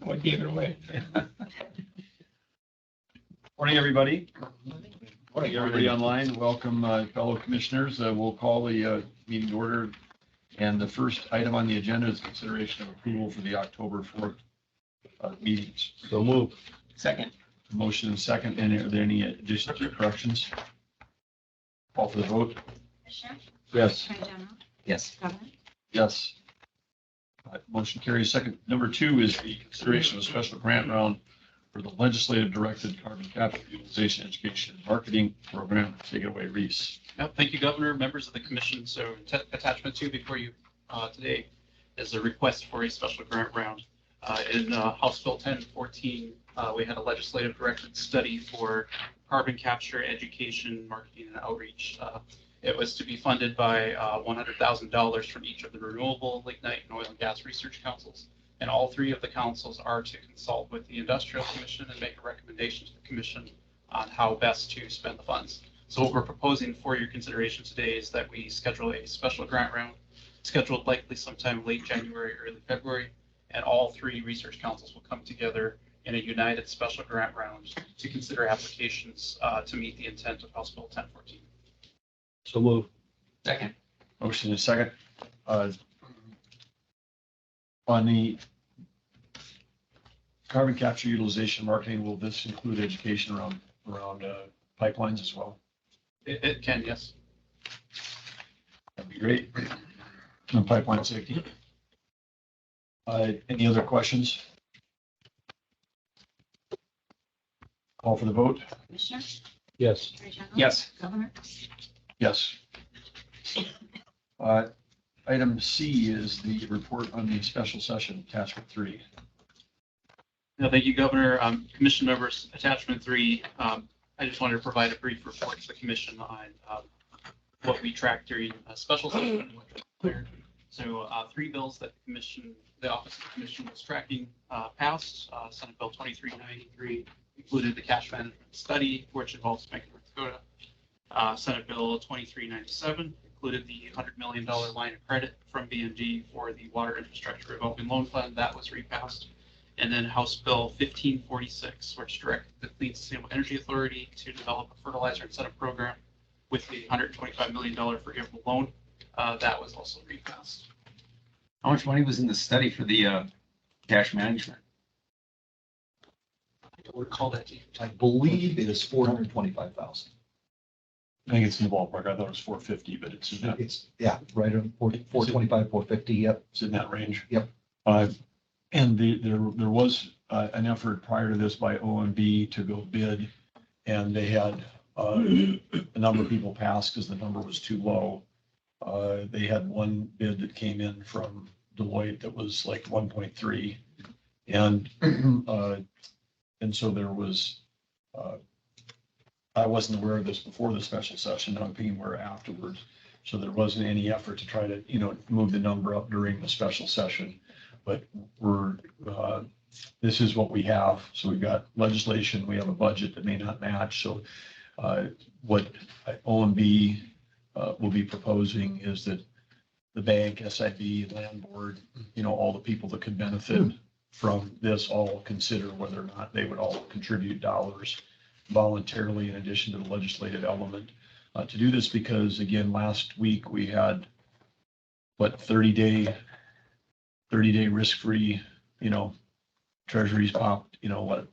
What gave it away? Morning, everybody. Morning, Everybody online. Welcome, fellow commissioners. We'll call the meeting to order. And the first item on the agenda is consideration of approval for the October 4th meetings. So move. Second. Motion and second. And are there any additions or corrections? Call for the vote. Commissioner? Yes. Attorney General? Yes. Governor? Yes. Motion carries. Second. Number 2 is the consideration of a special grant round for the legislative directed carbon capture utilization education and marketing program. Take it away, Reese. Yep, thank you, Governor, members of the commission. So attachment 2 before you today is a request for a special grant round. In House Bill 1014, we had a legislative directed study for carbon capture, education, marketing, and outreach. It was to be funded by $100,000 from each of the renewable, lignite, and oil and gas research councils. And all 3 of the councils are to consult with the Industrial Commission and make a recommendation to the commission on how best to spend the funds. So what we're proposing for your consideration today is that we schedule a special grant round, scheduled likely sometime late January, early February, and all 3 research councils will come together in a united special grant round to consider applications to meet the intent of House Bill 1014. So move. Second. Motion is second. On the carbon capture utilization marketing, will this include education around pipelines as well? It can, yes. That'd be great. On pipeline safety. Any other questions? Call for the vote. Commissioner? Yes. Attorney General? Yes. Governor? Yes. Item C is the report on the special session, attachment 3. No, thank you, Governor. Commission members, attachment 3. I just wanted to provide a brief report to the commission on what we tracked during a special session and what declared. So 3 bills that the Office of the Commission was tracking passed. Senate Bill 2393 included the cash management study, which involves Bank of North Dakota. Senate Bill 2397 included the $100 million line of credit from BND for the Water Infrastructure Revolving Loan Fund. That was repassed. And then House Bill 1546, which directed the Clean Sustainable Energy Authority to develop a fertilizer incentive program with the $125 million forgivable loan. That was also repassed. How much money was in the study for the cash management? I don't recall that. I believe it is 425,000. I think it's in the ballpark. I thought it was 450, but it's Right on 425, 450. Yep. it's in that range. Yep. And there was an effort prior to this by OMB to go bid, and they had a number of people pass because the number was too low. They had one bid that came in from Deloitte that was like 1.3, and so there was. I wasn't aware of this before the special session. I'm being aware afterwards. So there wasn't any effort to try to move the number up during the special session. But this is what we have. So we've got legislation, we have a budget that may not match. So what OMB will be proposing is that the bank, SIB, land board, all the people that could benefit from this all consider whether or not they would all contribute dollars voluntarily in addition to the legislative element to do this. Because again, last week we had 30-day risk-free, treasuries popped, over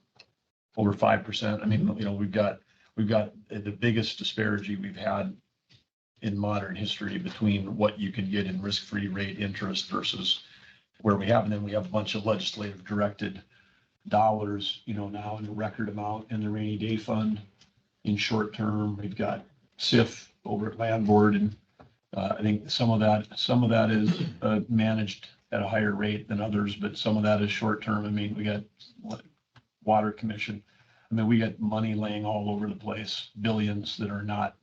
5%. I mean, we've got the biggest disparity we've had in modern history between what you can get in risk-free rate interest versus where we have. And then we have a bunch of legislative directed dollars, now in a record amount in the rainy day fund in short term. We've got SIF over at land board, and I think some of that is managed at a higher rate than others, but some of that is short term. I mean, we got water commission. I mean, we got money laying all over the place, billions that are not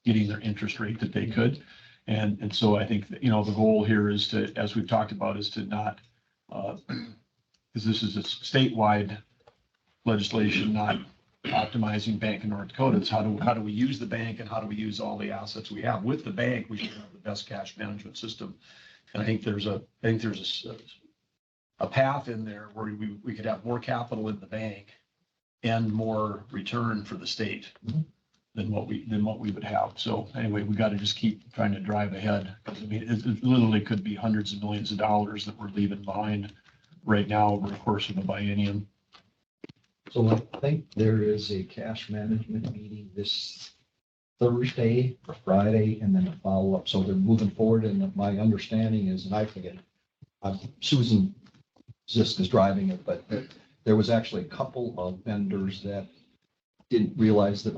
getting their interest rate that they could. And so I think that, the goal here is to, as we've talked about, is to not, because this is a statewide legislation, not optimizing Bank of North Dakota. It's how do we use the bank, and how do we use all the assets we have? With the bank, we should have the best cash management system. And I think there's a a path in there where we could have more capital in the bank and more return for the state than what we would have. So anyway, we got to just keep trying to drive ahead. 'Cause I mean, it literally could be hundreds of millions of dollars that we're leaving behind right now over the course of a biennium. So I think there is a cash management meeting this Thursday or Friday, and then a follow-up. So they're moving forward, and my understanding is, and I forget, Susan Zisk is driving it, but there was actually a couple of vendors that didn't realize that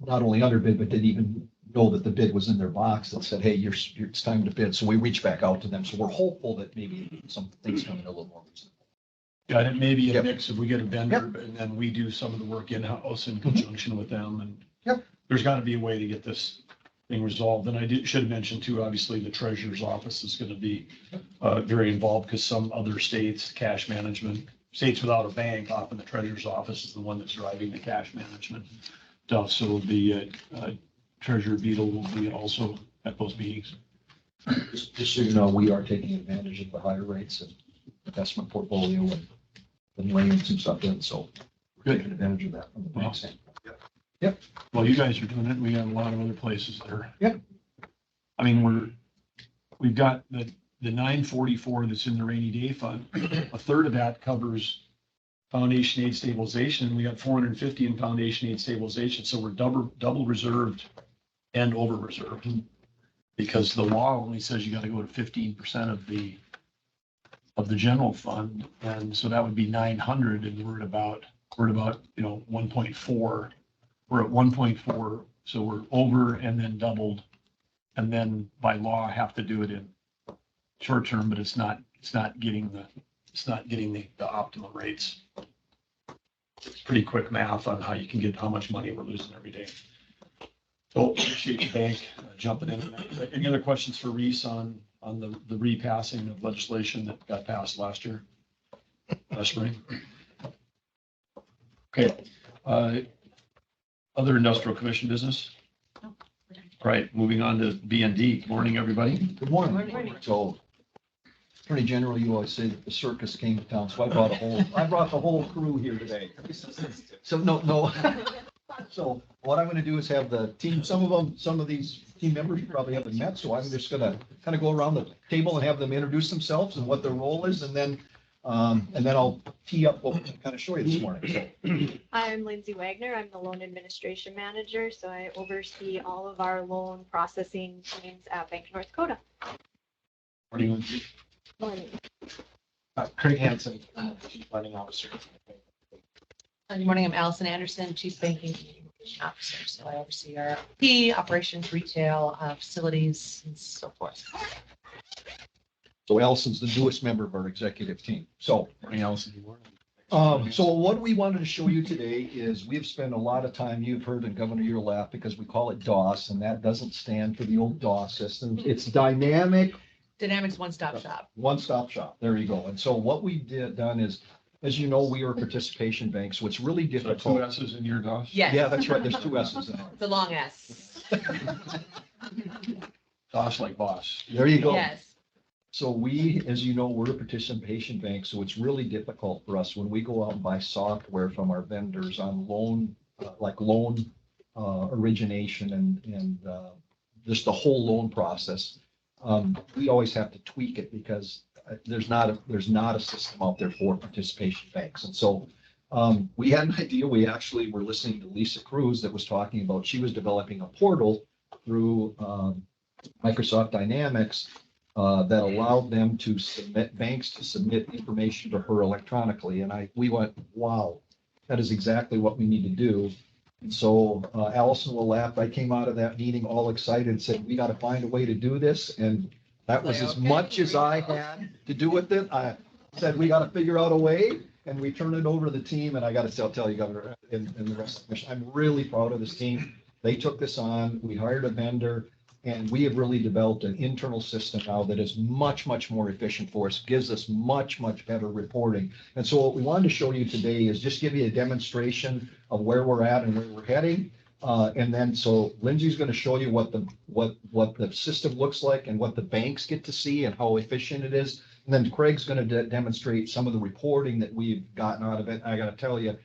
not only underbid, but didn't even know that the bid was in their box that said, hey, it's time to bid. So we reached back out to them. So we're hopeful that maybe some things come in a little more reasonable. Yeah, and it may be a Yep. mix if we get a vendor and then we do some of the work in-house in conjunction with them. And Yep. there's got to be a way to get this thing resolved. And should have mentioned too, obviously, the treasurer's office is going to be very involved because some other states, cash management, states without a bank, often the treasurer's office is the one that's driving the cash management stuff. So the treasurer Beadle will be also at those meetings. Just so you know, we are taking advantage of the higher rates and investment portfolio and laying some stuff in. So we're taking advantage of that from the bank standpoint. Well, you guys are doing it. We got a lot of other places there. Yep. I mean, we've got the 944 that's in the rainy day fund. A third of that covers foundation aid stabilization. We got 450 in foundation aid stabilization. So we're double reserved and over reserved. Because the law only says you got to go to 15% of the general fund. And so that would be 900 and we're at about 1.4. We're at 1.4, so we're over and then doubled. And then by law, have to do it in short term, but it's not getting the optimum rates. It's pretty quick math on how you can get how much money we're losing every day. So appreciate the bank jumping in. Any other questions for Reese on the repassing of legislation that got passed last spring? Okay. Other industrial commission business? All right, moving on to B and D. Good morning, everybody. Good morning. Good morning. So Attorney General, you always say that the circus came to town, so I brought the whole crew here today. So no. So what I'm going to do is have the team, some of these team members you probably haven't met, so I'm just going to kind of go around the table and have them introduce themselves and what their role is, and then I'll tee up what we can kind of show you this morning. So, I'm Lindsay Wagner. I'm the loan administration manager, so I oversee all of our loan processing teams at Bank of North Dakota. Morning, Lindsay. Morning. Craig Hansen, Chief Lending Officer. Good morning, I'm Allison Anderson, Chief Banking Officer. So I oversee our P, operations, retail, facilities, and so forth. So Allison's the newest member of our executive team. So Morning, Allison. So what we wanted to show you today is we've spent a lot of time, you've heard in Governor your lap, because we call it DOS, and that doesn't stand for the old DOS system. It's dynamic. Dynamics one-stop shop. One-stop shop. There you go. And so what we done is, as you know, we are a participation bank, so it's really So two difficult. S's in your DOS? Yes. Yeah, that's right. There's two S's in The long S. DOS like boss. it. There you go. Yes. So we, as you know, we're a participation bank, so it's really difficult for us when we go out and buy software from our vendors on loan, origination and just the whole loan process. We always have to tweak it because there's not a system out there for participation banks. And so we had an idea. We actually were listening to Lisa Cruz that was talking about, she was developing a portal through Microsoft Dynamics that allowed them to banks to submit information to her electronically. And we went, wow, that is exactly what we need to do. And so Allison will laugh. I came out of that meeting all excited and said, we got to find a way to do this. And that was as much as I had to do with it. I said, we got to figure out a way. And we turned it over to the team. And I got to tell you, Governor, and the rest of the commission, I'm really proud of this team. They took this on. We hired a vendor. And we have really developed an internal system now that is much, much more efficient for us, gives us much, much better reporting. And so what we wanted to show you today is just give you a demonstration of where we're at and where we're heading. And then so Lindsay's going to show you what the system looks like and what the banks get to see and how efficient it is. And then Craig's going to demonstrate some of the reporting that we've gotten out of it. I got to tell you,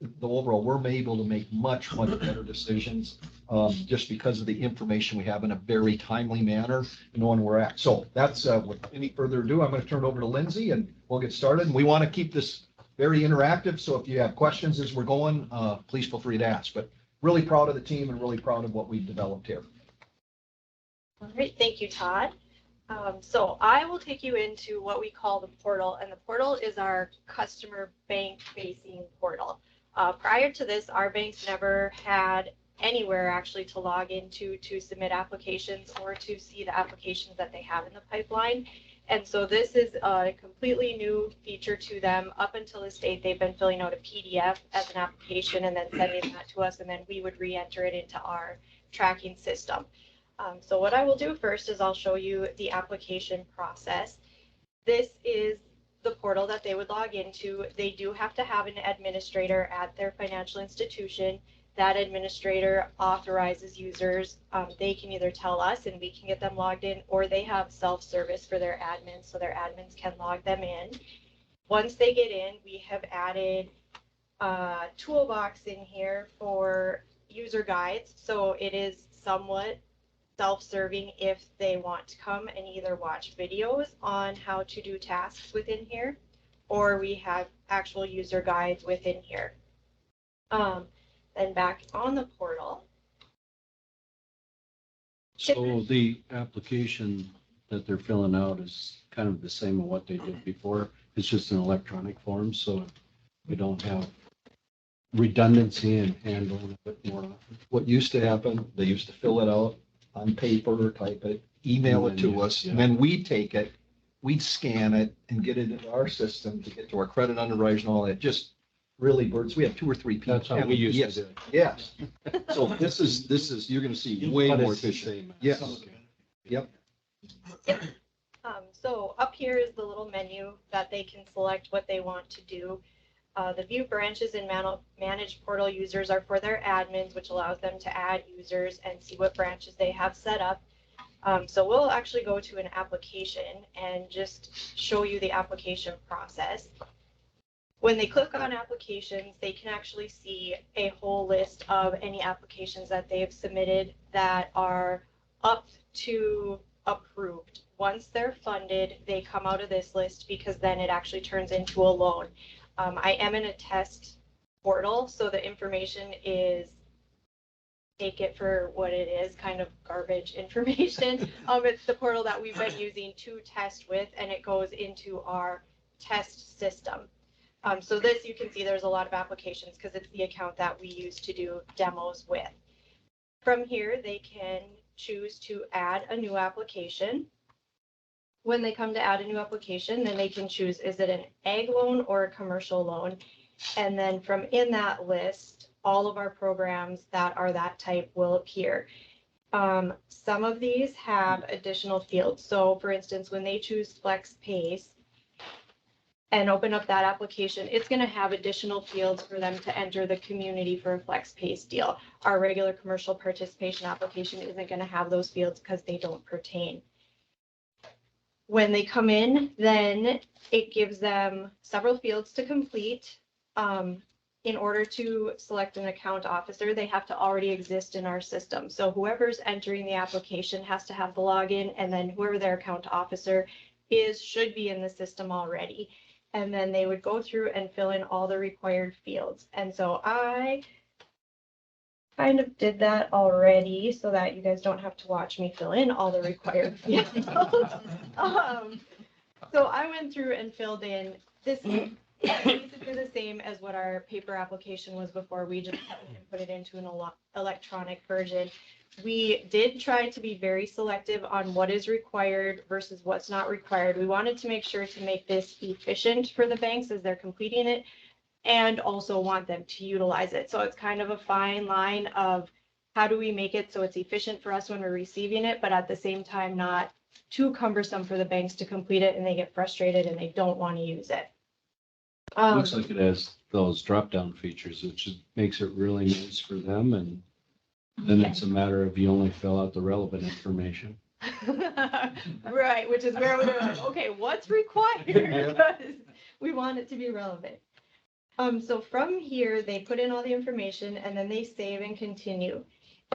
the overall, we're able to make much better decisions just because of the information we have in a very timely manner, knowing where we're at. So that's, with any further ado, I'm going to turn it over to Lindsay and we'll get started. And we want to keep this very interactive. So if you have questions as we're going, please feel free to ask. But really proud of the team and really proud of what we've developed here. All right, thank you, Todd. So I will take you into what we call the portal, and the portal is our customer bank-facing portal. Prior to this, our banks never had anywhere actually to log into to submit applications or to see the applications that they have in the pipeline. And so this is a completely new feature to them. Up until this date, they've been filling out a PDF as an application and then sending that to us, and then we would re-enter it into our tracking system. So what I will do first is I'll show you the application process. This is the portal that they would log into. They do have to have an administrator at their financial institution. That administrator authorizes users. They can either tell us and we can get them logged in, or they have self-service for their admins, so their admins can log them in. Once they get in, we have added a toolbox in here for user guides. So it is somewhat self-serving if they want to come and either watch videos on how to do tasks within here, or we have actual user guides within here. Then back on the portal. So the application that they're filling out is kind of the same as what they did before. It's just an electronic form, so we don't have redundancy and handling a bit more. What used to happen, they used to fill it out on paper, type it, email it to us, and then we'd take it, we'd scan it and get it into our system to get to our credit underwriters and all that. Just really birds. We have 2 or 3 people. That's how we used Yes, to do it. yes. So this is, you're going to see way But more it's the efficient. same. Yes. Okay. Yep. So up here is the little menu that they can select what they want to do. The view branches and manage portal users are for their admins, which allows them to add users and see what branches they have set up. So we'll actually go to an application and just show you the application process. When they click on applications, they can actually see a whole list of any applications that they have submitted that are up to approved. Once they're funded, they come out of this list because then it actually turns into a loan. I am in a test portal, so the information is, take it for what it is, kind of garbage information. It's the portal that we've been using to test with, and it goes into our test system. So this, you can see there's a lot of applications because it's the account that we use to do demos with. From here, they can choose to add a new application. When they come to add a new application, then they can choose, is it an ag loan or a commercial loan? And then from in that list, all of our programs that are that type will appear. Some of these have additional fields. So for instance, when they choose Flex Pace and open up that application, it's going to have additional fields for them to enter the community for a Flex Pace deal. Our regular commercial participation application isn't going to have those fields because they don't pertain. When they come in, then it gives them several fields to complete. In order to select an account officer, they have to already exist in our system. So whoever's entering the application has to have the login, and then whoever their account officer is should be in the system already. And then they would go through and fill in all the required fields. And so I kind of did that already so that you guys don't have to watch me fill in all the required fields. So I went through and filled in this. It's basically the same as what our paper application was before. We just put it into an electronic version. We did try to be very selective on what is required versus what's not required. We wanted to make sure to make this efficient for the banks as they're completing it, and also want them to utilize it. So it's kind of a fine line of how do we make it so it's efficient for us when we're receiving it, but at the same time not too cumbersome for the banks to complete it and they get frustrated and they don't want to use it. Looks like it has those drop-down features, which makes it really nice for them, and then it's a matter of you only fill out the relevant information. Right, which is where we're like, okay, what's required? Because we want it to be relevant. So from here, they put in all the information and then they save and continue.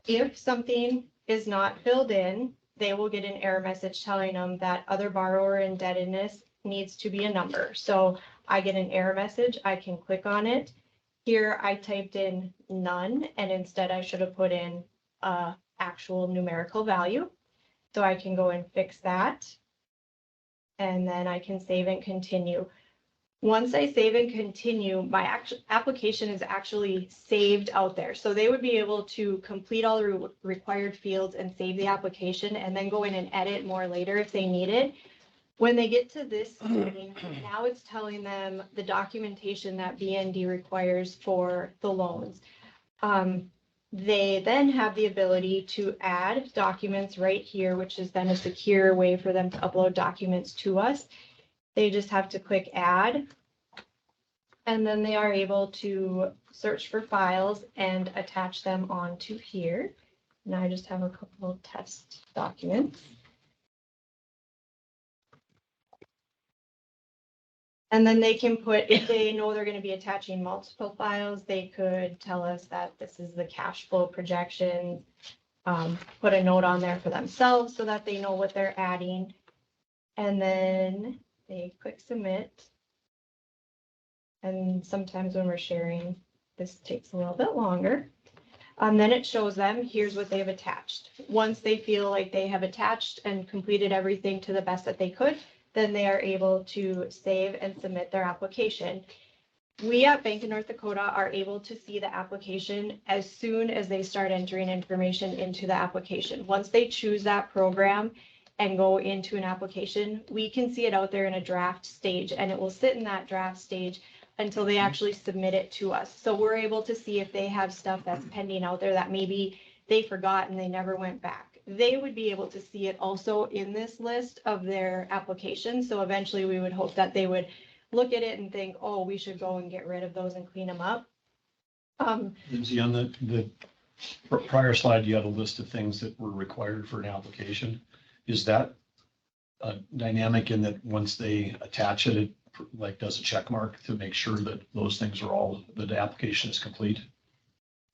If something is not filled in, they will get an error message telling them that other borrower indebtedness needs to be a number. So I get an error message, I can click on it. Here I typed in none, and instead I should have put in actual numerical value. So I can go and fix that. And then I can save and continue. Once I save and continue, my application is actually saved out there. So they would be able to complete all the required fields and save the application and then go in and edit more later if they need it. When they get to this screen, now it's telling them the documentation that BND requires for the loans. They then have the ability to add documents right here, which is then a secure way for them to upload documents to us. They just have to click add. And then they are able to search for files and attach them onto here. And I just have a couple of test documents. And then they can put, if they know they're going to be attaching multiple files, they could tell us that this is the cash flow projection. Put a note on there for themselves so that they know what they're adding. And then they click submit. And sometimes when we're sharing, this takes a little bit longer. Then it shows them, here's what they've attached. Once they feel like they have attached and completed everything to the best that they could, then they are able to save and submit their application. We at Bank of North Dakota are able to see the application as soon as they start entering information into the application. Once they choose that program and go into an application, we can see it out there in a draft stage, and it will sit in that draft stage until they actually submit it to us. So we're able to see if they have stuff that's pending out there that maybe they forgot and they never went back. They would be able to see it also in this list of their applications. So eventually we would hope that they would look at it and think, oh, we should go and get rid of those and clean them up. Lindsay, on the prior slide, you had a list of things that were required for an application. Is that dynamic in that once they attach it, it like does a check mark to make sure that those things are all, that the application is complete?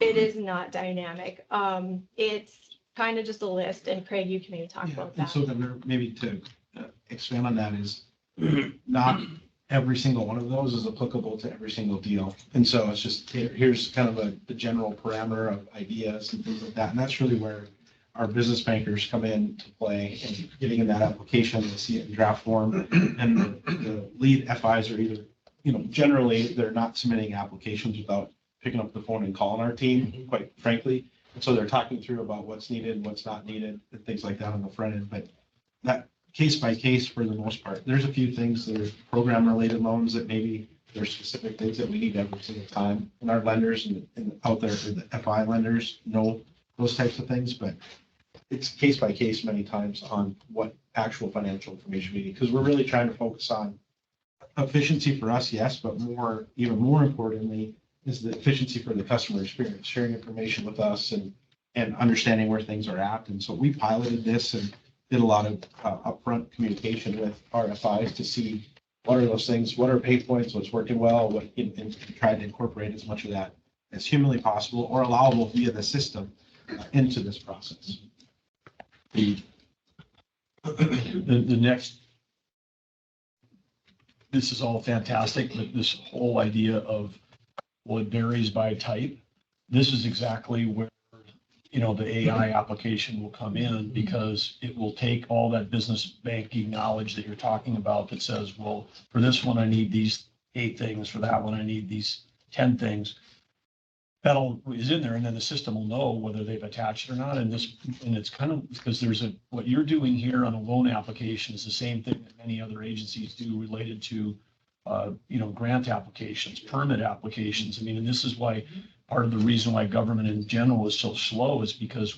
It is not dynamic. It's kind of just a list, and Craig, you can maybe talk about And that. so then maybe to expand on that is not every single one of those is applicable to every single deal. And so it's just, here's kind of the general parameter of ideas and things like that. And that's really where our business bankers come in to play and getting in that application, they see it in draft form. And the lead FIs are either, generally they're not submitting applications without picking up the phone and calling our team, quite frankly. And so they're talking through about what's needed, what's not needed, and things like that on the front end. But that case by case, for the most part, there's a few things that are program related loans that maybe there's specific things that we need every single time. And our lenders and out there, the FI lenders know those types of things, but it's case by case many times on what actual financial information we need. Because we're really trying to focus on efficiency for us, yes, but even more importantly, is the efficiency for the customer experience, sharing information with us and understanding where things are at. And so we piloted this and did a lot of upfront communication with RFIs to see what are those things, what are pain points, what's working well, and try to incorporate as much of that as humanly possible or allowable via the system into this process. The next, this is all fantastic, but this whole idea of, well, it varies by type. This is exactly where, the AI application will come in, because it will take all that business banking knowledge that you're talking about that says, well, for this one, I need these 8 things. For that one, I need these 10 things. That all is in there, and then the system will know whether they've attached it or not. And it's kind of, because what you're doing here on a loan application is the same thing that many other agencies do related to grant applications, permit applications. I mean, and this is why part of the reason why government in general is so slow is because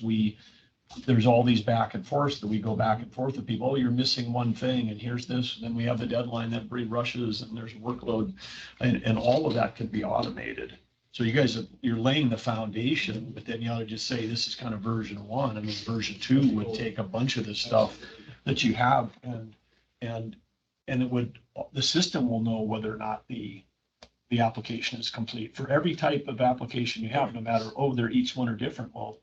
there's all these back and forth that we go back and forth with people. Oh, you're missing one thing, and here's this. And then we have the deadline that everybody rushes, and there's workload, and all of that can be automated. So you guys, you're laying the foundation, but then you ought to just say, this is kind of version 1. I mean, version 2 would take a bunch of this stuff that you have and it would, the system will know whether or not the application is complete. For every type of application you have, no matter, oh, they're each one are different. Well,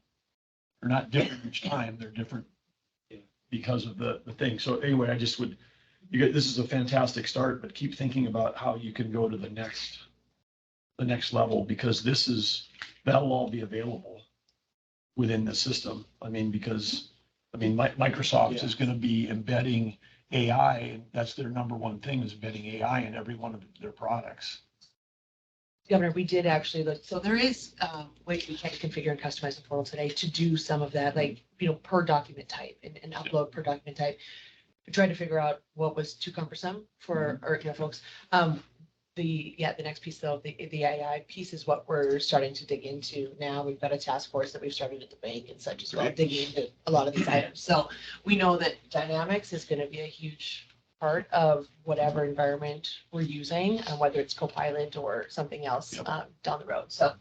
they're not different each time. They're different because of the thing. So anyway, I just would, this is a fantastic start, but keep thinking about how you can go to the next level, because that'll all be available within the system. I mean, Microsoft is going to be embedding AI, and that's their number one thing, is embedding AI in every one of their products. Governor, we did actually look, so there is ways we can configure and customize the portal today to do some of that, like, per document type and upload per document type. We tried to figure out what was too cumbersome for, or, folks. The next piece though, the AI piece is what we're starting to dig into now. We've got a task force that we've started at the bank and such as well, digging into a lot of these items. So we know that Dynamics is going to be a huge part of whatever environment we're using, whether it's Copilot or something else down the road. So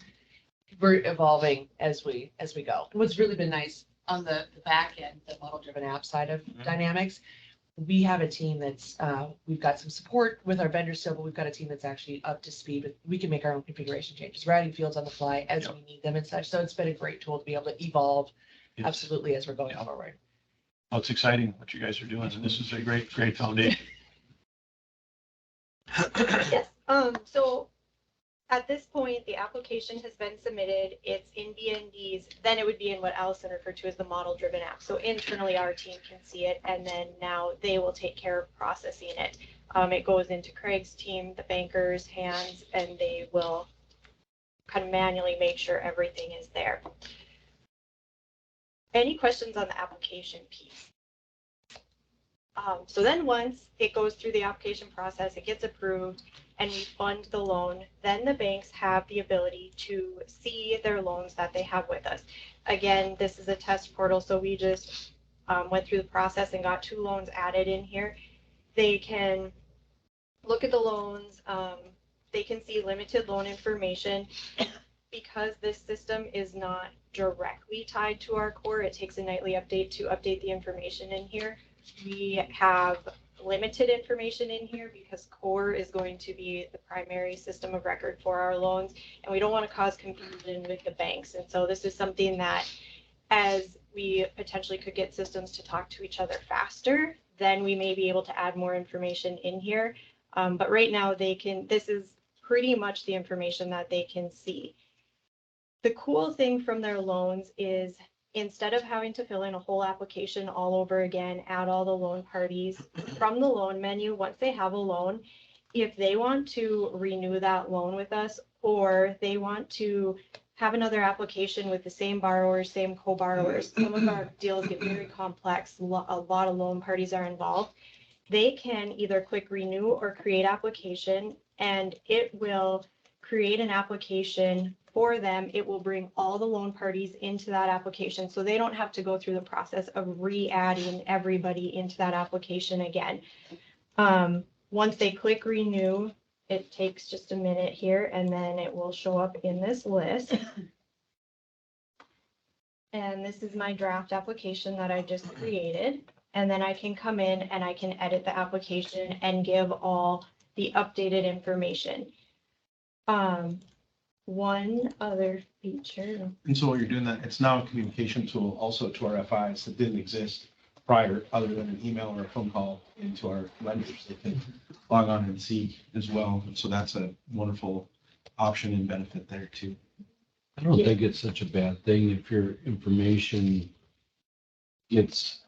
we're evolving as we go. And what's really been nice on the back end, the model-driven app side of Dynamics, we have a team that's, we've got some support with our vendors still, but we've got a team that's actually up to speed. But we can make our own configuration changes. We're adding fields on the fly as we need them and such. So it's been a great tool to be able to evolve absolutely as we're going forward. Well, it's exciting what you guys are doing, and this is a great foundation. Yes, so at this point, the application has been submitted, it's in BNDs, then it would be in what Allison referred to as the model-driven app. So internally, our team can see it, and then now they will take care of processing it. It goes into Craig's team, the banker's hands, and they will kind of manually make sure everything is there. Any questions on the application piece? So then once it goes through the application process, it gets approved, and we fund the loan, then the banks have the ability to see their loans that they have with us. Again, this is a test portal, so we just went through the process and got 2 loans added in here. They can look at the loans, they can see limited loan information. Because this system is not directly tied to our core, it takes a nightly update to update the information in here. We have limited information in here because core is going to be the primary system of record for our loans, and we don't want to cause confusion with the banks. And so this is something that, as we potentially could get systems to talk to each other faster, then we may be able to add more information in here. But right now this is pretty much the information that they can see. The cool thing from their loans is, instead of having to fill in a whole application all over again, add all the loan parties, from the loan menu, once they have a loan, if they want to renew that loan with us, or they want to have another application with the same borrowers, same co-borrowers, some of our deals get very complex, a lot of loan parties are involved, they can either click renew or create application, and it will create an application for them. It will bring all the loan parties into that application, so they don't have to go through the process of re-adding everybody into that application again. Once they click renew, it takes just a minute here, and then it will show up in this list. And this is my draft application that I just created. And then I can come in and I can edit the application and give all the updated information. One other feature. And so while you're doing that, it's now a communication tool also to our FIs that didn't exist prior, other than an email or a phone call into our lenders. They can log on and see as well. So that's a wonderful option and benefit there too. I don't think it's such a bad thing if your information gets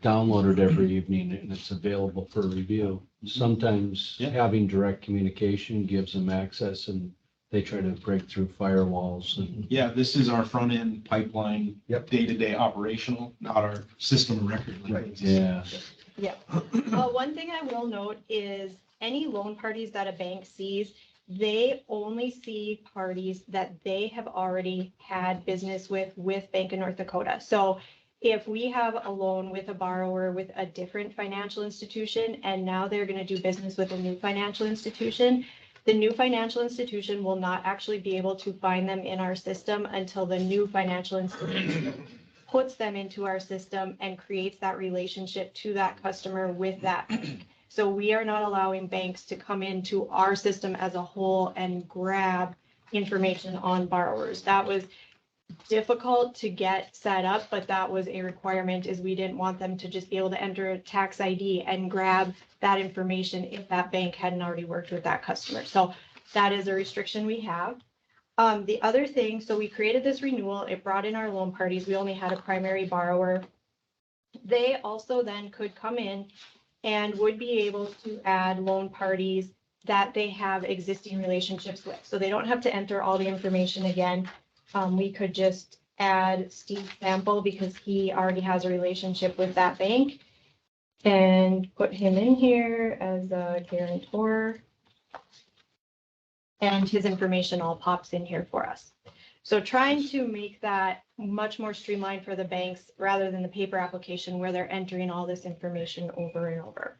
downloaded every evening and it's available for review. Sometimes having direct communication gives them access, and they try to break through firewalls. And yeah, this is our front end pipeline, day-to-day operational, not our system of record. right. Yeah. Yeah. One thing I will note is any loan parties that a bank sees, they only see parties that they have already had business with Bank of North Dakota. So if we have a loan with a borrower with a different financial institution, and now they're going to do business with a new financial institution, The new financial institution will not actually be able to find them in our system until the new financial institution puts them into our system and creates that relationship to that customer with that bank. So we are not allowing banks to come into our system as a whole and grab information on borrowers. That was difficult to get set up, but that was a requirement, is we didn't want them to just be able to enter a tax ID and grab that information if that bank hadn't already worked with that customer. So that is a restriction we have. The other thing, so we created this renewal, it brought in our loan parties. We only had a primary borrower. They also then could come in and would be able to add loan parties that they have existing relationships with. So they don't have to enter all the information again. We could just add Steve Sample because he already has a relationship with that bank and put him in here as a guarantor. And his information all pops in here for us. So trying to make that much more streamlined for the banks rather than the paper application where they're entering all this information over and over.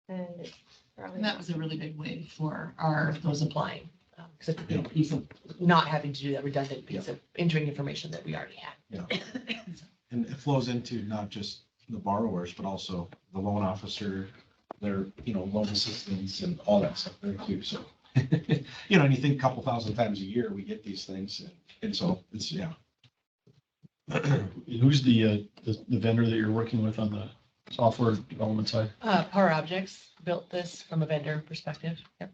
And it's probably And that was a really big win for those applying. Because it's a big piece of not having to do that redundant piece of entering information that we already had. And it flows into not just the borrowers, but also the loan officer, their, loan assistants and all that stuff there too. So, and you think a couple thousand times a year, we get these things. And so it's, yeah. Who's the vendor that you're working with on the software development side? Power Objects built this from a vendor perspective. Yep.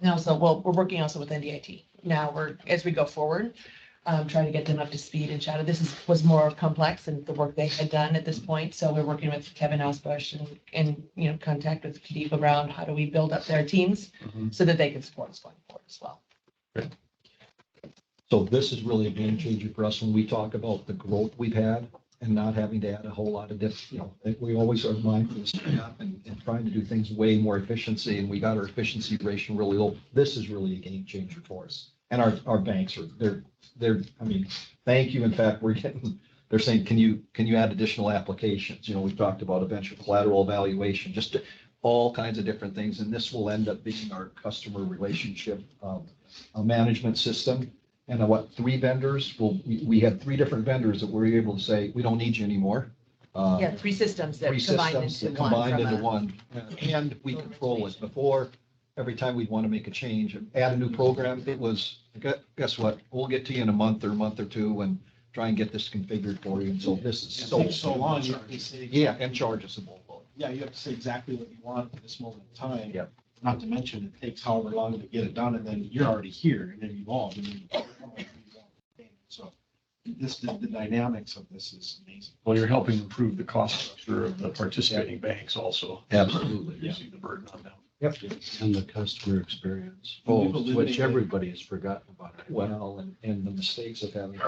And also, well, we're working also with NDIT. Now as we go forward, trying to get them up to speed and shadow. This was more complex than the work they had done at this point. So we're working with Kevin Osbush and contact with Khalifa around how do we build up their teams so that they can support us going forward as well. Great. So this is really a game changer for us when we talk about the growth we've had and not having to add a whole lot of different, we always are mindful of stepping up and trying to do things way more efficiency, and we got our efficiency ratio really low. This is really a game changer for us. And our banks they're, thank you. In fact, they're saying, can you add additional applications? We've talked about eventual collateral evaluation, just all kinds of different things. And this will end up being our customer relationship management system. And three vendors? We had three different vendors that were able to say, we don't need you anymore. Yeah, three systems that combined into one. And we control it. Before, every time we'd want to make a change, add a new program, it was, guess what? We'll get to you in a month or two and try and get this configured for you. And so this is so long. You have to say, and charge us a boatload. Yeah, you have to say exactly what you want at this moment in time. Yep. Not to mention it takes however long to get it done, and then you're already here and then evolved. And then so the dynamics of this is amazing. Well, you're helping improve the cost structure of the participating banks also. Absolutely. Reducing the burden on them. Yep. And the customer experience, We've which eliminated- everybody has forgotten about. Well, and the mistakes of having.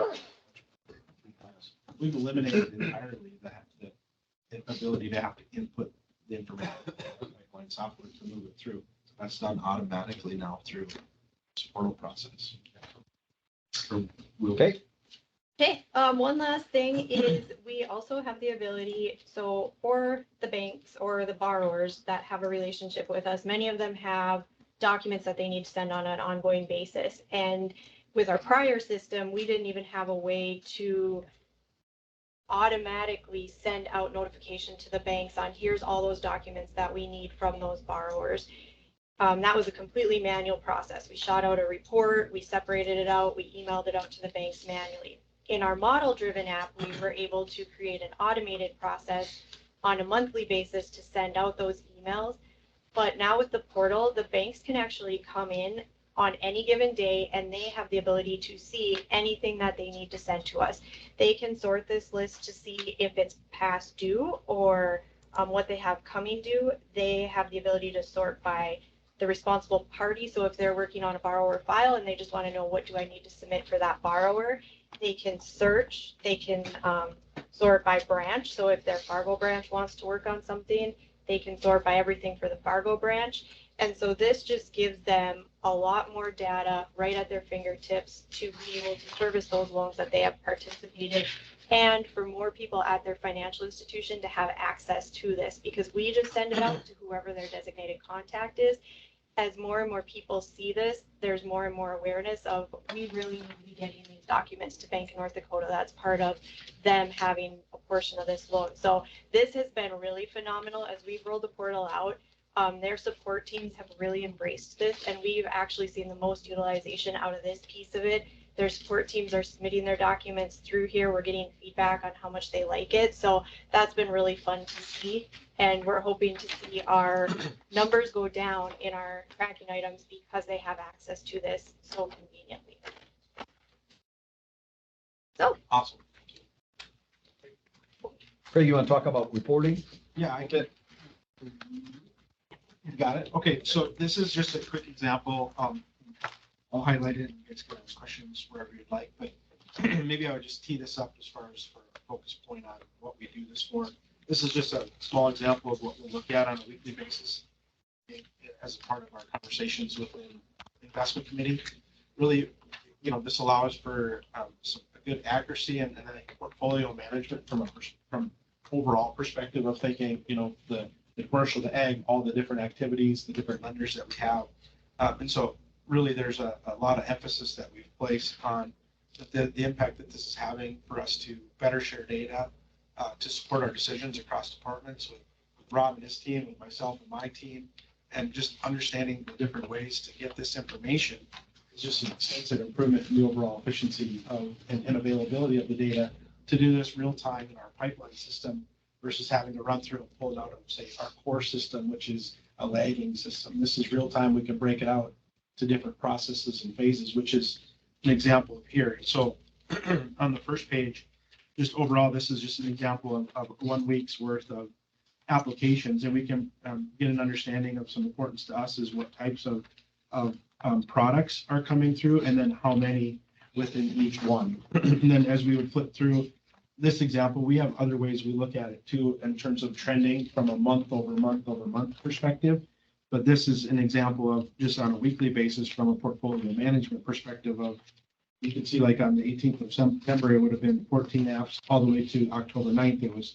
We've eliminated entirely the ability to have to input the information pipeline software to move it through. That's done automatically now through this portal process. Okay. Okay, one last thing is we also have the ability, so for the banks or the borrowers that have a relationship with us, many of them have documents that they need to send on an ongoing basis. And with our prior system, we didn't even have a way to automatically send out notification to the banks on here's all those documents that we need from those borrowers. That was a completely manual process. We shot out a report, we separated it out, we emailed it out to the banks manually. In our model-driven app, we were able to create an automated process on a monthly basis to send out those emails. But now with the portal, the banks can actually come in on any given day and they have the ability to see anything that they need to send to us. They can sort this list to see if it's past due or what they have coming due. They have the ability to sort by the responsible party. So if they're working on a borrower file and they just want to know what do I need to submit for that borrower, they can search, they can sort by branch. So if their Fargo branch wants to work on something, they can sort by everything for the Fargo branch. And so this just gives them a lot more data right at their fingertips to be able to service those loans that they have participated and for more people at their financial institution to have access to this, because we just send it out to whoever their designated contact is. As more and more people see this, there's more and more awareness of, we really need to be getting these documents to Bank of North Dakota. That's part of them having a portion of this loan. So this has been really phenomenal as we've rolled the portal out. Their support teams have really embraced this, and we've actually seen the most utilization out of this piece of it. Their support teams are submitting their documents through here. We're getting feedback on how much they like it. So that's been really fun to see. And we're hoping to see our numbers go down in our tracking items because they have access to this so conveniently. So, Awesome. Craig, you want to talk about reporting? Yeah, I get. You got it. Okay, so this is just a quick example. I'll highlight it and you guys can ask questions wherever you'd like, but maybe I would just tee this up as far as for a focus point on what we do this for. This is just a small example of what we'll look at on a weekly basis as a part of our conversations within the investment committee. Really, this allows for some good accuracy and then portfolio management from overall perspective of thinking, the commercial, the ag, all the different activities, the different lenders that we have. And so really there's a lot of emphasis that we've placed on the impact that this is having for us to better share data, to support our decisions across departments with Rob and his team, with myself and my team, and just understanding the different ways to get this information is just an extensive improvement in the overall efficiency of and availability of the data to do this real time in our pipeline system versus having to run through and pull it out of, say, our core system, which is a lagging system. This is real time. We can break it out to different processes and phases, which is an example of here. So on the first page, just overall, this is just an example of 1 week's worth of applications, and we can get an understanding of some importance to us is what types of products are coming through, and then how many within each one. And then as we would flip through this example, we have other ways we look at it too, in terms of trending from a month over month perspective. But this is an example of just on a weekly basis from a portfolio management perspective of, you can see like on the 18th of September, it would have been 14 apps all the way to October 9th. It was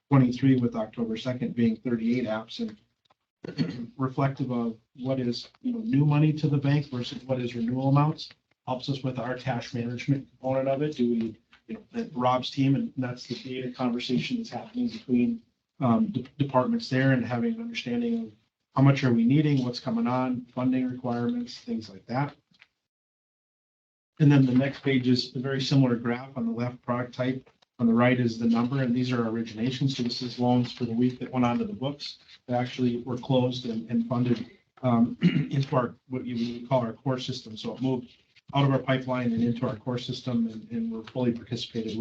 23 with October 2nd being 38 apps, and reflective of what is, new money to the bank versus what is renewal amounts. Helps us with our cash management component of it. Do we, Rob's team, and that's the data conversation that's happening between departments there, and having an understanding of how much are we needing, what's coming on, funding requirements, things like that. And then the next page is a very similar graph. On the left, product type. On the right is the number, and these are originations. So this is loans for the week that went onto the books that actually were closed and funded into our, what you would call our core system. So it moved out of our pipeline and into our core system, and we're fully participated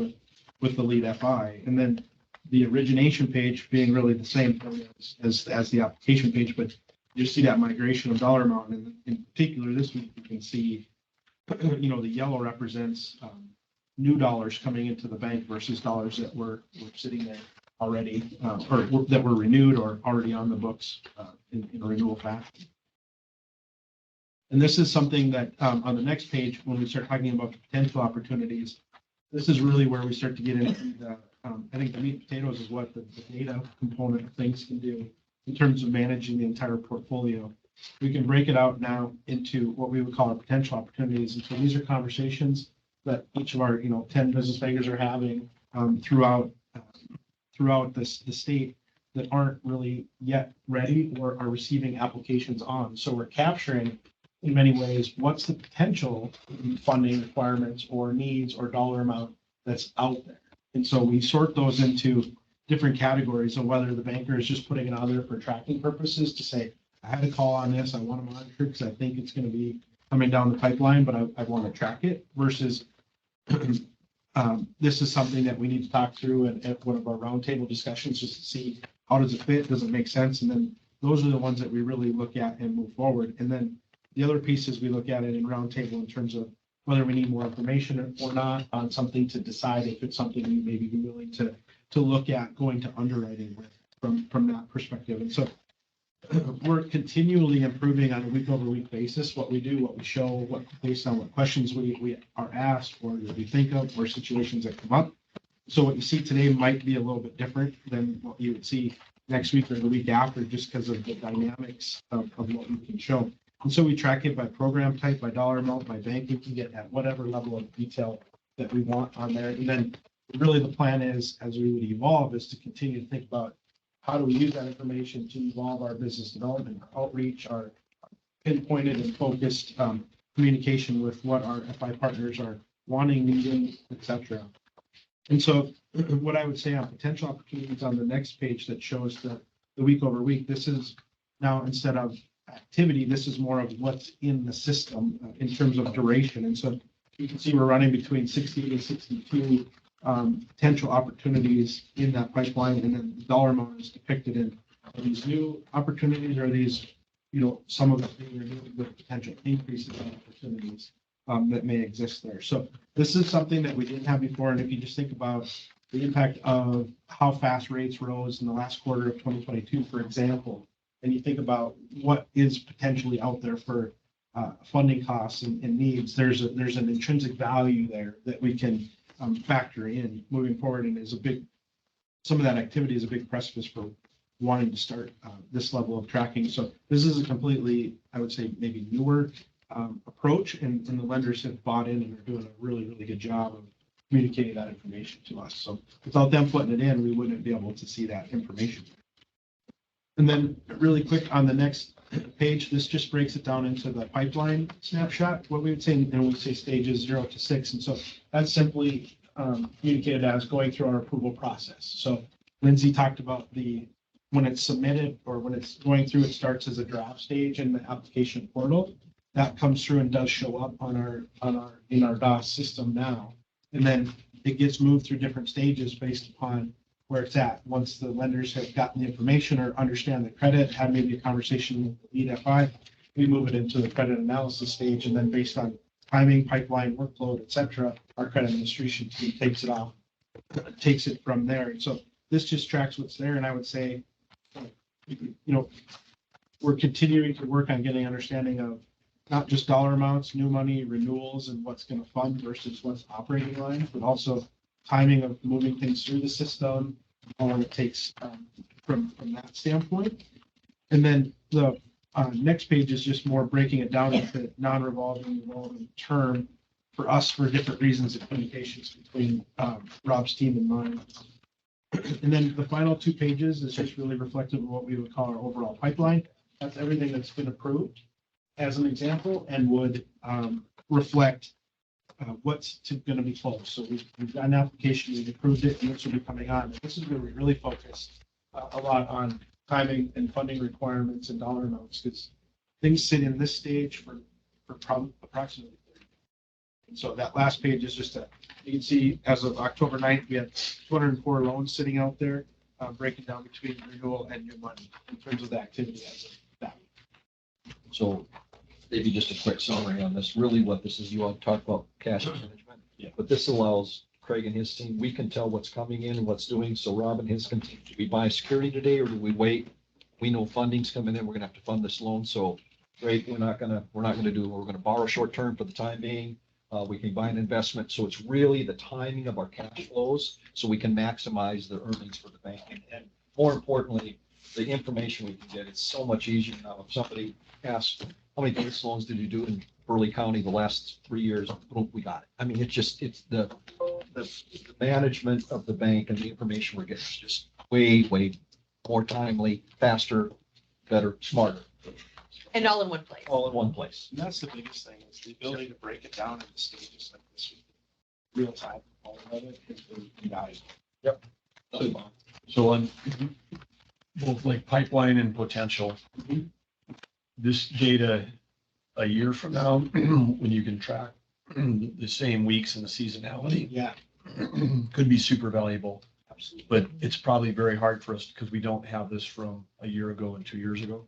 with the lead FI. And then the origination page being really the same thing as the application page, but you see that migration of dollar amount. And in particular, this week, you can see, the yellow represents new dollars coming into the bank versus dollars that were sitting there already, or that were renewed or already on the books in a renewal fashion. And this is something that on the next page, when we start talking about the potential opportunities, this is really where we start to get into the, I think the meat and potatoes is what the data component of things can do in terms of managing the entire portfolio. We can break it out now into what we would call our potential opportunities. And so these are conversations that each of our 10 business bankers are having throughout the state that aren't really yet ready or are receiving applications on. So we're capturing in many ways what's the potential funding requirements or needs or dollar amount that's out there. And so we sort those into different categories of whether the banker is just putting it out there for tracking purposes to say, I had a call on this, I want to monitor because I think it's going to be coming down the pipeline, but I want to track it, versus this is something that we need to talk through at one of our roundtable discussions just to see how does it fit, does it make sense? And then those are the ones that we really look at and move forward. And then the other pieces we look at it in roundtable in terms of whether we need more information or not on something to decide if it's something we maybe be willing to look at going to underwriting with from that perspective. And so we're continually improving on a week over week basis, what we do, what we show, what based on what questions we are asked or that we think of or situations that come up. So what you see today might be a little bit different than what you would see next week or the week after, just because of the dynamics of what we can show. And so we track it by program type, by dollar amount, by bank. We can get at whatever level of detail that we want on there. And then really the plan is, as we would evolve, is to continue to think about how do we use that information to evolve our business development, our outreach, our pinpointed and focused communication with what our FI partners are wanting, needing, et cetera. And so what I would say on potential opportunities on the next page that shows the week over week, this is now instead of activity, this is more of what's in the system in terms of duration. And so you can see we're running between 60 to 62 potential opportunities in that pipeline, and then the dollar amount is depicted in are these new opportunities, or these, some of the things are doing with potential increases in opportunities that may exist there. So this is something that we didn't have before, and if you just think about the impact of how fast rates rose in the last quarter of 2022, for example, and you think about what is potentially out there for funding costs and needs, there's an intrinsic value there that we can factor in moving forward, and some of that activity is a big precipice for wanting to start this level of tracking. So this is a completely, I would say, maybe newer approach, and the lenders have bought in and are doing a really, really good job of communicating that information to us. So without them putting it in, we wouldn't be able to see that information. And then really quick on the next page, this just breaks it down into the pipeline snapshot, what we would say, and we say stages 0 to 6. And so that's simply communicated as going through our approval process. So Lindsay talked about when it's submitted or when it's going through, it starts as a draft stage in the application portal. That comes through and does show up in our DOS system now. And then it gets moved through different stages based upon where it's at. Once the lenders have gotten the information or understand the credit, had maybe a conversation with the lead FI, we move it into the credit analysis stage. And then based on timing, pipeline, workload, et cetera, our credit administration team takes it from there. And so this just tracks what's there. And I would say, we're continuing to work on getting understanding of not just dollar amounts, new money, renewals, and what's going to fund versus what's operating line, but also timing of moving things through the system, how long it takes from that standpoint. And then the next page is just more breaking it down into non-revolving, revolving term for us for different reasons of communications between Rob's team and mine. And then the final 2 pages is just really reflective of what we would call our overall pipeline. That's everything that's been approved as an example, and would reflect what's going to be closed. So we've got an application, we've approved it, and this will be coming on. And this is where we really focus a lot on timing and funding requirements and dollar amounts, because things sit in this stage for approximately 30. And so that last page is just you can see as of October 9th, we had 204 loans sitting out there, breaking down between renewal and new money in terms of the activity as of that. So maybe just a quick summary on this. Really what this is, you all talk about cash management. Yeah. But this allows Craig and his team, we can tell what's coming in and what's doing. So Rob and his can, do we buy security today or do we wait? We know funding's coming in. We're gonna have to fund this loan. So great, we're not gonna borrow short term for the time being. We can buy an investment. So it's really the timing of our cash flows so we can maximize the earnings for the bank. And more importantly, the information we can get, it's so much easier now. If somebody asks, how many base loans did you do in Burley County the last 3 years? Boom, we got it. I mean, it's the management of the bank and the information we're getting is just way more timely, faster, better, smarter, And all in one place. all in one place. And that's the biggest thing, is the ability to break it down into stages like this, real time, all of it is valuable. Yep. So on both like pipeline and potential, this data a year from now, when you can track the same weeks and the seasonality, Yeah, could be super valuable. absolutely. But it's probably very hard for us because we don't have this from a year ago and 2 years ago.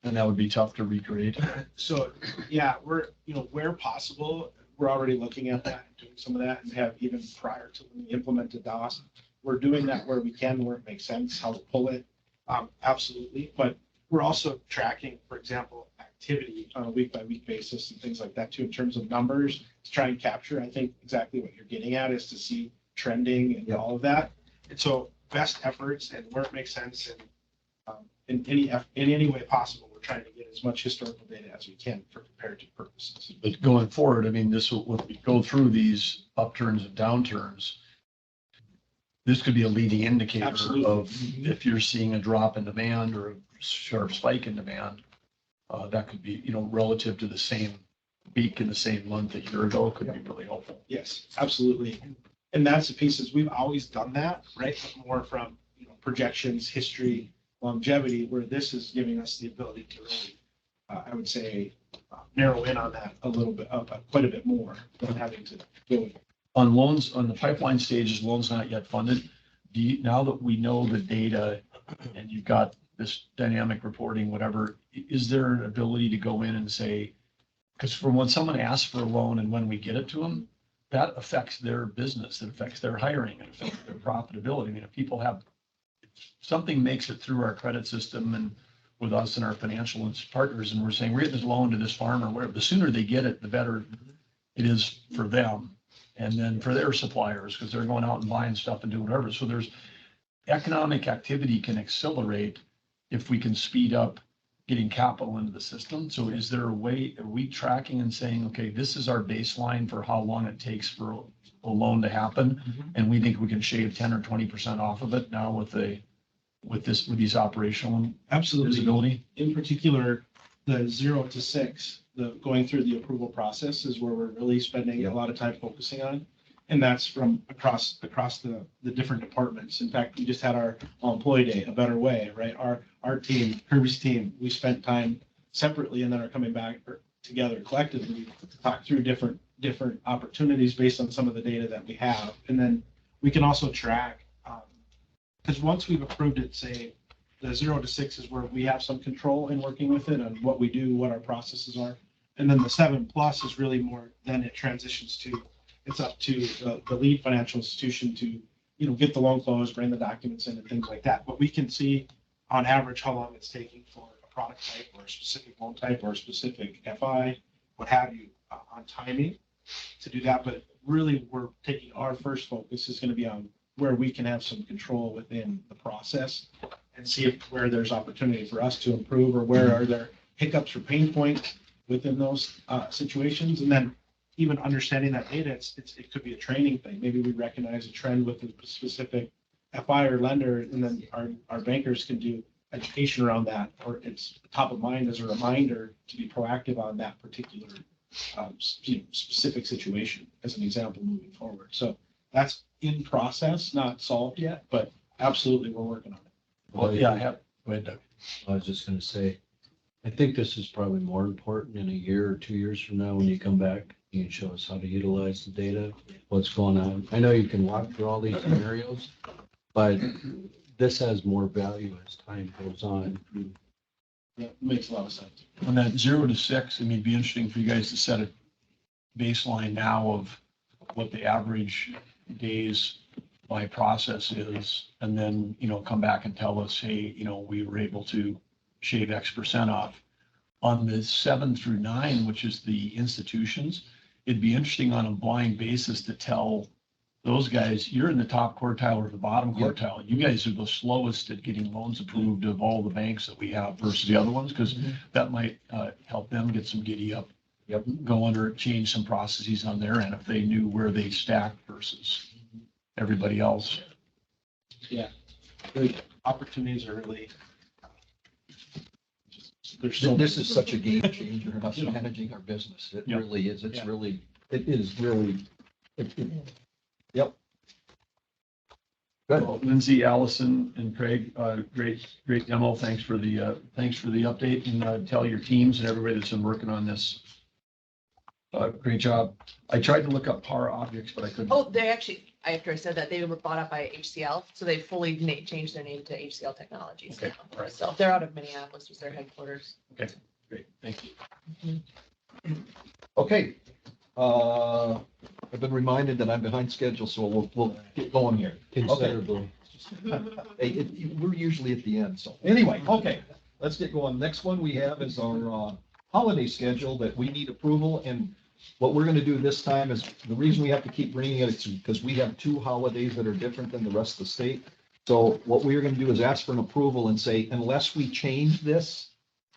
And that would be tough to recreate. So, yeah, we're, where possible, we're already looking at that, doing some of that, and have even prior to when we implemented DOS, we're doing that where we can, where it makes sense, how to pull it. Absolutely. But we're also tracking, for example, activity on a week-by-week basis and things like that too, in terms of numbers, to try and capture, I think exactly what you're getting at is to see trending and all of that. And so best efforts and where it makes sense and in any way possible, we're trying to get as much historical data as we can for comparative purposes. But going forward, I mean, this will, when we go through these upturns and downturns, this could be a leading indicator Absolutely. of if you're seeing a drop in demand or a sharp spike in demand. That could be, relative to the same peak in the same month a year ago, could be really helpful. Yes, absolutely. And that's the pieces, we've always done that, right? But more from, projections, history, longevity, where this is giving us the ability to really, I would say, narrow in on that a little bit, quite a bit more than having to go. On loans, on the pipeline stages, loans not yet funded, now that we know the data and you've got this dynamic reporting, whatever, is there an ability to go in and say, because from when someone asks for a loan and when we get it to them, that affects their business, it affects their hiring, it affects their profitability. I mean, if people have, if something makes it through our credit system and with us and our financial partners, and we're saying, we're getting this loan to this farmer, whatever, the sooner they get it, the better it is for them. And then for their suppliers, because they're going out and buying stuff and doing whatever. So there's economic activity can accelerate if we can speed up getting capital into the system. So is there a way, are we tracking and saying, okay, this is our baseline for how long it takes for a loan to happen? And we think we can shave 10 or 20% off of it now with these operational Absolutely. visibility? In particular, the 0 to 6, the going through the approval process is where we're really spending a lot of time focusing on. And that's from across the different departments. In fact, we just had our employee day, a better way, right? Our team, Kirby's team, we spent time separately and then are coming back together collectively to talk through different opportunities based on some of the data that we have. And then we can also track, because once we've approved it, say the 0 to 6 is where we have some control in working with it on what we do, what our processes are. And then the 7+ is really more, then it transitions to, it's up to the lead financial institution to, get the loan closed, bring the documents in and things like that. But we can see on average how long it's taking for a product type or a specific loan type or a specific FI, what have you, on timing to do that. But really, we're taking our first focus is going to be on where we can have some control within the process and see where there's opportunity for us to improve or where are there hiccups or pain points within those situations. And then even understanding that data, it could be a training thing. Maybe we recognize a trend with a specific FI or lender, and then our bankers can do education around that, or it's top of mind as a reminder to be proactive on that particular specific situation, as an example, moving forward. So that's in process, not solved yet, but absolutely we're working on it. Well, yeah, I have, go ahead, Doug. I was just gonna say, I think this is probably more important in a year or 2 years from now when you come back. You can show us how to utilize the data, what's going on. I know you can walk through all these scenarios, but this has more value as time goes on. Yeah, makes a lot of sense. On that 0 to 6, I mean, it'd be interesting for you guys to set a baseline now of what the average days by process is, and then, come back and tell us, hey, we were able to shave X% off. On the 7 through 9, which is the institutions, it'd be interesting on a blind basis to tell those guys, you're in the top quartile or the bottom quartile. You guys are the slowest at getting loans approved of all the banks that we have versus the other ones, because that might help them get some giddy up going or change some processes on their end if they knew where they stacked versus everybody else. Yeah, the opportunities are really. There's so This is such a game changer in us managing our business. It really is. It's really, it is really, yep. Good. Well, Lindsay, Allison, and Craig, great demo. Thanks for the update, and tell your teams and everybody that's been working on this. Great job. I tried to look up Par Objects, but I couldn't. Oh, they actually, after I said that, they were bought up by HCL, so they fully changed their name to HCL Technologies. Okay, now. all right. So they're out of Minneapolis, was their headquarters. Okay, great. Thank you. Okay. I've been reminded that I'm behind schedule, so we'll get going here. Considerably. Hey, we're usually at the end, so anyway, okay, let's get going. Next one we have is our holiday schedule that we need approval, and what we're gonna do this time is, the reason we have to keep bringing it is because we have two holidays that are different than the rest of the state. So what we're gonna do is ask for an approval and say, unless we change this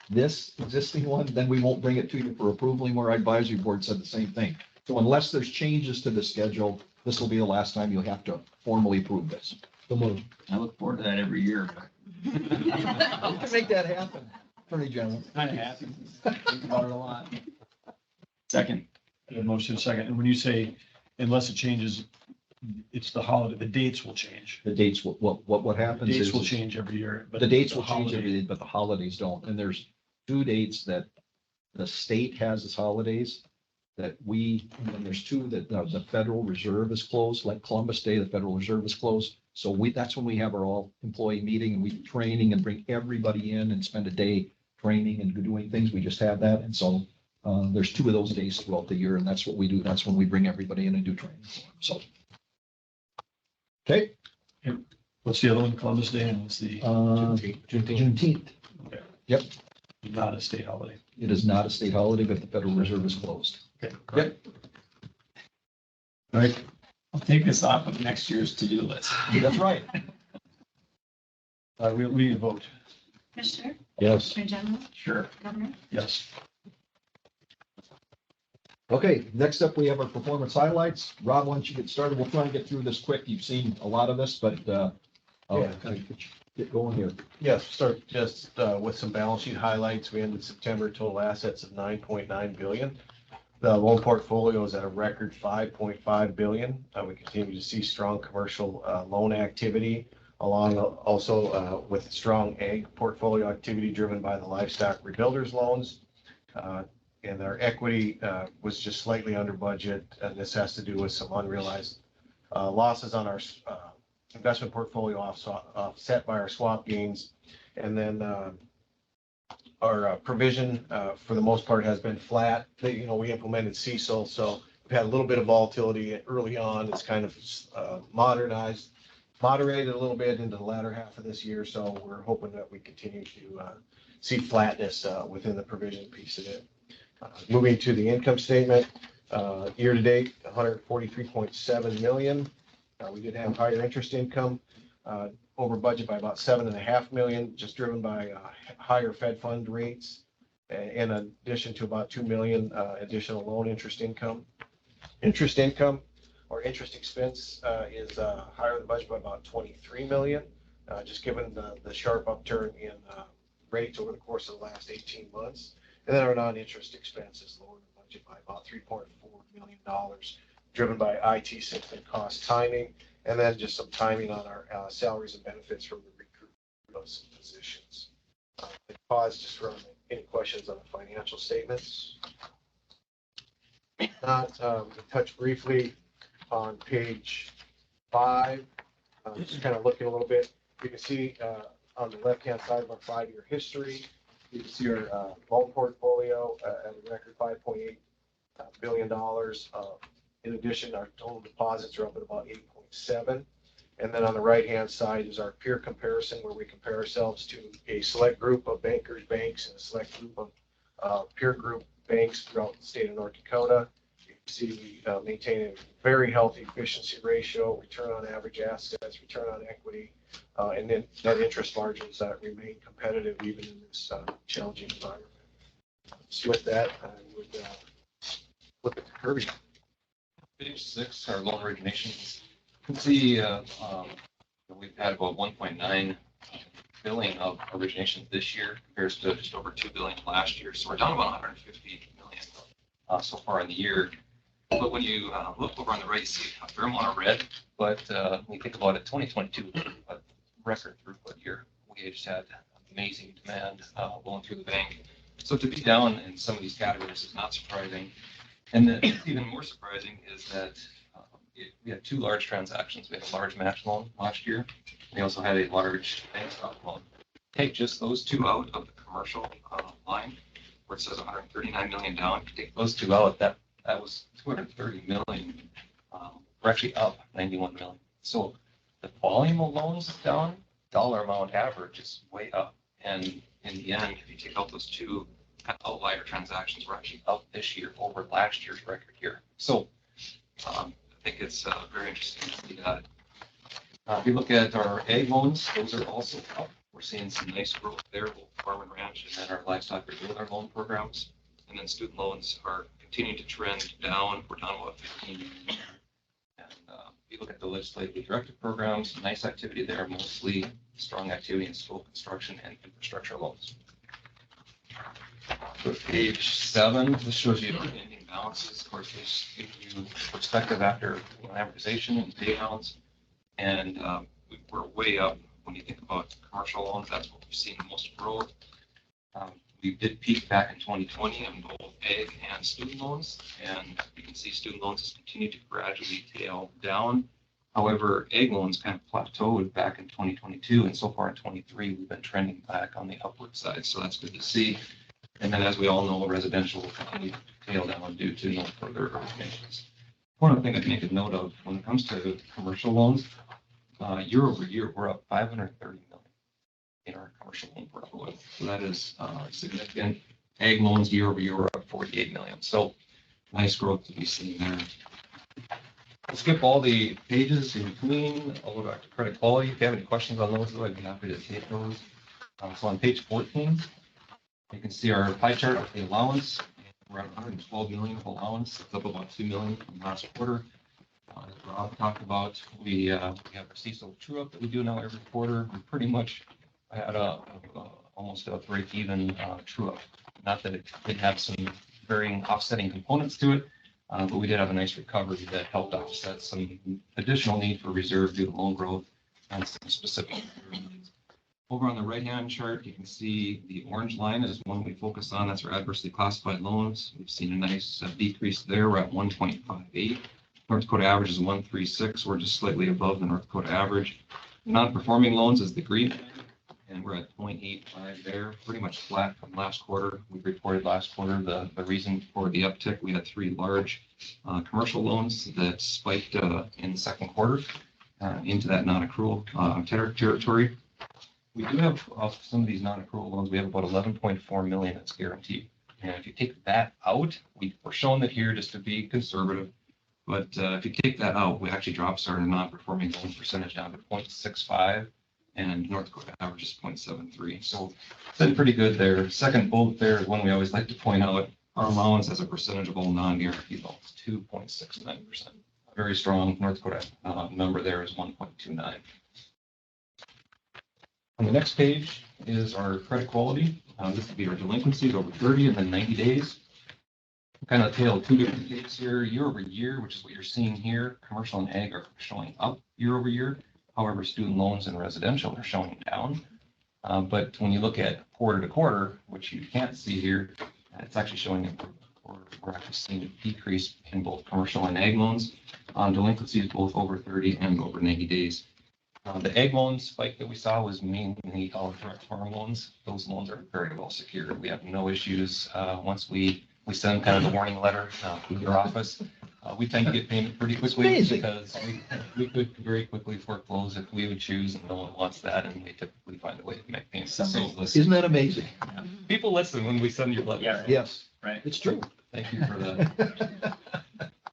existing one, then we won't bring it to you for approval anymore. Our advisory board said the same thing. So unless there's changes to the schedule, this will be the last time you'll have to formally approve this. I look forward to that every year. We can make that happen, Attorney General. Kind of happy. Think about it a lot. Second. A motion second. And when you say unless it changes, it's the holiday, the dates will change. The dates, what The happens dates is. will change every year. But The dates will holiday- change every day, but the holidays don't. And there's two dates that the state has as holidays that and there's two that the Federal Reserve is closed, like Columbus Day, the Federal Reserve is closed. So that's when we have our all employee meeting and we training and bring everybody in and spend a day training and doing things. We just have that. And so there's two of those days throughout the year, and that's what we do. That's when we bring everybody in and do training. So. Okay. What's the other one? Columbus Day and what's the Juneteenth. Okay. Yep. Not a state holiday. It is not a state holiday, but the Federal Reserve is closed. Okay. Yep. All right. I'll take this off of next year's to-do list. That's right. We need a vote. Commissioner, Yes. Attorney General, Sure. Governor. Yes. Okay, next up, we have our performance highlights. Rob, why don't you get started? We'll try and get through this quick. You've seen a lot of this, but I'll Yeah. kind of get going here. Yes, start just with some balance sheet highlights. We ended September total assets of 9.9 billion. The loan portfolio is at a record 5.5 billion. We continue to see strong commercial loan activity, along also with strong ag portfolio activity driven by the livestock rebuilders loans. And our equity was just slightly under budget, and this has to do with some unrealized losses on our investment portfolio offset by our swap gains. And then our provision for the most part has been flat. We implemented CECL, so we've had a little bit of volatility early on. It's kind of moderated a little bit into the latter half of this year. So we're hoping that we continue to see flatness within the provision piece of it. Moving to the income statement, year to date, 143.7 million. We did have higher interest income, over budget by about 7.5 million, just driven by higher Fed fund rates, in addition to about 2 million additional loan interest income. Interest income or interest expense is higher than budget by about 23 million, just given the sharp upturn in rates over the course of the last 18 months. And then our non-interest expense is lower than budget by about $3.4 million, driven by IT system cost timing, and then just some timing on our salaries and benefits from the recruitment of some positions. Pause just for any questions on the financial statements. Not touch briefly on page 5, just kind of looking a little bit. You can see on the left-hand side of our 5-year history, you can see our loan portfolio at a record $5.8 billion. In addition, our total deposits are up at about 8.7. And then on the right-hand side is our peer comparison, where we compare ourselves to a select group of bankers, banks, and a select group of peer group banks throughout the state of North Dakota. You can see we maintain a very healthy efficiency ratio, return on average assets, return on equity, and then net interest margins that remain competitive even in this challenging environment. So with that, I would look at the Kirby. Page 6, our loan originations. You can see we've had about 1.9 billion of originations this year compared to just over 2 billion last year. So we're down about 150 million so far in the year. But when you look over on the right, you see a fair amount of red. But when you think about it, 2022, a record throughput year. We just had amazing demand going through the bank. So to be down in some of these categories is not surprising. And then even more surprising is that we had 2 large transactions. We had a large match loan last year. We also had a large bank stock loan. Take just those 2 out of the commercial line, where it says 139 million down. If you take those 2 out, that was 230 million. We're actually up 91 million. So the volume of loans is down, dollar amount average is way up. And in the end, if you take out those 2 kind of outlier transactions were actually up this year over last year's record year. So I think it's very interesting to see that. If you look at our ag loans, those are also up. We're seeing some nice growth there, both farm and ranch, and then our livestock regular loan programs. And then student loans are continuing to trend down. We're down about 15 million. And if you look at the legislatively directed programs, nice activity there, mostly strong activity in school construction and infrastructure loans. So page 7, this shows you the ending balances. Of course, this gives you perspective after amortization and pay downs. And we're way up when you think about commercial loans. That's what we've seen the most growth. We did peak back in 2020 in both ag and student loans. And you can see student loans has continued to gradually tail down. However, ag loans kind of plateaued back in 2022. And so far in 23, we've been trending back on the upward side. So that's good to see. And then, as we all know, residential will continue to tail down due to no further originations. One other thing I'd make a note of when it comes to commercial loans, year over year, we're up 530 million in our commercial loan portfolio. So that is significant. Ag loans year over year, we're up 48 million. So nice growth to be seen there. I'll skip all the pages in between. I'll go back to credit quality. If you have any questions on those, though, I'd be happy to take those. So on page 14, you can see our pie chart of the allowance. We're at 112 million of allowance. It's up about 2 million from last quarter. As Rob talked about, we have our CECL true up that we do now every quarter. We pretty much had almost a break even true up. Not that it did have some varying offsetting components to it, but we did have a nice recovery that helped offset some additional need for reserve due to loan growth and some specific needs. Over on the right-hand chart, you can see the orange line is one we focus on. That's our adversely classified loans. We've seen a nice decrease there. We're at 1.58. North Dakota average is 136. We're just slightly above the North Dakota average. Non-performing loans is the green, and we're at 0.85 there, pretty much flat from last quarter. We reported last quarter the reason for the uptick. We had 3 large commercial loans that spiked in the second quarter into that non-accrual territory. We do have some of these non-accrual loans. We have about 11.4 million that's guaranteed. And if you take that out, we're showing that here just to be conservative. But if you take that out, we actually drops our non-performing loan percentage down to 0.65, and North Dakota average is 0.73. So it's been pretty good there. Second bullet there is one we always like to point out. Our allowance as a percentage of all non-guaranteed loans, 2.69%. A very strong North Dakota number there is 1.29. On the next page is our credit quality. This would be our delinquencies over 30 and then 90 days. Kind of tail 2 different days here. Year over year, which is what you're seeing here, commercial and ag are showing up year over year. However, student loans and residential are showing down. But when you look at quarter to quarter, which you can't see here, it's actually showing improvement. We're actually seeing a decrease in both commercial and ag loans on delinquencies, both over 30 and over 90 days. The ag loan spike that we saw was mainly our direct farm loans. Those loans are very well secured. We have no issues. Once we send kind of the warning letter to your office, we tend to get payment pretty quickly because we could very quickly foreclose if we would choose, and no one wants that, and they typically find a way to make payments. So Isn't that amazing? people listen when we send your letter. Yeah. Yes, Right. it's true. Thank you for that.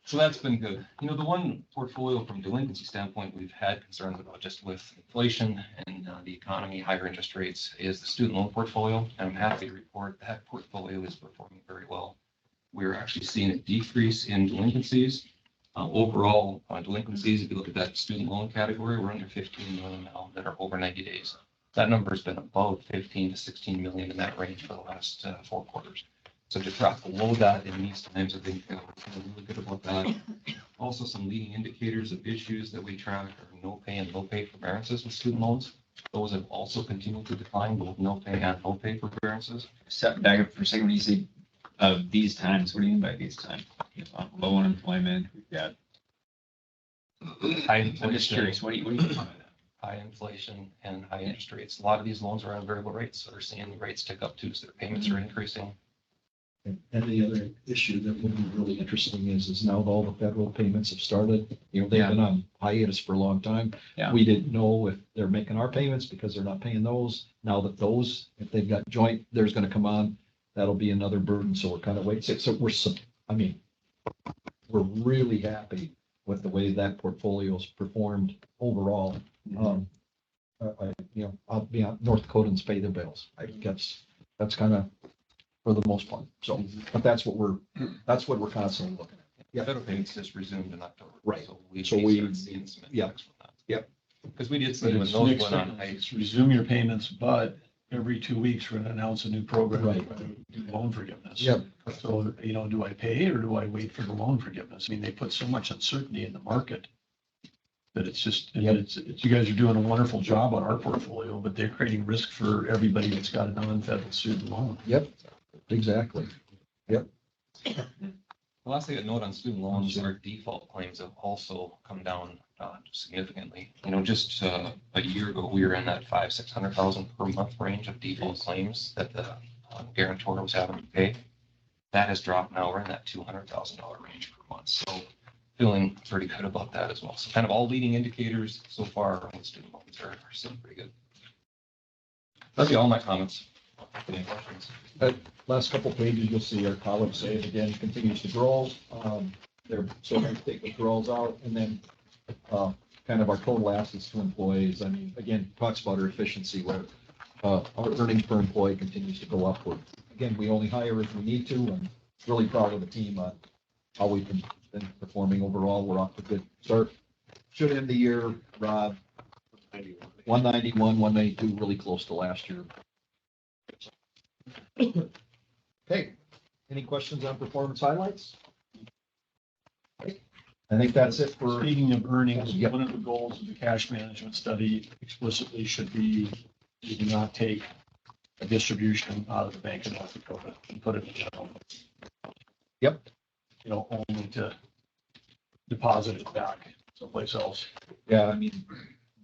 So that's been good. You know, the one portfolio from delinquency standpoint we've had concerns about just with inflation and the economy, higher interest rates, is the student loan portfolio. And I'm happy to report that portfolio is performing very well. We're actually seeing a decrease in delinquencies. Overall delinquencies, if you look at that student loan category, we're under 15 million now that are over 90 days. That number has been above 15 to 16 million in that range for the last 4 quarters. So to drop below that in these times, I think we're feeling really good about that. Also, some leading indicators of issues that we track are no pay and low pay forbearances with student loans. Those have also continued to decline, both no pay and low pay forbearances. Step back up for a second. When you say these times, what do you mean by these times? Low unemployment, we've got. High I'm just inflation, curious, what do you mean by that? high inflation and high interest rates. A lot of these loans are on variable rates, so they're seeing the rates tick up too, so their payments are increasing. And the other issue that will be really interesting is now that all the federal payments have started, they've been on hiatus for a long time. Yeah. We didn't know if they're making our payments because they're not paying those. Now that those, if they've got joint, there's gonna come on, that'll be another burden. So we're kind of waiting. So I mean, we're really happy with the way that portfolio's performed overall. I'll be on North Dakotans pay their bills. I guess that's kind of for the most part. So, but that's what we're constantly looking at. Yeah, federal payments just resumed in October. Right. So we started seeing some yeah. impacts from that. Yep. Because we did see But when it's those next went on thing, hike. it's resume your payments, but every 2 weeks, we're gonna announce a new program. Right. to do loan forgiveness. Yep. So, do I pay or do I wait for the loan forgiveness? I mean, they put so much uncertainty in the market that it's just, Yep. it's, you guys are doing a wonderful job on our portfolio, but they're creating risk for everybody that's got a non-federal student loan. Yep. Exactly. The last thing to note on student loans, our default claims have also come down significantly. Just a year ago, we were in that 500,000-600,000 per month range of default claims that the guarantor was having to pay. That has dropped now. We're in that $200,000 range per month. So feeling pretty good about that as well. So kind of all leading indicators so far on student loans are still pretty good. That'd be all my comments. Any questions? Last couple pages, you'll see our college save again continues to grow. They're starting to take withdrawals out, and then kind of our total assets to employees. I mean, again, talks about our efficiency where our earnings per employee continues to go upward. Again, we only hire if we need to. I'm really proud of the team on how we've been performing overall. We're off to a good start. Should end the year, Rob, 191, 192, really close to last year. Okay, any questions on performance highlights? I think that's it for, Speaking of earnings, Yep. one of the goals of the cash management study explicitly should be, you do not take a distribution out of the Bank of North Dakota and put it in general. Yep. Only to deposit it back someplace else. yeah, I mean,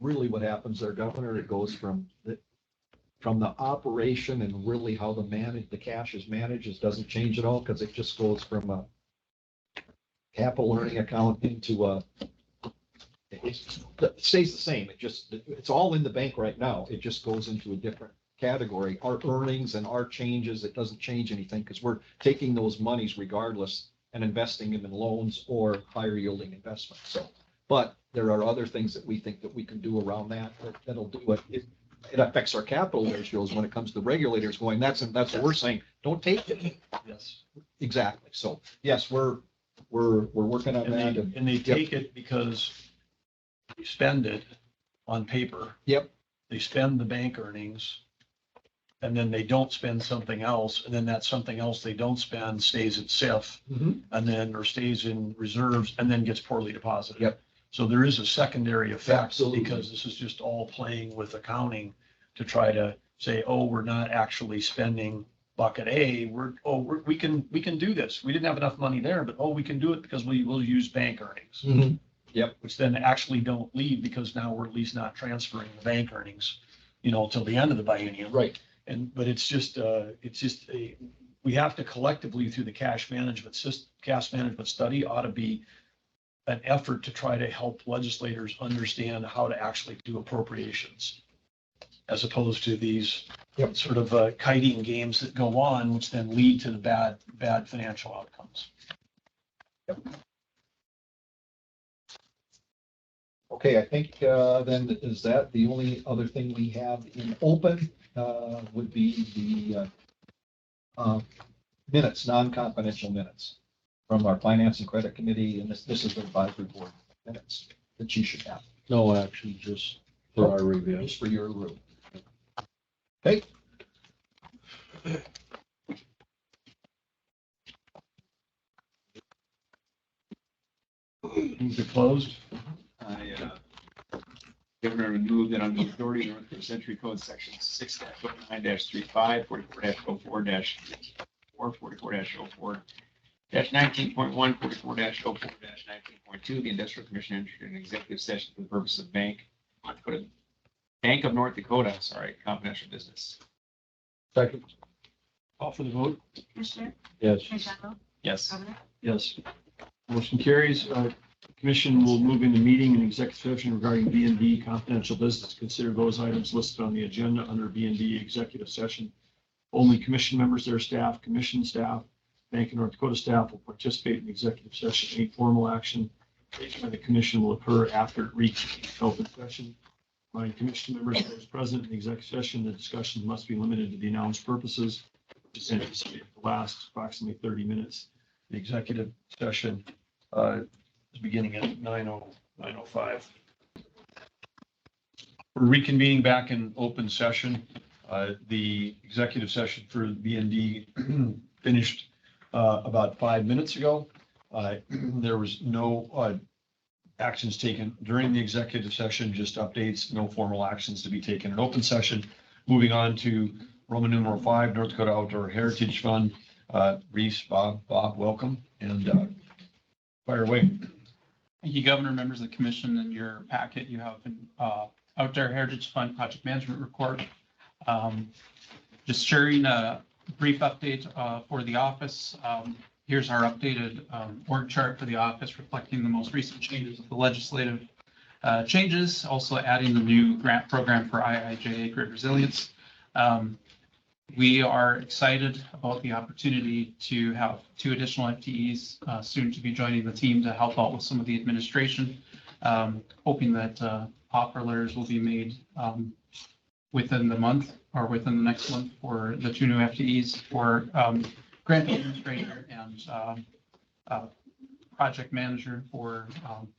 really what happens there, Governor, it goes from the operation and really how the cash is managed, it doesn't change at all because it just goes from a capital earning account into it stays the same. It's all in the bank right now. It just goes into a different category. Our earnings and our changes, it doesn't change anything because we're taking those monies regardless and investing them in loans or higher yielding investments. So, but there are other things that we think that we can do around that'll do it. It affects our capital ratios when it comes to regulators going, that's what we're saying, don't take it. Yes. Exactly. So yes, we're working on that. And they take it because you spend it on paper. Yep. They spend the bank earnings and then they don't spend something else. And then that something else they don't spend stays at SIF and then, or stays in reserves and then gets poorly deposited. Yep. So there is a secondary effect Absolutely. because this is just all playing with accounting to try to say, oh, we're not actually spending bucket A. We can do this. We didn't have enough money there, but we can do it because we will use bank earnings. Yep. Which then actually don't leave because now we're at least not transferring the bank earnings, till the end of the biennium. Right. But it's just we have to collectively through the cash management study ought to be an effort to try to help legislators understand how to actually do appropriations as opposed to these Yep. sort of kiting games that go on, which then lead to the bad financial outcomes. Okay, I think then is that the only other thing we have in open would be the minutes, non-confidential minutes from our Finance and Credit Committee, and this is the advisory board minutes that you should have, No action, just for our review. just for your review. Okay. Move to closed. Governor would move that on the authority of the North Dakota Century Code Section 6-09-35, 44-04-4, 44-04-19.1, 44-04-19.2, the Industrial Commission entered an executive session for the purpose of Bank of North Dakota, confidential business. Second. Call for the vote. Commissioner? Yes. Commissioner Arnold? Yes. Governor? Yes. Motion carries. Commission will move into meeting and executive session regarding B and D confidential business. Consider those items listed on the agenda under B and D executive session Only commission members, their staff, commission staff, Bank of North Dakota staff will participate in the executive session. Any formal action taken by the commission will occur after it reaches open session. By commission members, those present in the executive session, the discussion must be limited to the announced purposes, which is anticipated to last approximately 30 minutes. The executive session is beginning at 9:05. We're reconvening back in open session. The executive session for B&D finished about 5 minutes ago. There was no actions taken during the executive session, just updates, no formal actions to be taken in open session. Moving on to Roman numeral 5, North Dakota Outdoor Heritage Fund. Reese, Bob, welcome, and fire away. Thank you, Governor, members of the commission. In your packet, you have an Outdoor Heritage Fund Project Management Report. Just sharing a brief update for the office. Here's our updated org chart for the office, reflecting the most recent changes of the legislative changes, also adding the new grant program for IIJA Grid Resilience. We are excited about the opportunity to have 2 additional FTEs soon to be joining the team to help out with some of the administration, hoping that offer letters will be made within the month or within the next month for the 2 new FTEs for grant administrator and project manager for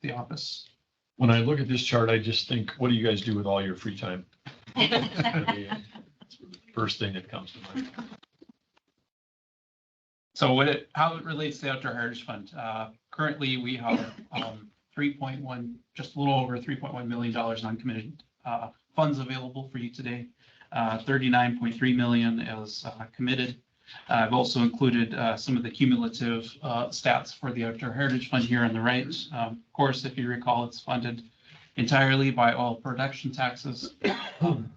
the office. When I look at this chart, I just think, what do you guys do with all your free time? First thing that comes to mind. So how it relates to the Outdoor Heritage Fund. Currently, we have 3.1, just a little over $3.1 million uncommitted funds available for you today. 39.3 million is committed. I've also included some of the cumulative stats for the Outdoor Heritage Fund here on the right. Of course, if you recall, it's funded entirely by oil production taxes.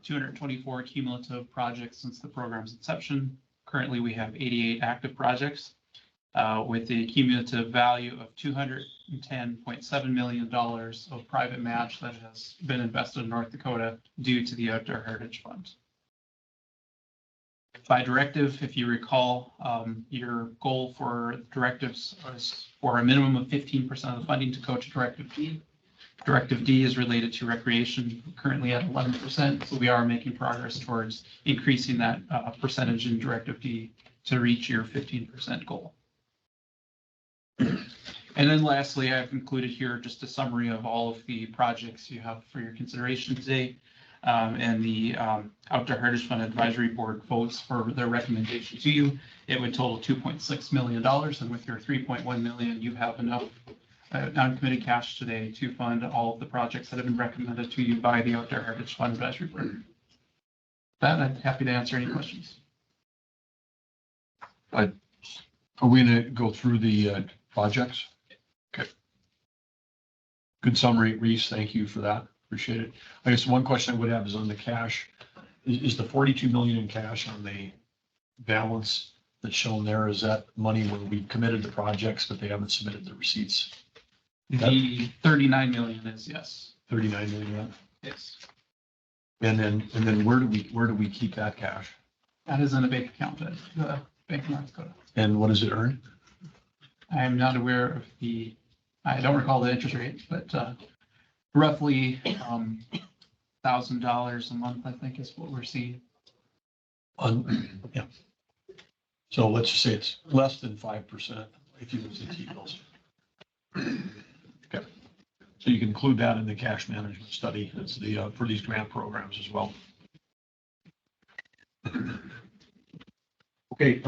224 cumulative projects since the program's inception. Currently, we have 88 active projects with a cumulative value of $210.7 million of private match that has been invested in North Dakota due to the Outdoor Heritage Fund. By directive, if you recall, your goal for directives is for a minimum of 15% of the funding to go to Directive D. Directive D is related to recreation, currently at 11%. So we are making progress towards increasing that percentage in Directive D to reach your 15% goal. And then lastly, I've included here just a summary of all of the projects you have for your consideration today. And the Outdoor Heritage Fund Advisory Board votes for their recommendation to you. It would total $2.6 million. And with your $3.1 million, you have enough non-committed cash today to fund all of the projects that have been recommended to you by the Outdoor Heritage Fund Advisory Board. With that, I'm happy to answer any questions. Are we going to go through the projects? Okay. Good summary, Reese. Thank you for that. Appreciate it. I guess one question I would have is on the cash. Is the 42 million in cash on the balance that's shown there, is that money where we committed the projects, but they haven't submitted the receipts? The 39 million is yes. 39 million. Yes. And then where do we keep that cash? That is in a bank account at the Bank of North Dakota. And what does it earn? I am not aware of I don't recall the interest rate, but roughly $1,000 a month, I think, is what we're seeing. Yeah. So let's just say it's less than 5% if you use the T-bills. Okay. So you can include that in the cash management study. It's the for these grant programs as well. Okay.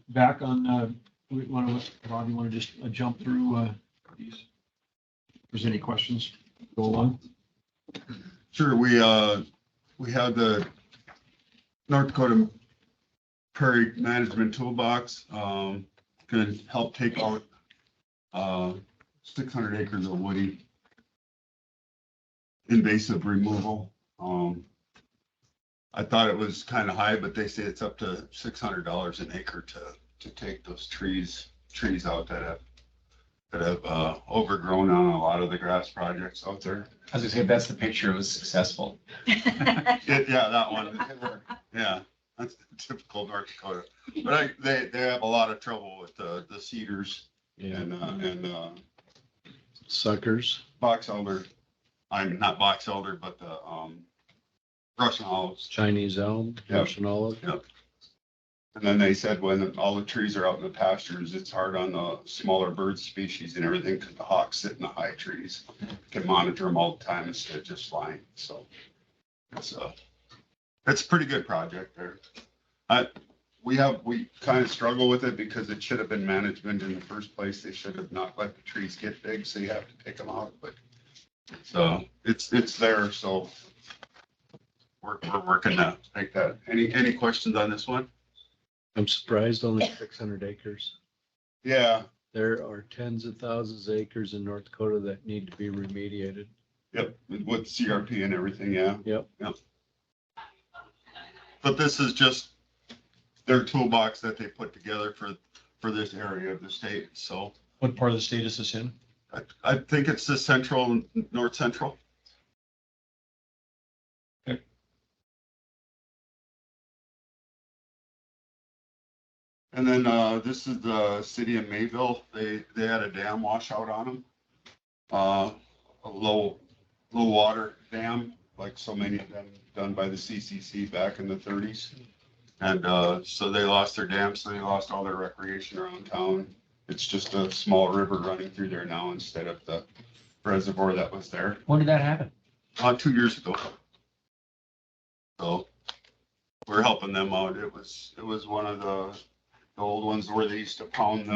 Back on. Bob, you want to just jump through these? If there's any questions, go along. Sure. We have the North Dakota Prairie Management Toolbox. Going to help take out 600 acres of woody invasive removal. I thought it was kind of high, but they say it's up to $600 an acre to take those trees out that have overgrown on a lot of the grass projects out there. I was gonna say, that's the picture, it was successful. Yeah, that one. Yeah. That's typical North Dakota. But they have a lot of trouble with the cedars Yeah, and suckers. box elder. I'm not box elder, but the Russian olives. Chinese elm, Yeah. Russian olive. Yep. And then they said when all the trees are out in the pastures, it's hard on the smaller bird species and everything because the hawks sit in the high trees. Can monitor them all the time instead of just flying. So it's a pretty good project there. We kind of struggle with it because it should have been management in the first place. They should have not let the trees get big, so you have to take them out. But so it's there. So we're working to make that. Any questions on this one? I'm surprised only 600 acres. Yeah. There are tens of thousands of acres in North Dakota that need to be remediated. Yep. With CRP and everything. Yeah. Yep. But this is just their toolbox that they put together for this area of the state. So What part of the state is this in? I think it's the central, north central. Okay. And then this is the city of Mayville. They had a dam washout on them. A low water dam, like so many of them done by the CCC back in the 30s. And so they lost their dam, so they lost all their recreation around town. It's just a small river running through there now instead of the reservoir that was there. When did that happen? 2 years ago. So we're helping them out. It was one of the old ones where they used to pound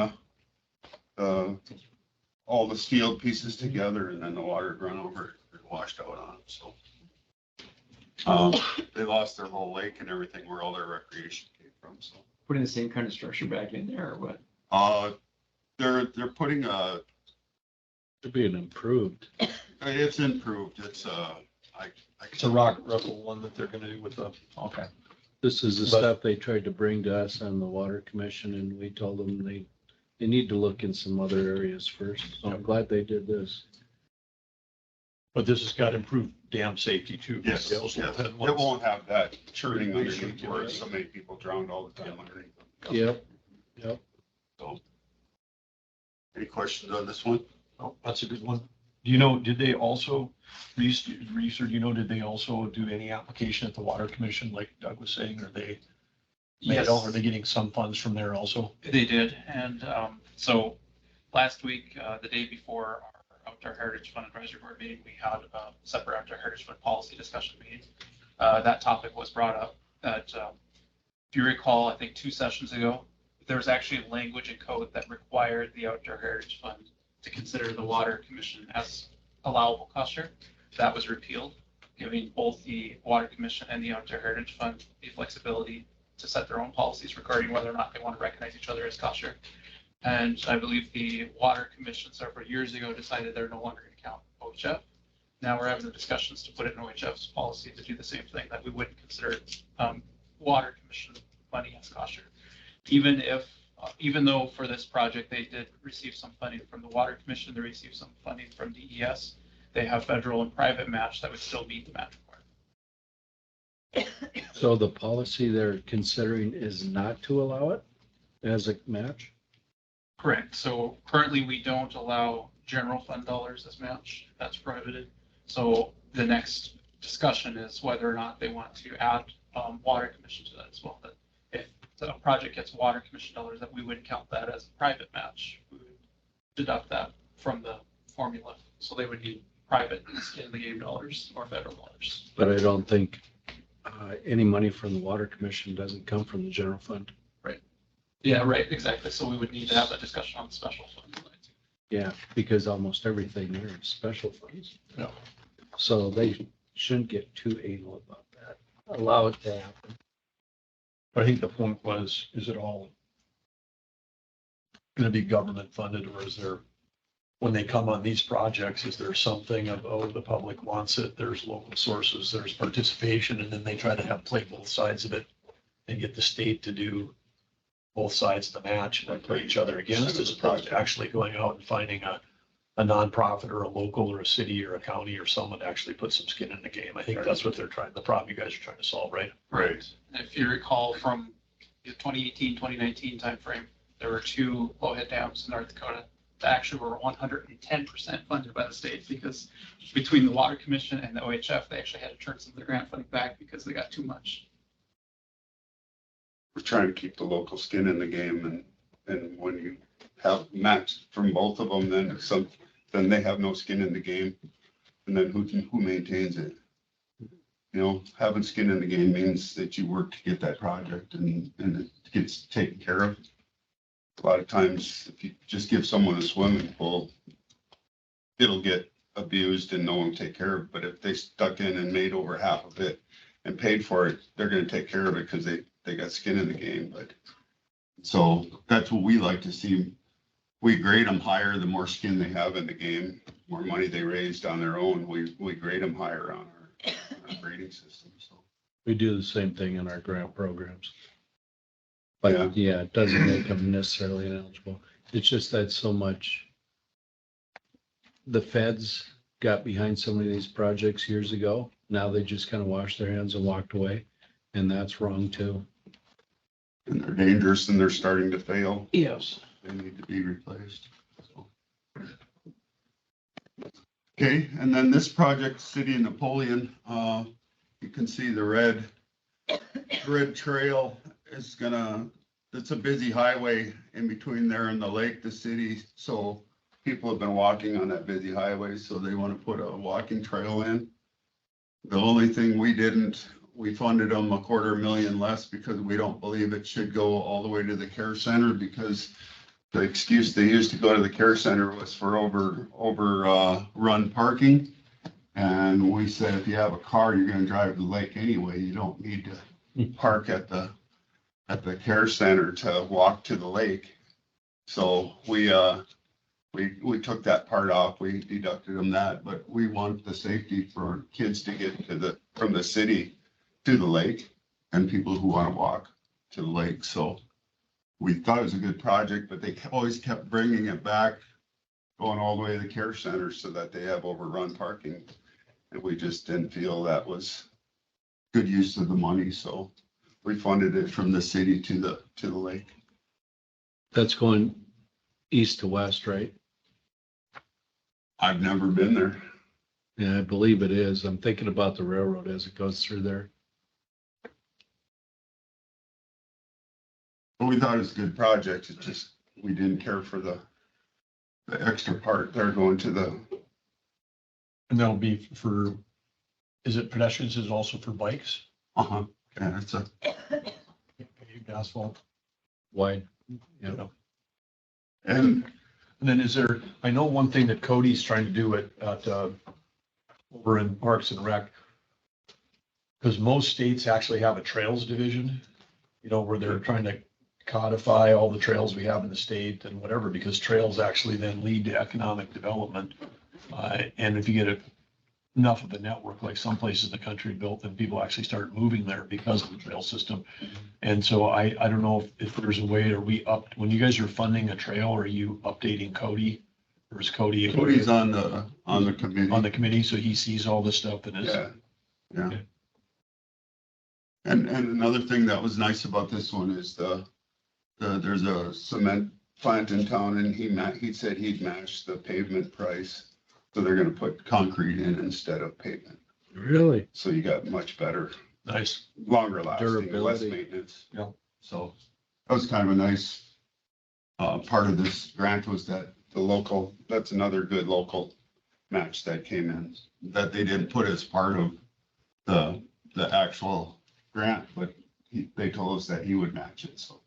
all the steel pieces together and then the water would run over and washed out on them. So they lost their whole lake and everything where all their recreation came from. So Putting the same kind of structure back in there or what? they're putting They're being improved. it's improved. It's It's a rock ruffle one that they're gonna do with the, Okay. This is the But- stuff they tried to bring to us on the water commission, and we told them they need to look in some other areas first. So I'm glad they did this. but this has got improved dam safety too. yes, Those yes. had It ones- won't have that churning They should underneath get where it. so many people drowned all the time underneath them. Yep. So, any questions on this one? Oh, that's a good one. Do you know, did they also, Reese, or do you know, did they also do any application at the Water Commission, like Doug was saying, or they? Yes. Are they getting some funds from there also? They did, and so last week, the day before our Outdoor Heritage Fund Advisory Board meeting, we had a separate Outdoor Heritage Fund policy discussion meeting. That topic was brought up at, if you recall, I think 2 sessions ago, there was actually language in code that required the Outdoor Heritage Fund to consider the Water Commission as allowable cost share. That was repealed, giving both the Water Commission and the Outdoor Heritage Fund the flexibility to set their own policies regarding whether or not they want to recognize each other as cost share. And I believe the Water Commission several years ago decided they're no longer going to count OHF. Now we're having the discussions to put it in OHF's policy to do the same thing, that we wouldn't consider Water Commission money as cost share. Even though for this project, they did receive some funding from the Water Commission, they received some funding from DES, they have federal and private match that would still meet the match requirement. So the policy they're considering is not to allow it as a match? Correct. So currently, we don't allow general fund dollars as match. That's prohibited. So the next discussion is whether or not they want to add Water Commission to that as well. That if the project gets Water Commission dollars, that we wouldn't count that as a private match. We would deduct that from the formula. So they would need private skin in the game dollars or federal dollars. But I don't think any money from the water commission doesn't come from the general fund. Yeah, right, exactly. So we would need to have that discussion on the special fund. Yeah, because almost everything there is special funds. Yeah. So they shouldn't get too anal about that. Allow it to happen. But I think the point was, is it all gonna be government funded, or is there, when they come on these projects, is there something of, oh, the public wants it, there's local sources, there's participation, and then they try to play both sides of it and get the state to do both sides of the match and then play each other against, as opposed to actually going out and finding a a nonprofit or a local or a city or a county or someone to actually put some skin in the game. I think that's what they're trying, the problem you guys are trying to solve, right? Right. If you recall from the 2018, 2019 timeframe, there were 2 low-head dams in North Dakota that actually were 110% funded by the state because between the Water Commission and the OHF, they actually had to turn some of their grant funding back because they got too much. We're trying to keep the local skin in the game, and when you have matched from both of them, then they have no skin in the game. And then who maintains it? You know, having skin in the game means that you work to get that project and it gets taken care of. A lot of times, if you just give someone a swimming pool, it'll get abused and no one will take care of it. But if they stuck in and made over half of it and paid for it, they're gonna take care of it because they got skin in the game. But so that's what we like to see. We grade them higher, the more skin they have in the game, more money they raised on their own, we grade them higher on our grading system, so. We do the same thing in our grant programs. Yeah. But yeah, it doesn't make them necessarily ineligible. It's just that so much. The feds got behind some of these projects years ago. Now they just kind of washed their hands and walked away. And that's wrong too. And they're dangerous and they're starting to fail, Yes. they need to be replaced. So. Okay, and then this project, City of Napoleon, you can see the red trail is it's a busy highway in between there and the lake, the city. So people have been walking on that busy highway, so they want to put a walking trail in. The only thing we funded them $250,000 less because we don't believe it should go all the way to the care center because the excuse they used to go to the care center was for overrun parking. And we said, if you have a car, you're gonna drive to the lake anyway. You don't need to park at the care center to walk to the lake. So we took that part off. We deducted them that, but we want the safety for kids to get from the city to the lake and people who want to walk to the lake. So we thought it was a good project, but they always kept bringing it back, going all the way to the care center so that they have overrun parking. And we just didn't feel that was good use of the money. So we funded it from the city to the lake. That's going east to west, right? I've never been there. Yeah, I believe it is. I'm thinking about the railroad as it goes through there. But we thought it was a good project. It's just, we didn't care for the extra part there going to the, And that'll be for, is it pedestrians, is it also for bikes? yeah, it's a, Paved asphalt, Wide. you Yeah. know. and And then is there, I know one thing that Cody's trying to do at over in Parks and Rec. Because most states actually have a trails division, you know, where they're trying to codify all the trails we have in the state and whatever, because trails actually then lead to economic development. And if you get enough of a network, like some places in the country built, then people actually start moving there because of the trail system. And so I don't know if there's a way, when you guys are funding a trail, are you updating Cody? Or is Cody's on the committee. on the committee, so he sees all this stuff and is. Yeah. Okay. And another thing that was nice about this one is there's a cement plant in town and he said he'd match the pavement price. So they're gonna put concrete in instead of pavement. Really? So you got much better, Nice. longer lasting, less Durability. maintenance. Yeah. So that was kind of a nice part of this grant was that that's another good local match that came in, that they didn't put as part of the actual grant, but they told us that he would match it, so.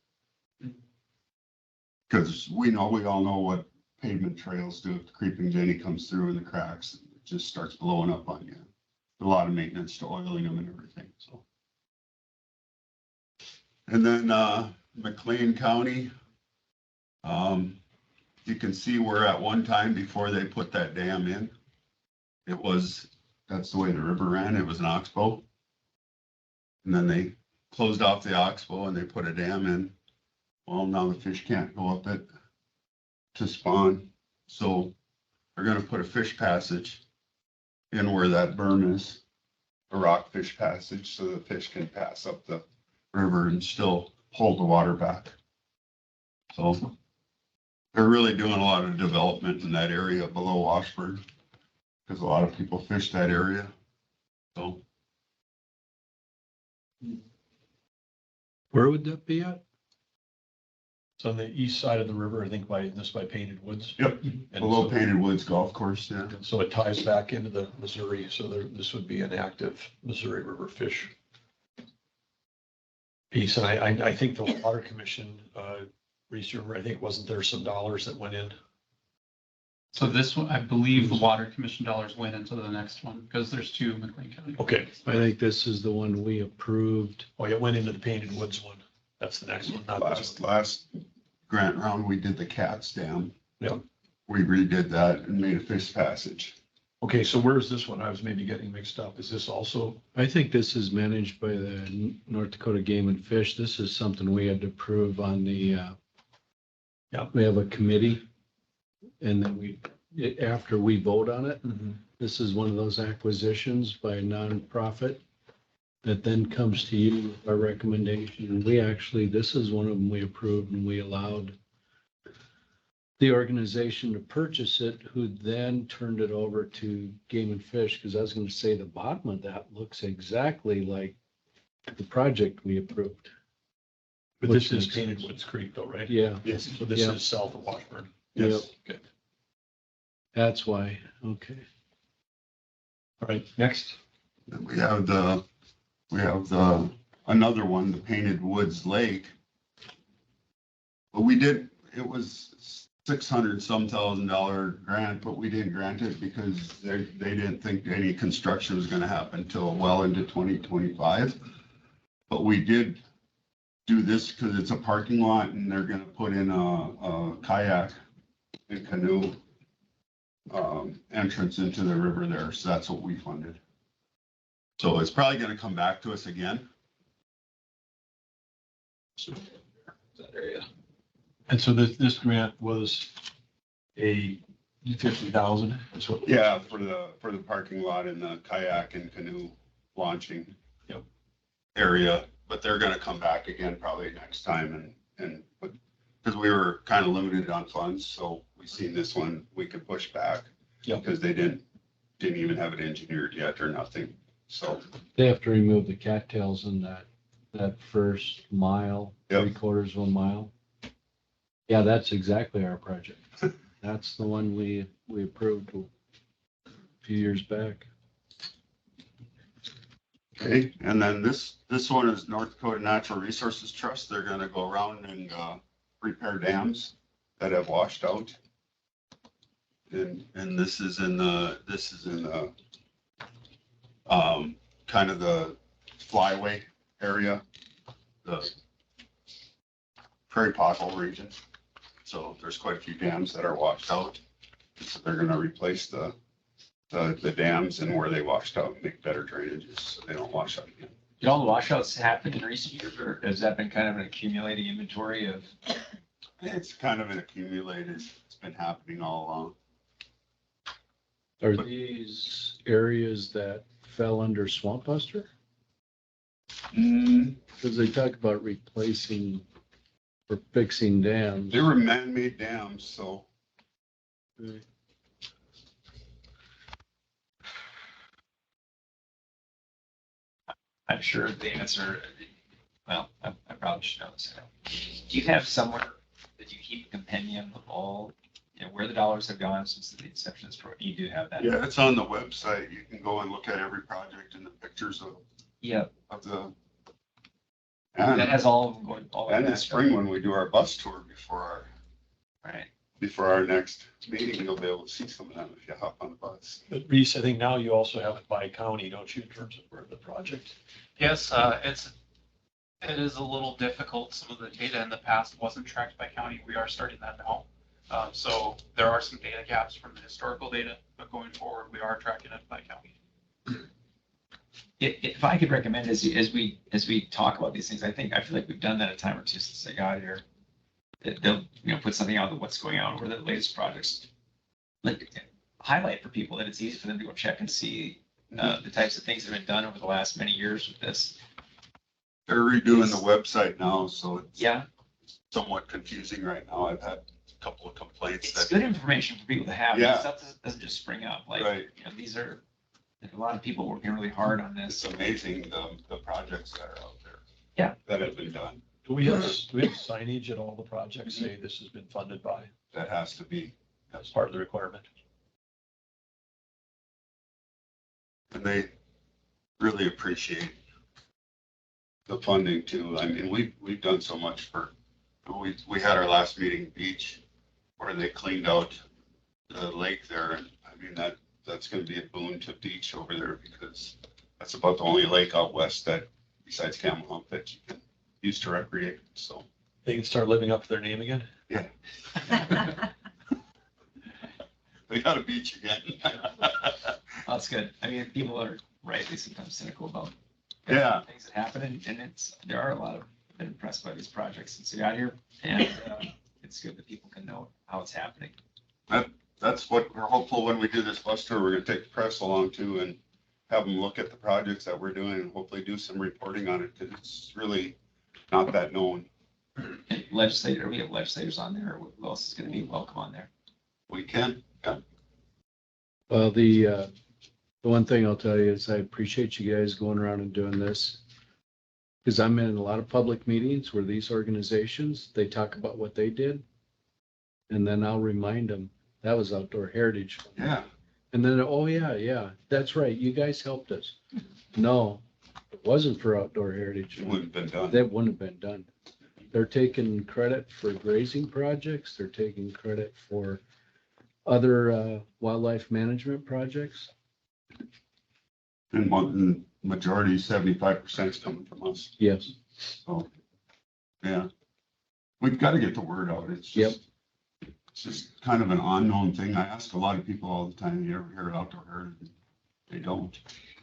Because we all know what pavement trails do. If the creeping Jenny comes through in the cracks, it just starts blowing up on you. A lot of maintenance to oiling them and everything, so. And then McLean County, you can see where at one time before they put that dam in, that's the way the river ran. It was an oxbow. And then they closed off the oxbow and they put a dam in. Well, now the fish can't go up it to spawn. So they're gonna put a fish passage in where that berm is, a rock fish passage, so the fish can pass up the river and still hold the water back. So they're really doing a lot of development in that area below Washburn, because a lot of people fish that area. So Where would that be at? It's on the east side of the river, I think by Painted Woods. yep, And below so- Painted Woods Golf Course, yeah. So it ties back into the Missouri, so this would be an active Missouri River fish piece. And I think the Water Commission, Reese, you remember, I think wasn't there some dollars that went in? So this one, I believe the Water Commission dollars went into the next one, because there's two McLean County. Okay. I think this is the one we approved. Oh, it went into the Painted Woods one. That's the next one, not this one. Last grant round, we did the Cats Dam. Yep. We redid that and made a fish passage. Okay, so where's this one? I was maybe getting mixed up. Is this also? I think this is managed by the North Dakota Game and Fish. This is something we had to approve on the, Yeah. we have a committee. And then after we vote on it, this is one of those acquisitions by a nonprofit that then comes to you with our recommendation. And we actually, this is one of them we approved and we allowed the organization to purchase it, who then turned it over to Game and Fish, because I was going to say the bottom of that looks exactly like the project we approved. But Which this is makes Painted sense. Woods Creek though, right? Yeah, Yes. So this Yeah. is south of Washburn. Yes. Good. that's why. Okay. All right. Next. We have another one, the Painted Woods Lake. But it was $600-some thousand grant, but we didn't grant it because they didn't think any construction was gonna happen until well into 2025. But we did do this because it's a parking lot and they're gonna put in a kayak and canoe entrance into the river there. So that's what we funded. So it's probably gonna come back to us again. That area. And so this grant was a 50,000. That's what. Yeah, for the parking lot and the kayak and canoe launching. Yep. Area, but they're gonna come back again probably next time because we were kind of limited on funds, so we seen this one, we could push back. Yep. Because they didn't even have it engineered yet or nothing, so. They have to remove the cattails in that first mile, Yep. 3/4 of a mile. Yeah, that's exactly our project. That's the one we approved a few years back. Okay, and then this one is North Dakota Natural Resources Trust. They're gonna go around and repair dams that have washed out. And this is in the kind of the flyway area, the prairie pothole region. So there's quite a few dams that are washed out. So they're gonna replace the dams and where they washed out, make better drainages so they don't wash out again. Did all the washouts happen in recent years, or has that been kind of an accumulating inventory of? It's kind of an accumulated, it's been happening all along. Are these areas that fell under Swamp Buster? Because they talk about replacing or fixing dams. They were man-made dams, so I'm sure the answer, well, I probably should know this. Do you have somewhere that you keep a compendium of all, where the dollars have gone since the inception of this program? You do have that? yeah, it's on the website. You can go and look at every project and the pictures Yeah, of the. that And, has all of them going, all the way and in back. spring, when we do our bus tour Right. before our next meeting, you'll be able to see some of them if you hop on the bus. But Reese, I think now you also have it by county, don't you, in terms of where the project? Yes, it is a little difficult. Some of the data in the past wasn't tracked by county. We are starting that now. So there are some data gaps from the historical data, but going forward, we are tracking it by county. If I could recommend, as we talk about these things, I feel like we've done that a time or two since I got here. That they'll, put something out of what's going on over the latest projects. Like, highlight for people that it's easy for them to go check and see the types of things that have been done over the last many years with this. They're redoing the website now, so it's Yeah, somewhat confusing right now. I've had a couple of complaints it's that, good information for people to have. Yeah. Stuff doesn't just spring up. Like, right, you know, these are, there's a lot of people working really hard on it's this. amazing, the projects that are out there. Yeah. That have been done. Do we have signage at all the projects say this has been funded by, That has to be, as part of the requirement? and they really appreciate the funding too. I mean, we've done so much we had our last meeting beach where they cleaned out the lake there. And I mean, that's gonna be a boon to beach over there because that's about the only lake out west that, besides Camel Hump, that you can use to recreate. So They can start living up to their name again? they got a beach again. That's good. I mean, people are rightly sometimes cynical about Yeah. things that happen, and there are a lot of, I've been impressed by these projects since we got here, and it's good that people can know how it's happening. That's what we're hopeful when we do this bus tour. We're gonna take the press along too and have them look at the projects that we're doing and hopefully do some reporting on it because it's really not that known. And we have legislators on there, or who else is gonna be welcome on there? We can, yeah. Well, the one thing I'll tell you is I appreciate you guys going around and doing this. Because I'm in a lot of public meetings where these organizations, they talk about what they did. And then I'll remind them, that was Outdoor Heritage. Yeah. And then, oh, yeah, that's right. You guys helped us. No, it wasn't for Outdoor Heritage. It wouldn't have been done. That wouldn't have been done. They're taking credit for grazing projects. They're taking credit for other wildlife management projects. And majority, 75% is coming from us. Yes. So, yeah. We've got to get the word out. It's Yep. just kind of an unknown thing. I ask a lot of people all the time, you ever hear of Outdoor Heritage? They don't.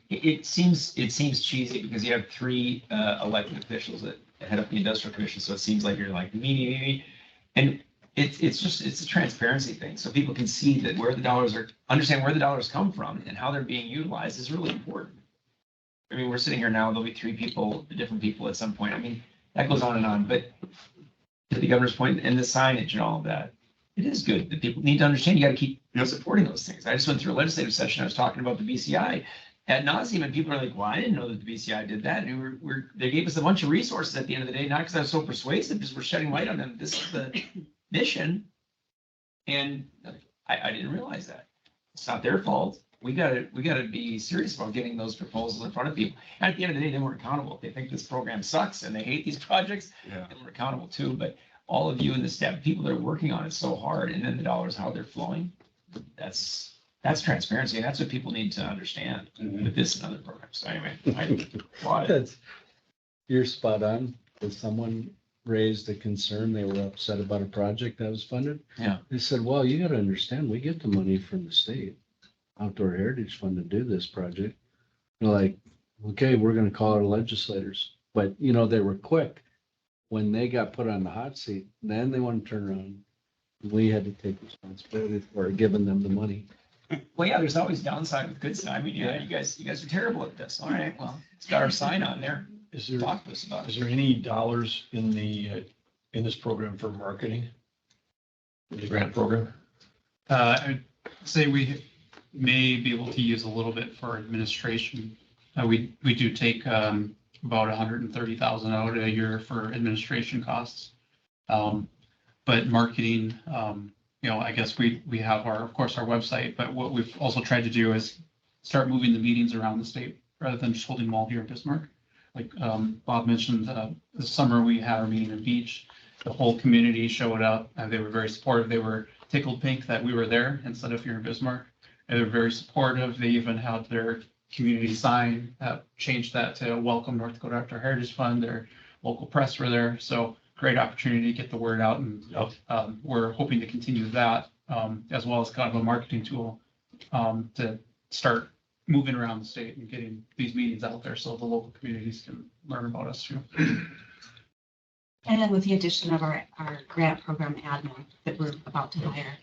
It seems cheesy because you have three elected officials that head up the industrial commission, so it seems like you're like me. And it's a transparency thing, so people can see that understand where the dollars come from and how they're being utilized is really important. I mean, we're sitting here now, there'll be three people, different people at some point. I mean, that goes on and on, but to the governor's point and the signage and all of that, it is good that people need to understand, you got to keep supporting those things. I just went through a legislative session, I was talking about the BCI ad nauseum, and people are like, well, I didn't know that the BCI did that. And they gave us a bunch of resources at the end of the day, not because I was so persuasive, because we're shedding light on them. This is the mission. And I didn't realize that. It's not their fault. We gotta be serious about getting those proposals in front of people. And at the end of the day, they weren't accountable. If they think this program sucks and they hate these projects, Yeah. and we're accountable too. But all of you and the staff, people that are working on it so hard, and then the dollars, how they're flowing, that's transparency. And that's what people need to understand with this and other programs. So anyway, I applaud it. You're spot on. If someone raised a concern, they were upset about a project that was funded. Yeah. They said, well, you gotta understand, we get the money from the state, Outdoor Heritage Fund, to do this project. They're like, okay, we're gonna call our legislators. But, they were quick. When they got put on the hot seat, then they want to turn around. We had to take responsibility for giving them the money. Well, yeah, there's always downside with good stuff. I mean, yeah, you guys are terrible at this. All right, well, it's got our sign on there. Talk to us about Is it. there any dollars in this program for marketing? The grant program? I'd say we may be able to use a little bit for administration. We do take about 130,000 out a year for administration costs. But marketing, I guess we have of course, our website, but what we've also tried to do is start moving the meetings around the state rather than just holding them all here in Bismarck. Like Bob mentioned, this summer we had our meeting in Beach. The whole community showed up. They were very supportive. They were tickled pink that we were there instead of here in Bismarck. They were very supportive. They even had their community sign, changed that to welcome North Dakota Outdoor Heritage Fund. Their local press were there. So great opportunity to get the word out. And we're hoping to continue that as well as kind of a marketing tool to start moving around the state and getting these meetings out there so the local communities can learn about us too. And then with the addition of our grant program admin that we're about to hire,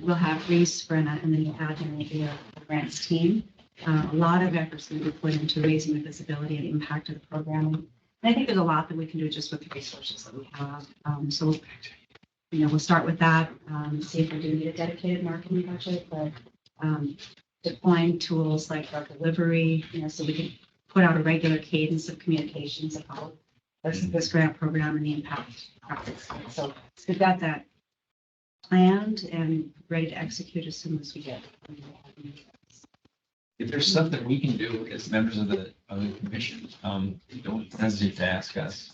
We'll have Reese, Brenna, and then you'll add in the grants team. A lot of efforts that we put into raising the visibility and impact of the program. And I think there's a lot that we can do just with the resources that we have. So, we'll start with that, see if we do need a dedicated marketing budget, but deploying tools like drug delivery, so we can put out a regular cadence of communications about this grant program and the impact process. So we've got that planned and ready to execute as soon as we get. If there's stuff that we can do as members of the commission, don't hesitate to ask us.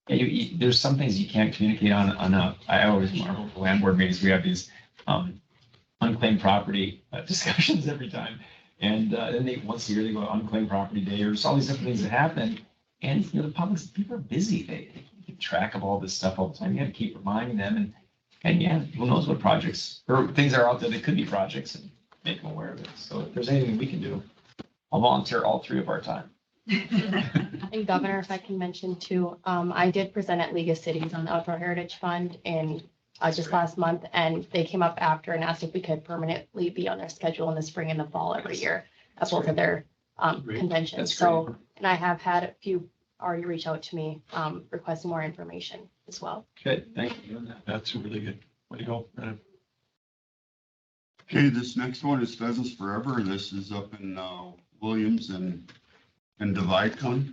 There's some things you can't communicate on I always marvel at the land board meetings, we have these unclaimed property discussions every time. And then once a year, they go unclaimed property day, or just all these different things that happen. And, people are busy. They keep track of all this stuff all the time. You have to keep reminding them. And yeah, who knows what projects or things are out there that could be projects, and make them aware of it. So if there's anything we can do, I'll volunteer all 3 of our time. And Governor, if I can mention too, I did present at League of Cities on the Outdoor Heritage Fund in just last month, and they came up after and asked if we could permanently be on their schedule in the spring and the fall every year as both of their conventions. So, and I have had a few already reach out to me requesting more information as well. Good, thank you. That's really good. Way to go. Okay, this next one is Pheasants Forever. This is up in Williams and Divide County.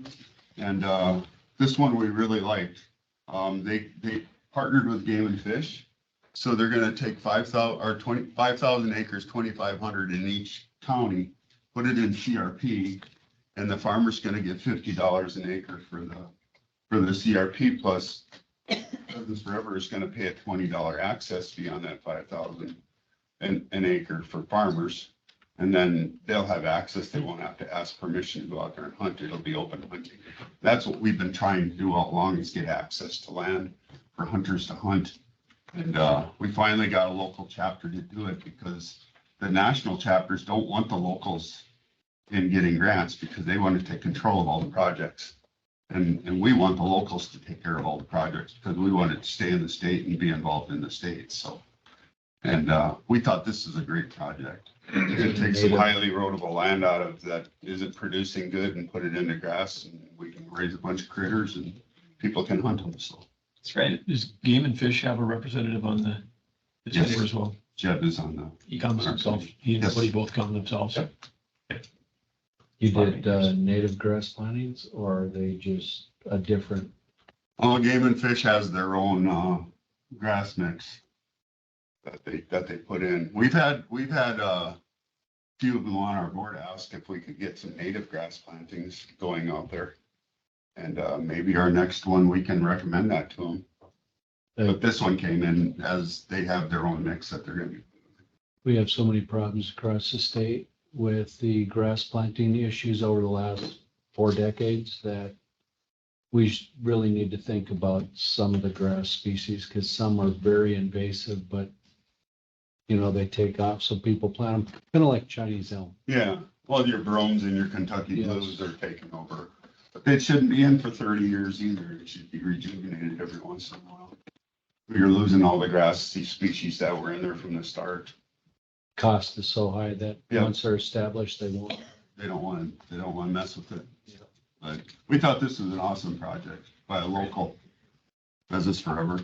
And this one we really liked. They partnered with Game and Fish. So they're going to take 5,000 acres, 2,500 in each county, put it in CRP, and the farmer's going to get $50 an acre for the CRP, plus Pheasants Forever is going to pay a $20 access fee on that 5,000 an acre for farmers. And then they'll have access. They won't have to ask permission to go out there and hunt. It'll be open hunting. That's what we've been trying to do all along, is get access to land for hunters to hunt. And we finally got a local chapter to do it, because the national chapters don't want the locals in getting grants, because they want to take control of all the projects. And we want the locals to take care of all the projects, because we want it to stay in the state and be involved in the state. So, and we thought this is a great project. It takes some highly erodible land out of that isn't producing good and put it into grass, and we can raise a bunch of critters and people can hunt them. So that's right. Does Game and Fish have a representative on the Yes. board as well? Jeb is on the. He comes himself. He and Yes. Buddy both come themselves. Yep. You did native grass plantings, or are they just a different? Oh, Game and Fish has their own grass mix that they put in. We've had a few of them on our board ask if we could get some native grass plantings going out there. And maybe our next one, we can recommend that to them. But this one came in as they have their own mix that they're going to be. We have so many problems across the state with the grass planting issues over the last 4 decades that we really need to think about some of the grass species, because some are very invasive, but they take off, so people plant them, kind of like Chinese elm. Yeah, well, your bromes and your Kentucky Yes. blues are taking over. But they shouldn't be in for 30 years either. It should be rejuvenated every once in a while. You're losing all the grass species that were in there from the start. Cost is so high that Yeah. once they're established, they won't. They don't want to mess with it. But we thought this was an awesome project by a local, Pheasants Forever.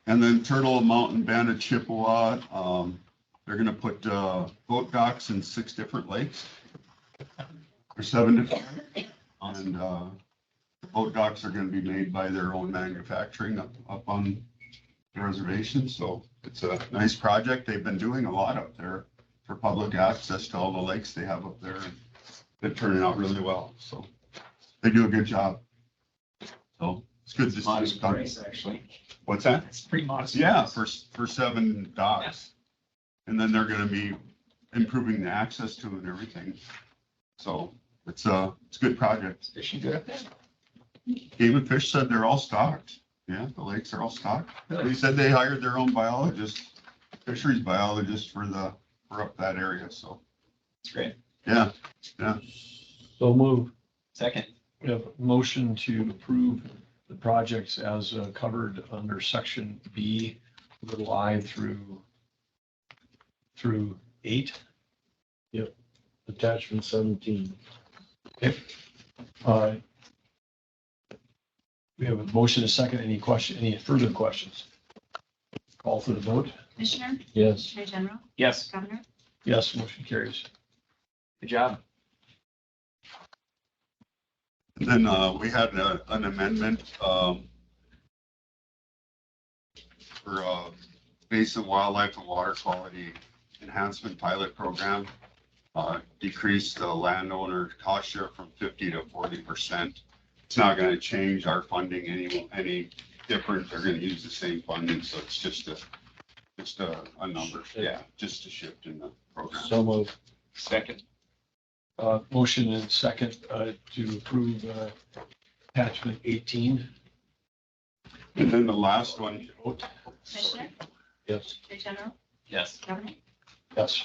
And then Turtle Mountain Band of Chippewa, they're gonna put boat docks in 6 different lakes. Or 7 different. And boat docks are gonna be made by their own manufacturing up on the reservation. So it's a nice project. They've been doing a lot up there for public access to all the lakes they have up there. And they're turning out really well. So they do a good job. So it's good to see. Modest price, actually. What's that? It's pretty modest. Yeah, price. for 7 docks. And then they're gonna be improving the access to it and everything. So it's a good project. Fishing good up there. Game and Fish said they're all stocked. Yeah, the lakes are all stocked. They said they hired their own biologist, fisheries biologist for up that area. So, It's great. yeah. So move. Second. We have a motion to approve the projects as covered under section B little I through 8. Attachment 17. Uh, We have a motion, a second. Any further questions? Call for the vote. Commissioner, Yes. Attorney General, Yes, Governor, Yes, motion carries. good job. And then, we had an amendment, for, Basin Wildlife and Water Quality Enhancement Pilot Program. Decreased the landowner cost share from 50 to 40%. It's not gonna change our funding any different. They're gonna use the same funding, so it's just a number. Yeah, just a shift in the program. So moved. Second. Motion and second to approve attachment 18. And then the last one, Vote. Commissioner, Yes. Attorney General, Yes. Governor, Yes.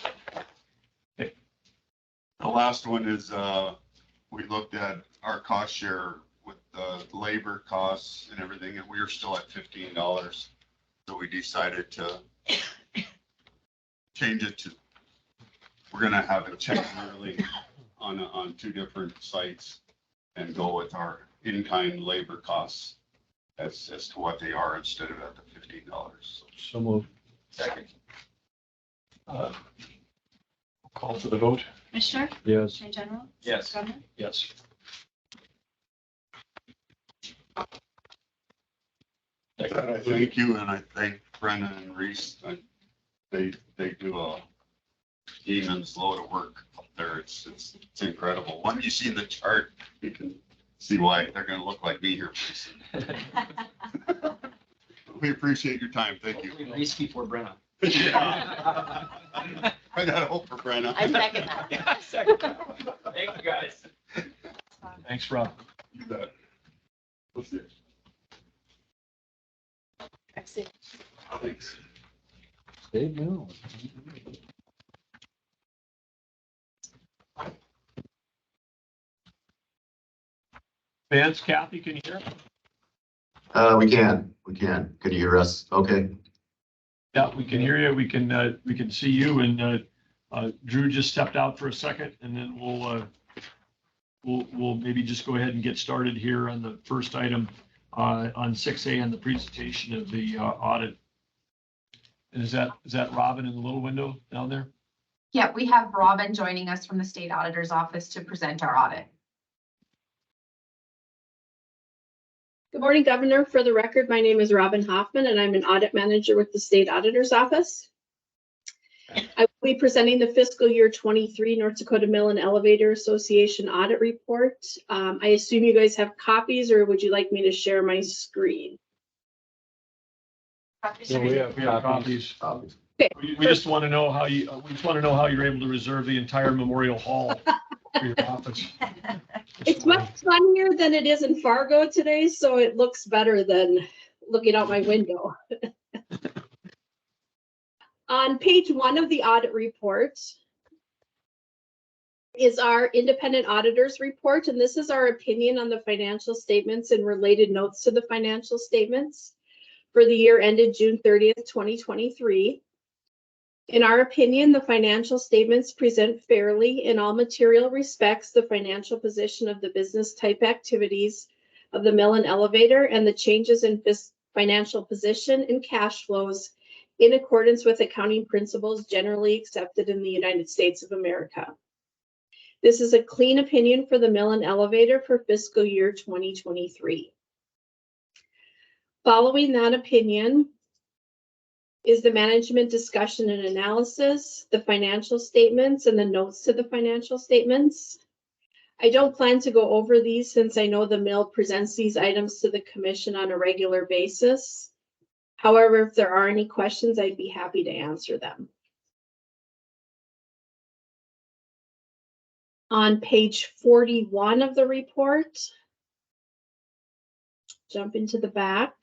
the last one is, we looked at our cost share with the labor costs and everything, and we were still at $15. So we decided to change it to, we're gonna have it checked yearly on 2 different sites and go with our in-kind labor costs as to what they are instead of at the $15. So moved. Second. Call for the vote. Commissioner, Yes. Attorney General, Yes. Governor, Yes. I thank you, and I thank Brennan and Reese. They do a demons load of work up there. It's incredible. When you see the chart, you can see why they're gonna look like me here pretty soon. We appreciate your time. Thank you. Race before Brenna. I gotta hope for Brennan. I second that. Yeah, second. Thank you, guys. Thanks, Rob. You bet. What's this? Excellent. Thanks. Dave Mills. Vance, Kathy, can you hear? We can. Can you hear us? Okay. Yeah, we can hear you. We can see you, and Drew just stepped out for a second, and then we'll maybe just go ahead and get started here on the first item on 6A on the presentation of the audit. And is that Robin in the little window down there? Yeah, we have Robin joining us from the State Auditor's Office to present our audit. Good morning, Governor. For the record, my name is Robin Hoffman, and I'm an audit manager with the State Auditor's Office. I will be presenting the fiscal year 23 North Dakota Mill and Elevator Association audit report. I assume you guys have copies, or would you like me to share my screen? So we have copies. Okay. We just want to know how you're able to reserve the entire Memorial Hall for your office. It's much sunnier than it is in Fargo today, so it looks better than looking out my window. On page 1 of the audit report is our independent auditor's report, and this is our opinion on the financial statements and related notes to the financial statements for the year ended June 30th, 2023. In our opinion, the financial statements present fairly in all material respects the financial position of the business type activities of the mill and elevator and the changes in financial position and cash flows in accordance with accounting principles generally accepted in the United States of America. This is a clean opinion for the mill and elevator for fiscal year 2023. Following that opinion is the management discussion and analysis, the financial statements, and the notes to the financial statements. I don't plan to go over these since I know the mill presents these items to the commission on a regular basis. However, if there are any questions, I'd be happy to answer them. On page 41 of the report, jump into the back.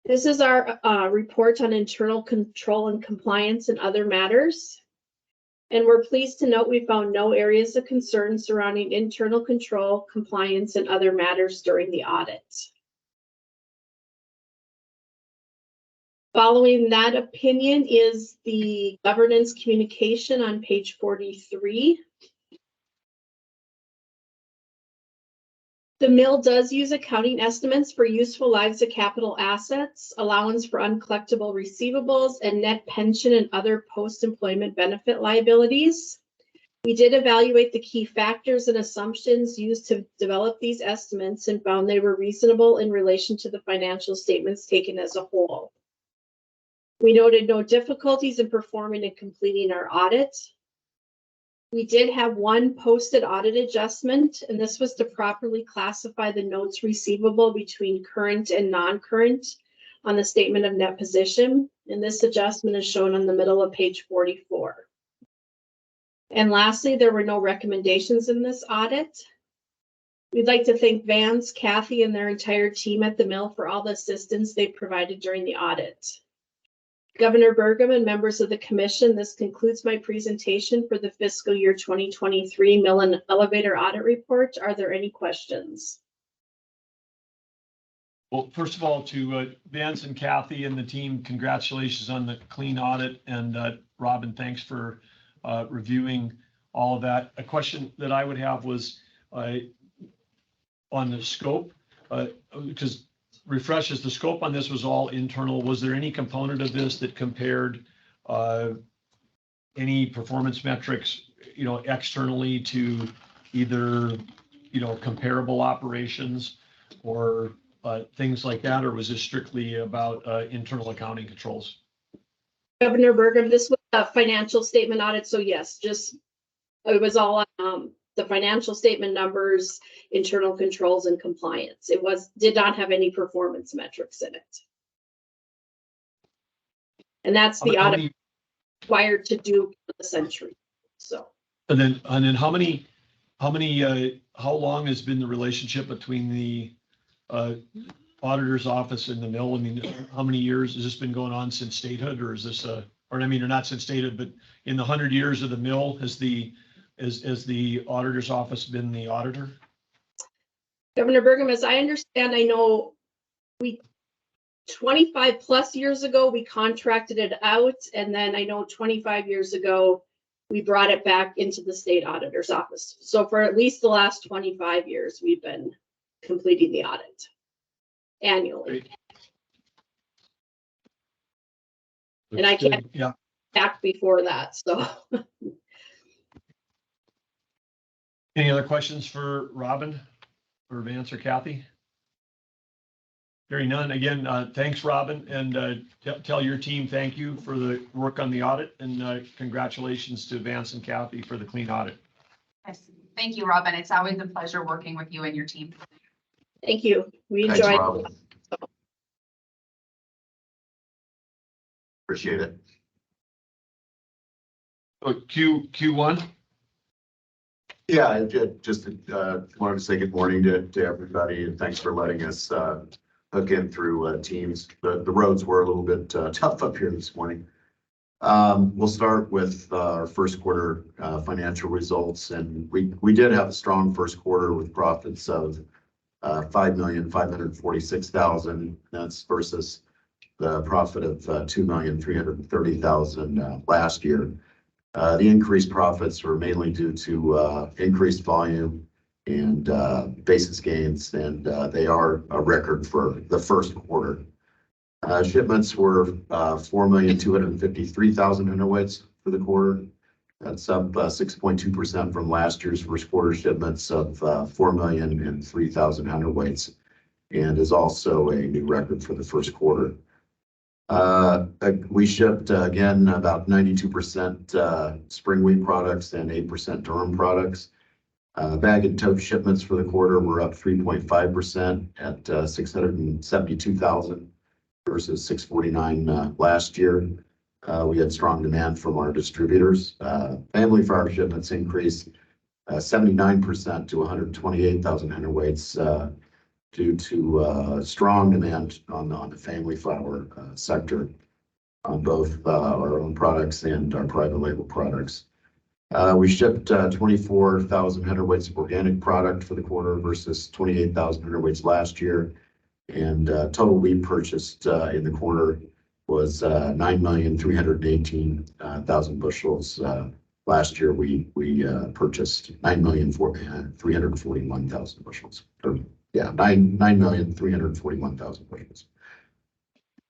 This is our report on internal control and compliance and other matters. And we're pleased to note we found no areas of concern surrounding internal control, compliance, and other matters during the audit. Following that opinion is the governance communication on page 43. The mill does use accounting estimates for useful lives of capital assets, allowance for uncollectible receivables, and net pension and other post-employment benefit liabilities. We did evaluate the key factors and assumptions used to develop these estimates and found they were reasonable in relation to the financial statements taken as a whole. We noted no difficulties in performing and completing our audit. We did have one posted audit adjustment, and this was to properly classify the notes receivable between current and non-current on the statement of net position. And this adjustment is shown on the middle of page 44. And lastly, there were no recommendations in this audit. We'd like to thank Vance, Kathy, and their entire team at the mill for all the assistance they provided during the audit. Governor Burgum and members of the commission, this concludes my presentation for the fiscal year 2023 mill and elevator audit report. Are there any questions? Well, first of all, to Vance and Kathy and the team, congratulations on the clean audit. And Robin, thanks for reviewing all of that. A question that I would have was on the scope, because refreshes the scope on this was all internal. Was there any component of this that compared any performance metrics, externally to either, comparable operations or things like that? Or was this strictly about internal accounting controls? Governor Burgum, this was a financial statement audit. So yes, it was all the financial statement numbers, internal controls, and compliance. It did not have any performance metrics in it. And that's the audit required to do the century. So. And then how long has been the relationship between the auditor's office and the mill? I mean, how many years has this been going on since statehood, or is this or not since statehood, but in the 100 years of the mill, has the auditor's office been the auditor? Governor Burgum, as I understand, I know 25 plus years ago, we contracted it out. And then I know 25 years ago, we brought it back into the state auditor's office. So for at least the last 25 years, we've been completing the audit annually. Great. And I can't back before that, so. Any other questions for Robin or Vance or Kathy? Hearing none. Again, thanks, Robin, and tell your team thank you for the work on the audit, and congratulations to Vance and Kathy for the clean audit. Yes. Thank you, Robin. It's always a pleasure working with you and your team. Thank you. We Thanks, enjoyed Robin. Appreciate it. Q1. Yeah, I just wanted to say good morning to everybody, and thanks for letting us hook in through Teams. The roads were a little bit tough up here this morning. We'll start with our first quarter financial results, and we did have a strong first quarter with profits of $5,546,000. That's versus the profit of $2,330,000 last year. The increased profits were mainly due to increased volume and basis gains, and they are a record for the first quarter. Shipments were 4,253,000 hundredweights for the quarter. That's up 6.2% from last year's first quarter shipments of 4,003,000 hundredweights, and is also a new record for the first quarter. We shipped again about 92% spring wheat products and 8% durum products. Bag and tote shipments for the quarter were up 3.5% at 672,000 versus 649 last year. We had strong demand from our distributors. Family farm shipments increased 79% to 128,000 hundredweights due to strong demand on the family flour sector on both our own products and our private label products. We shipped 24,000 hundredweights of organic product for the quarter versus 28,000 hundredweights last year. And total wheat purchased in the quarter was 9,318,000 bushels. Last year, we purchased 9,341,000 bushels. Or, yeah, 9,341,000 bushels.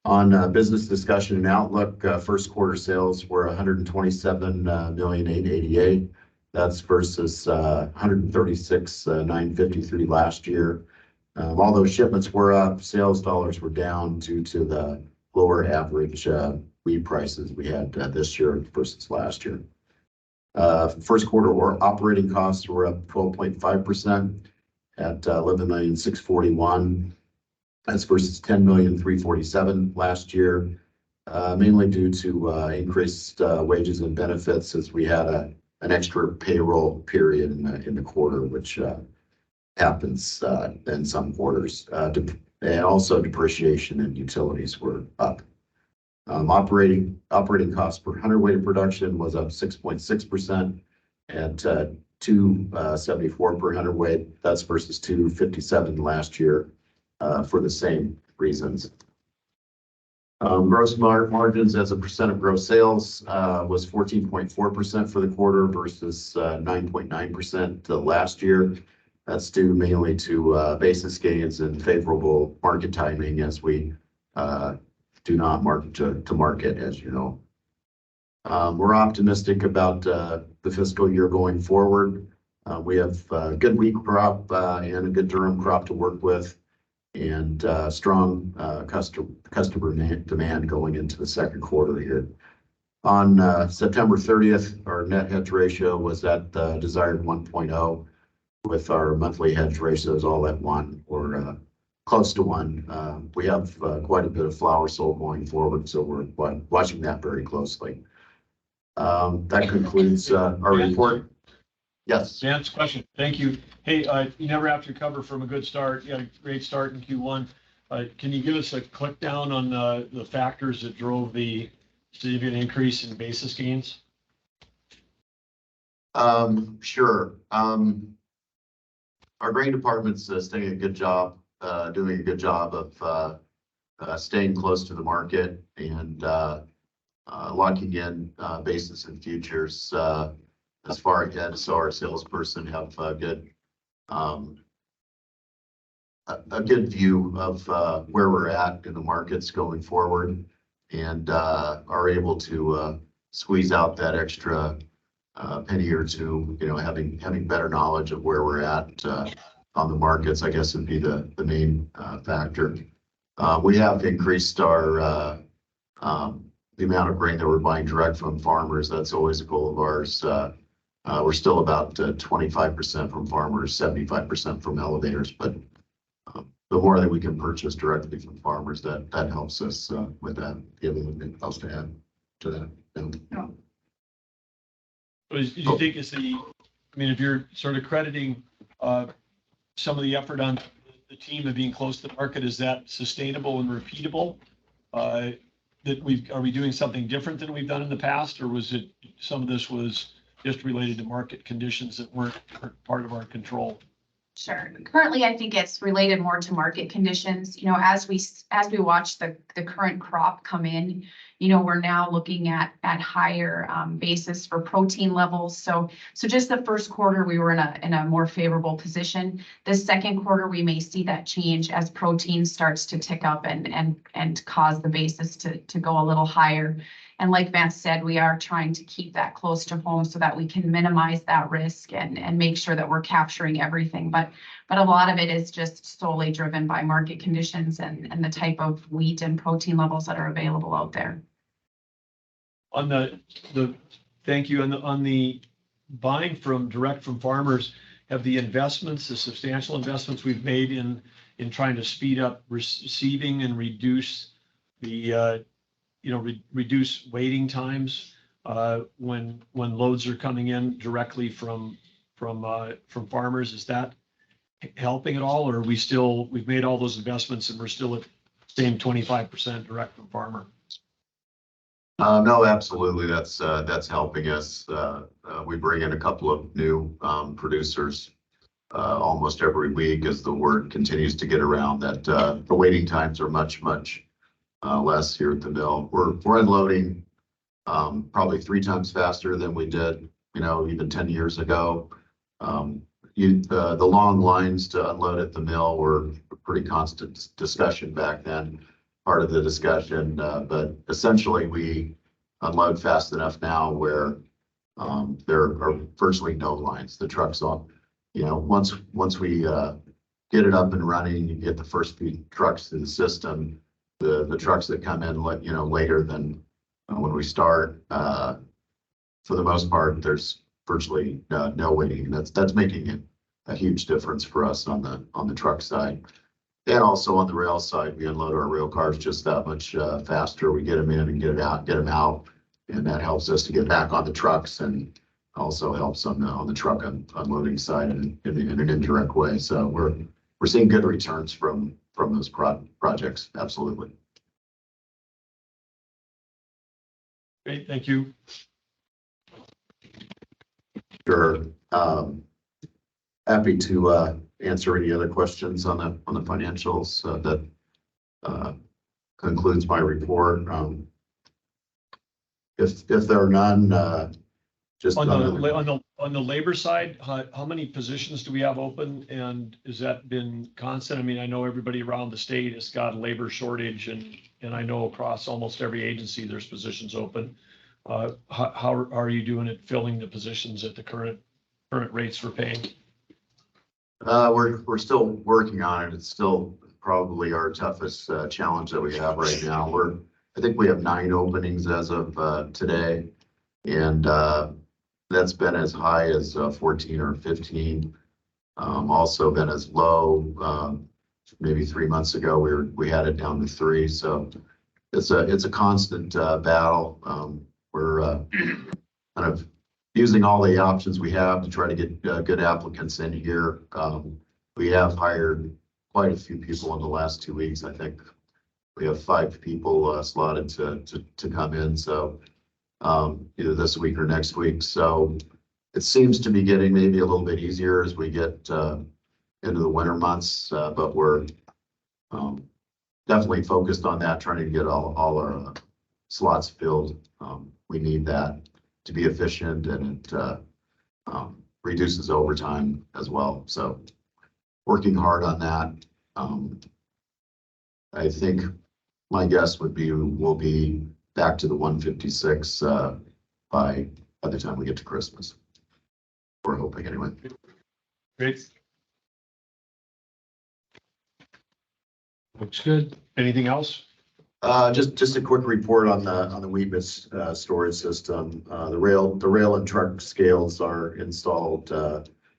On business discussion and outlook, first quarter sales were 127,888,000. That's versus 136,953 last year. Although shipments were up, sales dollars were down due to the lower average wheat prices we had this year versus last year. First quarter operating costs were up 12.5% at 11,641,000. That's versus 10,347,000 last year, mainly due to increased wages and benefits as we had an extra payroll period in the quarter, which happens in some quarters. And also depreciation and utilities were up. Operating costs per hundredweight of production was up 6.6% at 274 per hundredweight. That's versus 257 last year for the same reasons. Gross margins as a percent of gross sales was 14.4% for the quarter versus 9.9% last year. That's due mainly to basis gains and favorable market timing as we do not market to market, as you know. We're optimistic about the fiscal year going forward. We have a good wheat crop and a good durum crop to work with, and strong customer demand going into the second quarter here. On September 30th, our net hedge ratio was at the desired 1.0, with our monthly hedge ratios all at 1 or close to 1. We have quite a bit of flour sold going forward, so we're watching that very closely. That concludes our report. Yes. Dan's question. Thank you. Hey, you never have to recover from a good start. You had a great start in Q1. Can you give us a click down on the factors that drove the significant increase in basis gains? Sure. Our grain department's doing a good job of staying close to the market and locking in basis and futures as far ahead, so our salesperson have a good view of where we're at in the markets going forward, and are able to squeeze out that extra penny or two, having better knowledge of where we're at on the markets, I guess, would be the main factor. We have increased our the amount of grain that we're buying direct from farmers. That's always a goal of ours. We're still about 25% from farmers, 75% from elevators, but the more that we can purchase directly from farmers, that helps us with that. Do you have anything else to add to that? No. Do you think if you're sort of crediting some of the effort on the team of being close to the market, is that sustainable and repeatable? Are we doing something different than we've done in the past, or was it some of this was just related to market conditions that weren't part of our control? Sure. Currently, I think it's related more to market conditions. As we watch the current crop come in, we're now looking at higher basis for protein levels. So just the first quarter, we were in a more favorable position. The second quarter, we may see that change as protein starts to tick up and cause the basis to go a little higher. And like Vance said, we are trying to keep that close to home so that we can minimize that risk and make sure that we're capturing everything. But a lot of it is just solely driven by market conditions and the type of wheat and protein levels that are available out there. Thank you. On the buying direct from farmers, have the substantial investments we've made in trying to speed up receiving and reduce the reduce waiting times when loads are coming in directly from farmers, is that helping at all, or we've made all those investments and we're still at the same 25% direct from farmer? No, absolutely. That's helping us. We bring in a couple of new producers almost every week as the word continues to get around that the waiting times are much less here at the mill. We're unloading probably 3 times faster than we did, even 10 years ago. The long lines to unload at the mill were a pretty constant discussion back then, part of the discussion. But essentially, we unload fast enough now where there are virtually no lines. The trucks on, once we get it up and running, you get the first few trucks through the system. The trucks that come in, later than when we start, for the most part, there's virtually no waiting. That's making it a huge difference for us on the truck side. And also on the rail side, we unload our rail cars just that much faster. We get them in and get them out. And that helps us to get back on the trucks and also helps on the truck unloading side in an indirect way. So we're seeing good returns from those projects. Absolutely. Great, thank you. Sure. Happy to answer any other questions on the financials. That concludes my report. If there are none, just on the labor side, how many positions do we have open, and has that been constant? I mean, I know everybody around the state has got a labor shortage, and I know across almost every agency there's positions open. How are you doing at filling the positions at the current rates we're paying? We're still working on it. It's still probably our toughest challenge that we have right now. I think we have 9 openings as of today, and that's been as high as 14 or 15. Also been as low. Maybe 3 months ago, we had it down to 3. So it's a constant battle. We're kind of using all the options we have to try to get good applicants in here. We have hired quite a few people in the last 2 weeks. I think we have 5 people slotted to come in. So either this week or next week. So it seems to be getting maybe a little bit easier as we get into the winter months, but we're definitely focused on that, trying to get all our slots filled. We need that to be efficient, and it reduces overtime as well. So working hard on that. I think my guess would be we'll be back to the 156 by the time we get to Christmas. We're hoping anyway. Great. Looks good. Anything else? Just a quick report on the Weebus storage system. The rail and truck scales are installed.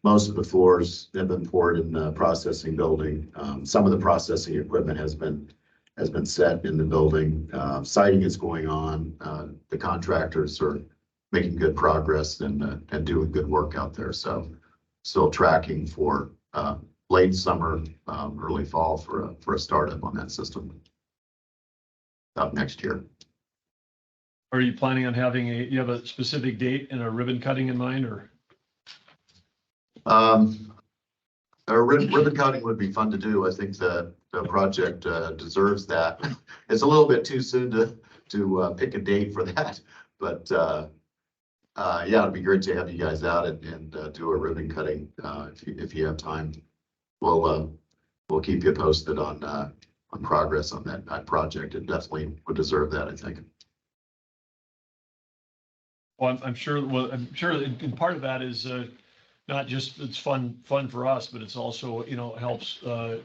Most of the floors have been poured in the processing building. Some of the processing equipment has been set in the building. Siding is going on. The contractors are making good progress and doing good work out there. So still tracking for late summer, early fall for a startup on that system up next year. Are you planning on having you have a specific date and a ribbon cutting in mind, or? A ribbon cutting would be fun to do. I think the project deserves that. It's a little bit too soon to pick a date for that, but yeah, it'd be great to have you guys out and do a ribbon cutting if you have time. We'll keep you posted on progress on that project. It definitely would deserve that, I think. Well, I'm sure. Well, I'm sure. And part of that is not just it's fun for us, but it's also helps the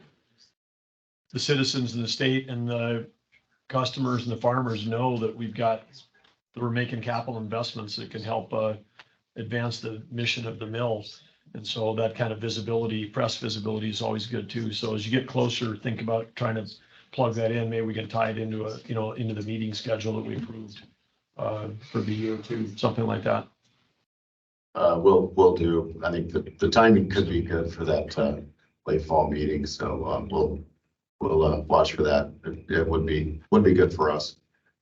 citizens in the state and the customers and the farmers know that we're making capital investments that can help advance the mission of the mill. And so that kind of visibility, press visibility, is always good too. So as you get closer, think about trying to plug that in. Maybe we can tie it into into the meeting schedule that we approved for the year too, something like that. We'll do. I think the timing could be good for that late fall meeting. So we'll watch for that. It would be good for us.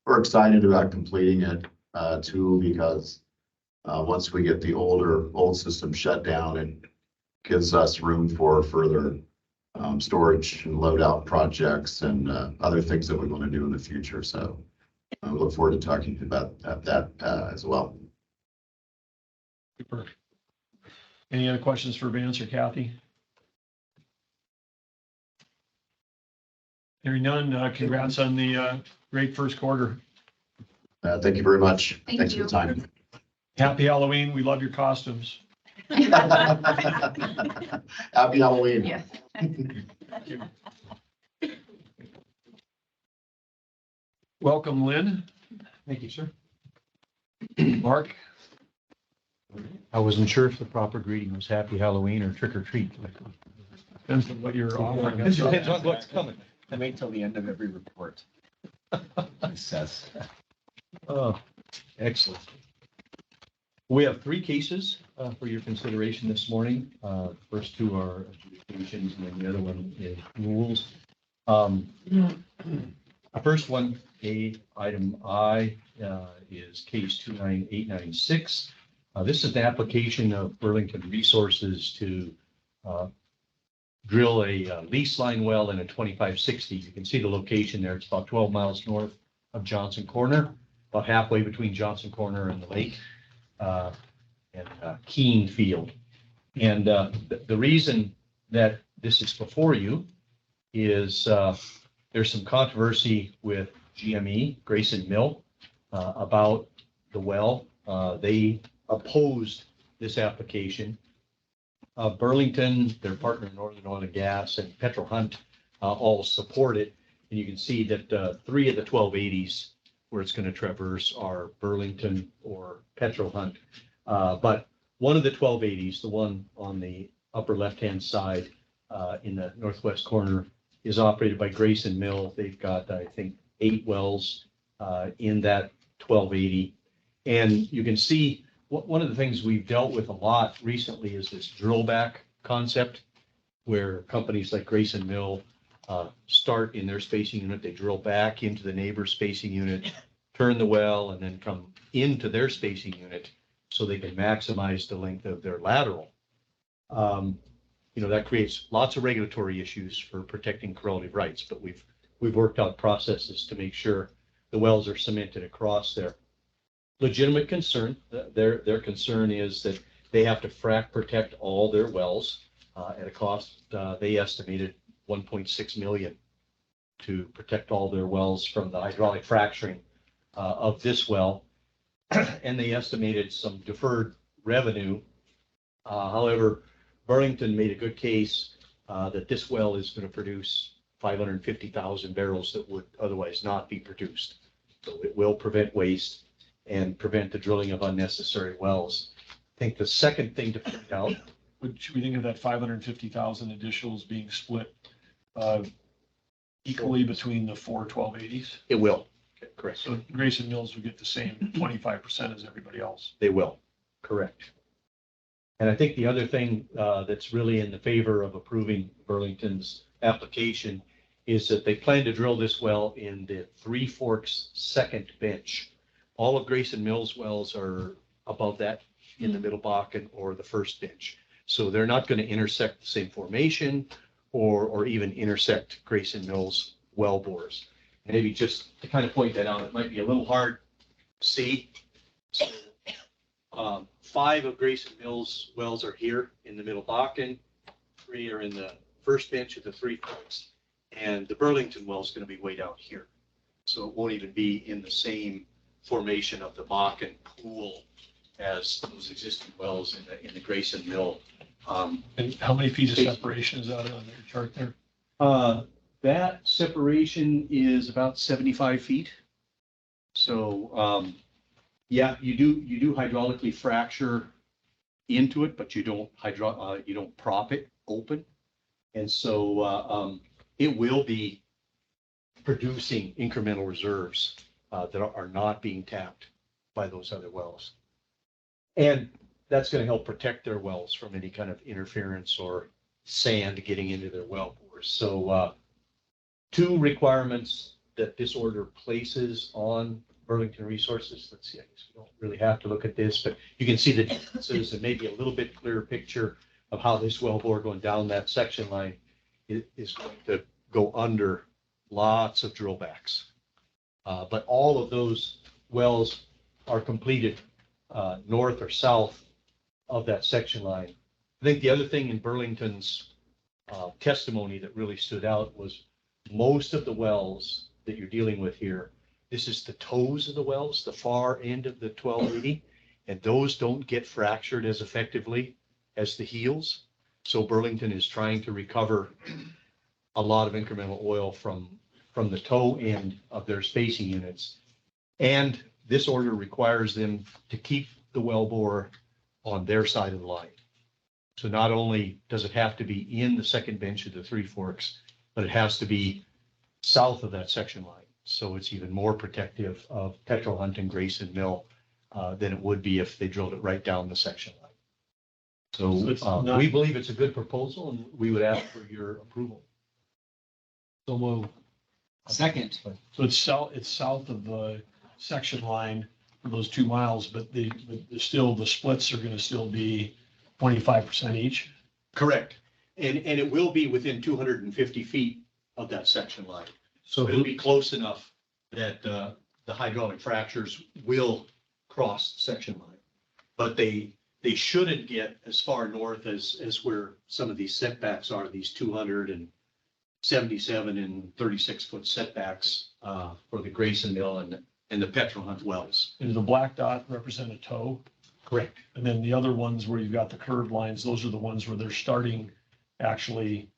we're excited about completing it, too, because once we get the old system shut down, it gives us room for further storage and load out projects and other things that we want to do in the future. So we look forward to talking about that as well. Super. Any other questions for Vance or Kathy? Hearing none, congrats on the great first quarter. Thank you very much. Thank Thanks you. for the time. Happy Halloween. We love your costumes. Happy Halloween. Yes. Welcome, Lynn. Thank you, sir. Mark. I wasn't sure if the proper greeting was happy Halloween or trick or treat. Depends on what you're offering. Depends on what's coming. I wait till the end of every report. It says. Oh, excellent. We have 3 cases for your consideration this morning. First 2 are adjudications, and then the other one is rules. The first one, item I, is case 29896. This is the application of Burlington Resources to drill a lease line well in a 2560. You can see the location there. It's about 12 miles north of Johnson Corner, about halfway between Johnson Corner and the lake, and Keene Field. And the reason that this is before you is there's some controversy with GME, Grayson Mill, about the well. They opposed this application. Burlington, their partner Northern Oil and Gas, and Petro Hunt all support it. And you can see that 3 of the 1280s where it's going to traverse are Burlington or Petro Hunt. But one of the 1280s, the one on the upper left-hand side in the northwest corner, is operated by Grayson Mill. They've got, I think, 8 wells in that 1280. And you can see one of the things we've dealt with a lot recently is this drill back concept, where companies like Grayson Mill start in their spacing unit, they drill back into the neighbor's spacing unit, turn the well, and then come into their spacing unit so they can maximize the length of their lateral. That creates lots of regulatory issues for protecting correlative rights, but we've worked out processes to make sure the wells are cemented across there. Legitimate concern. Their concern is that they have to frac protect all their wells at a cost they estimated $1.6 million to protect all their wells from the hydraulic fracturing of this well, and they estimated some deferred revenue. However, Burlington made a good case that this well is going to produce 550,000 barrels that would otherwise not be produced. So it will prevent waste and prevent the drilling of unnecessary wells. I think the second thing to point out. Should we think of that 550,000 additionals being split equally between the 4 1280s? It will. Okay, correct. So Grayson Mills will get the same 25% as everybody else. They will. Correct. And I think the other thing that's really in the favor of approving Burlington's application is that they plan to drill this well in the Three Forks second bench. All of Grayson Mills wells are above that in the Middle Bakken or the first bench. So they're not going to intersect the same formation or even intersect Grayson Mills well bores. And maybe just to kind of point that out, it might be a little hard to see. 5 of Grayson Mills wells are here in the Middle Bakken. 3 are in the first bench of the Three Forks. And the Burlington well is going to be way down here. So it won't even be in the same formation of the Bakken pool as those existing wells in the Grayson Mill. And how many feet of separation is that on your chart there? That separation is about 75 feet. So, yeah, you do hydraulically fracture into it, but you don't prop it open. And so it will be producing incremental reserves that are not being tapped by those other wells. And that's going to help protect their wells from any kind of interference or sand getting into their well bores. So 2 requirements that this order places on Burlington Resources. Let's see, I guess we don't really have to look at this, but you can see the differences and maybe a little bit clearer picture of how this well bore going down that section line is going to go under lots of drill backs. But all of those wells are completed north or south of that section line. I think the other thing in Burlington's testimony that really stood out was most of the wells that you're dealing with here, this is the toes of the wells, the far end of the 1280, and those don't get fractured as effectively as the heels. So Burlington is trying to recover a lot of incremental oil from the toe end of their spacing units. And this order requires them to keep the wellbore on their side of the line. So not only does it have to be in the second bench of the Three Forks, but it has to be south of that section line. So it's even more protective of Petrol Hunt and Grayson Mill than it would be if they drilled it right down the section line. So we believe it's a good proposal and we would ask for your approval. So move. Second. So it's south of the section line for those 2 miles, but the splits are gonna still be 25% each? Correct. And it will be within 250 feet of that section line. So it'll be close enough that the hydraulic fractures will cross the section line. But they shouldn't get as far north as where some of these setbacks are, these 277 and 36-foot setbacks for the Grayson Mill and the Petrol Hunt wells. And the black dot represent a toe? Correct. And then the other ones where you've got the curved lines, those are the ones where they're starting actually,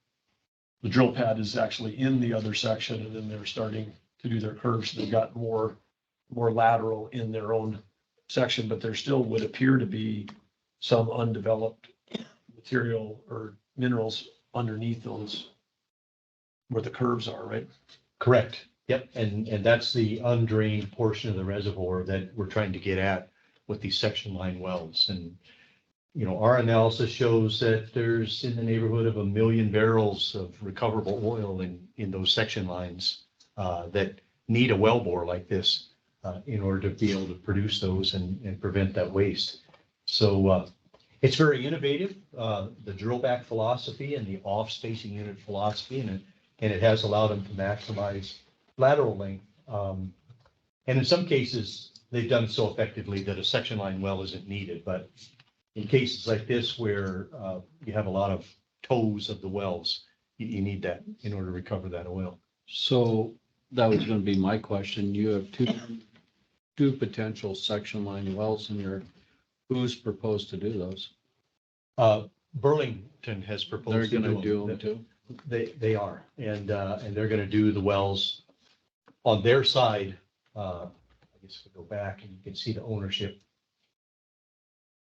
the drill pad is actually in the other section and then they're starting to do their curves. They've got more lateral in their own section, but there still would appear to be some undeveloped material or minerals underneath those where the curves are, right? Correct. Yep. And that's the undrained portion of the reservoir that we're trying to get at with these section line wells. And, you know, our analysis shows that there's in the neighborhood of 1 million barrels of recoverable oil in those section lines that need a wellbore like this in order to be able to produce those and prevent that waste. So it's very innovative, the drill back philosophy and the off spacing unit philosophy, and it has allowed them to maximize lateral length. And in some cases, they've done it so effectively that a section line well isn't needed. But in cases like this, where you have a lot of toes of the wells, you need that in order to recover that oil. So that was going to be my question. You have two potential section line wells in your, who's proposed to do those? Burlington has proposed. They're going to do them too? They are, and they're going to do the wells on their side. I guess we go back and you can see the ownership.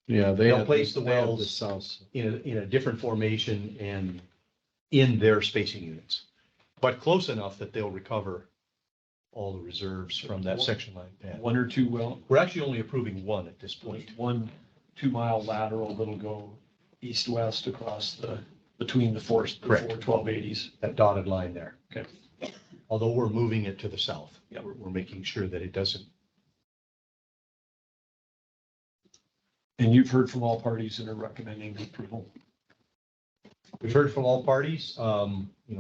Yeah, They'll place the wells the south. in a different formation and in their spacing units, but close enough that they'll recover all the reserves from that section line pad. 1 or 2 well? We're actually only approving one at this point. 1 2-mile lateral that'll go east-west across between the four 1280s. That dotted line there. Okay. Although we're moving it to the south. Yeah, we're making sure that it doesn't. And you've heard from all parties that are recommending approval? We've heard from all parties.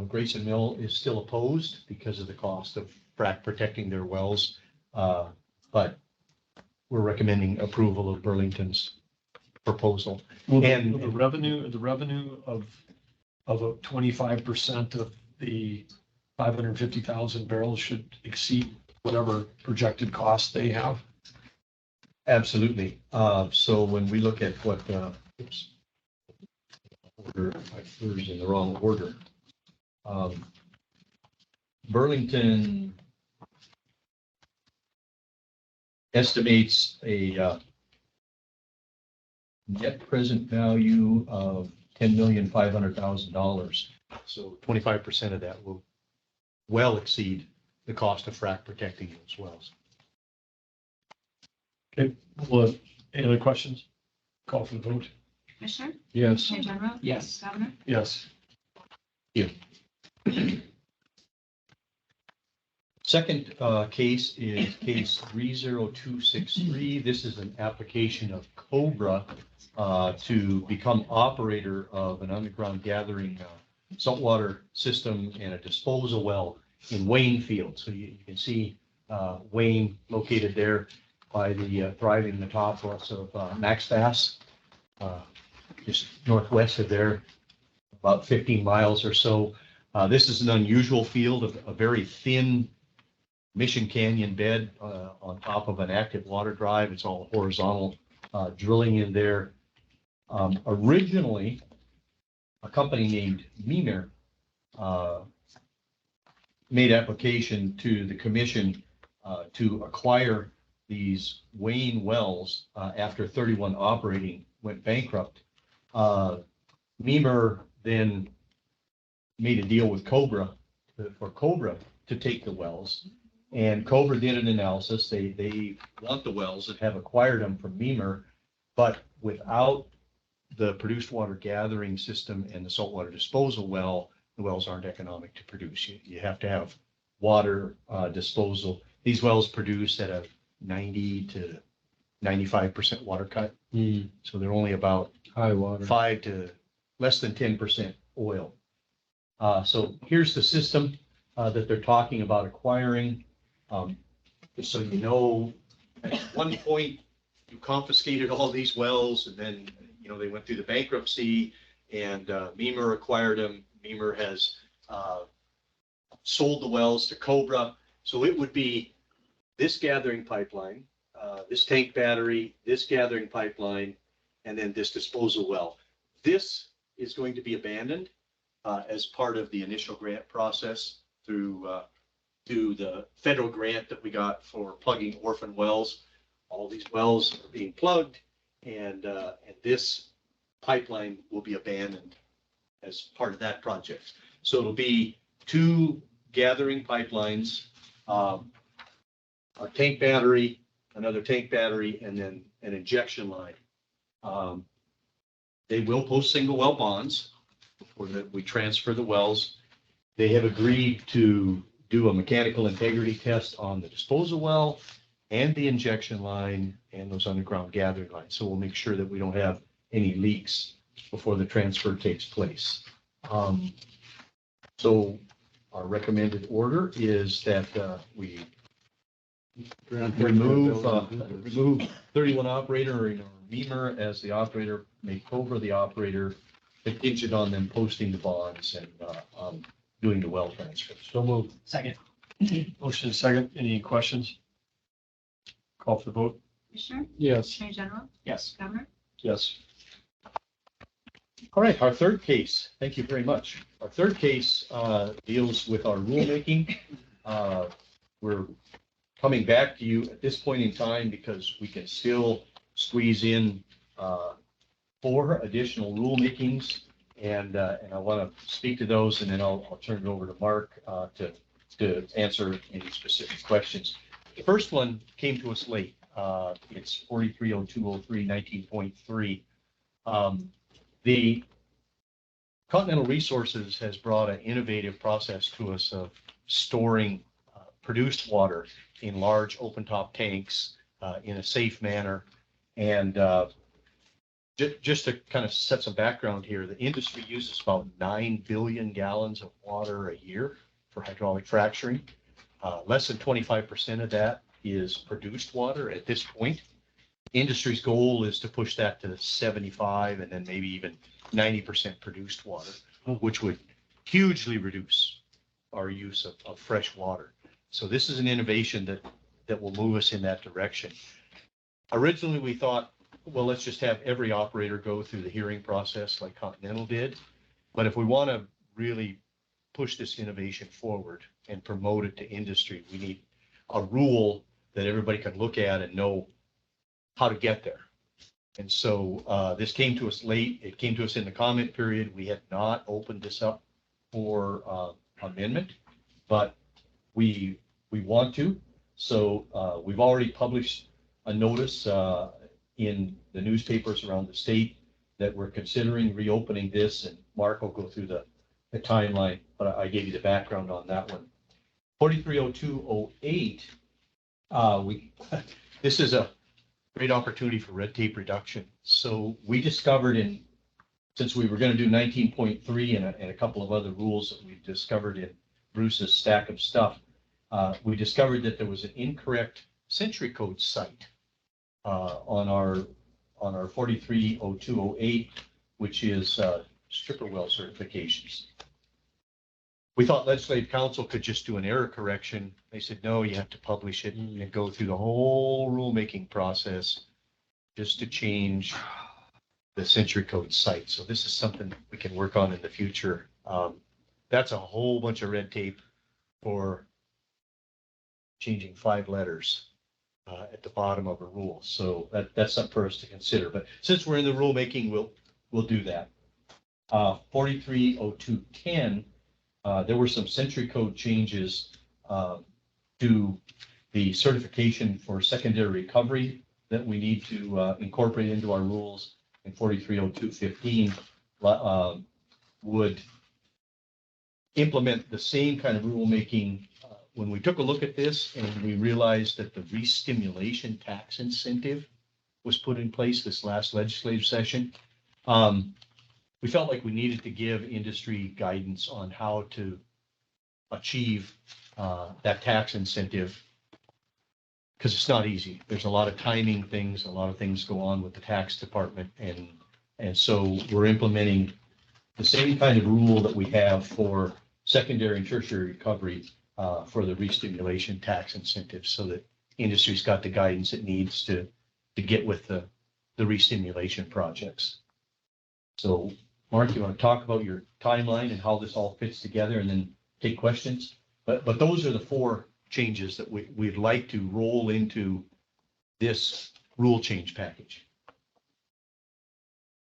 Grayson Mill is still opposed because of the cost of frac protecting their wells. But we're recommending approval of Burlington's proposal. Well, and the revenue of a 25% of the 550,000 barrels should exceed whatever projected cost they have. Absolutely. So when we look at what, order, my order's in the wrong order. Burlington estimates a net present value of $10,500,000. So 25% of that will well exceed the cost of frac protecting those wells. Okay, well, any other questions? Call for the vote. Commissioner? Yes. Mayor General? Yes. Governor? Yes. Second case is case 30263. This is an application of Cobra to become operator of an underground gathering saltwater system and a disposal well in Wayne Field. So you can see Wayne located there by the thriving metropolis of Max Bass, just northwest of there, about 15 miles or so. This is an unusual field, a very thin Mission Canyon bed on top of an active water drive. It's all horizontal drilling in there. Originally, a company named Mimir made application to the commission to acquire these Wayne wells after 31 operating went bankrupt. Mimir then made a deal with Cobra for Cobra to take the wells. And Cobra did an analysis. They want the wells and have acquired them from Mimir, but without the produced water gathering system and the saltwater disposal well, the wells aren't economic to produce. You have to have water disposal. These wells produce at a 90 to 95% water cut. So they're only about high water, 5 to less than 10% oil. So here's the system that they're talking about acquiring. So you know, at one point you confiscated all these wells, and then they went through the bankruptcy, and Mimir acquired them. Mimir has sold the wells to Cobra. So it would be this gathering pipeline, this tank battery, this gathering pipeline, and then this disposal well. This is going to be abandoned as part of the initial grant process through the federal grant that we got for plugging orphan wells. All these wells are being plugged, and this pipeline will be abandoned as part of that project. So it'll be 2 gathering pipelines, a tank battery, another tank battery, and then an injection line. They will post single well bonds before we transfer the wells. They have agreed to do a mechanical integrity test on the disposal well and the injection line and those underground gathering lines. So we'll make sure that we don't have any leaks before the transfer takes place. So our recommended order is that we remove 31 operator or Mimir as the operator, make Cobra the operator, contingent on them posting the bonds and doing the well transfer. So moved. Second. Motion is second. Any questions? Call for the vote. Commissioner? yes. Attorney General? Yes. Governor? Yes. All right, our third case, thank you very much. Our third case deals with our rulemaking. We're coming back to you at this point in time because we can still squeeze in 4 additional rulemakings. And I want to speak to those, and then I'll turn it over to Mark to answer any specific questions. The first one came to us late. It's 430203 19.3. The Continental Resources has brought an innovative process to us of storing produced water in large open-top tanks in a safe manner. And just to kind of set some background here, the industry uses about 9 billion gallons of water a year for hydraulic fracturing. Less than 25% of that is produced water at this point. Industry's goal is to push that to 75 and then maybe even 90% produced water, which would hugely reduce our use of fresh water. So this is an innovation that will move us in that direction. Originally, we thought, well, let's just have every operator go through the hearing process like Continental did. But if we want to really push this innovation forward and promote it to industry, we need a rule that everybody can look at and know how to get there. And so this came to us late. It came to us in the comment period. We had not opened this up for amendment, but we want to. So we've already published a notice in the newspapers around the state that we're considering reopening this, and Mark will go through the timeline, but I gave you the background on that one. 430208, this is a great opportunity for red tape reduction. So we discovered since we were going to do 19.3 and a couple of other rules that we discovered in Bruce's stack of stuff, we discovered that there was an incorrect century code site on our 430208, which is stripper well certifications. We thought legislative council could just do an error correction. They said, no, you have to publish it and go through the whole rulemaking process just to change the century code site. So this is something we can work on in the future. That's a whole bunch of red tape for changing 5 letters at the bottom of a rule. So that's something for us to consider. But since we're in the rulemaking, we'll do that. 430210, there were some century code changes to the certification for secondary recovery that we need to incorporate into our rules. And 430215 would implement the same kind of rulemaking. When we took a look at this and we realized that the re-stimulation tax incentive was put in place this last legislative session, we felt like we needed to give industry guidance on how to achieve that tax incentive, because it's not easy. There's a lot of timing things, a lot of things go on with the tax department, and so we're implementing the same kind of rule that we have for secondary and tertiary recovery for the re-stimulation tax incentive, so that industry's got the guidance it needs to get with the re-stimulation projects. So Mark, you want to talk about your timeline and how this all fits together and then take questions? But those are the 4 changes that we'd like to roll into this rule change package.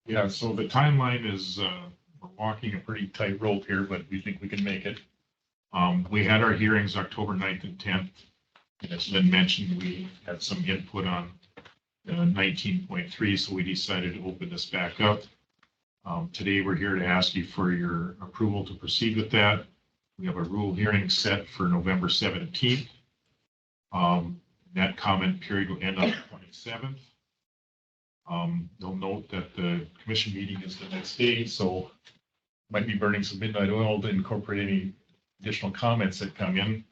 Yeah, so the timeline is, we're walking a pretty tight rope here, but we think we can make it. We had our hearings October 9th and 10th. And as Lynn mentioned, we had some input on 19.3, so we decided to open this back up. Today, we're here to ask you for your approval to proceed with that. We have a rule hearing set for November 17th. That comment period will end on the 27th. You'll note that the commission meeting is the next day, so might be burning some midnight oil to incorporate any additional comments that come in.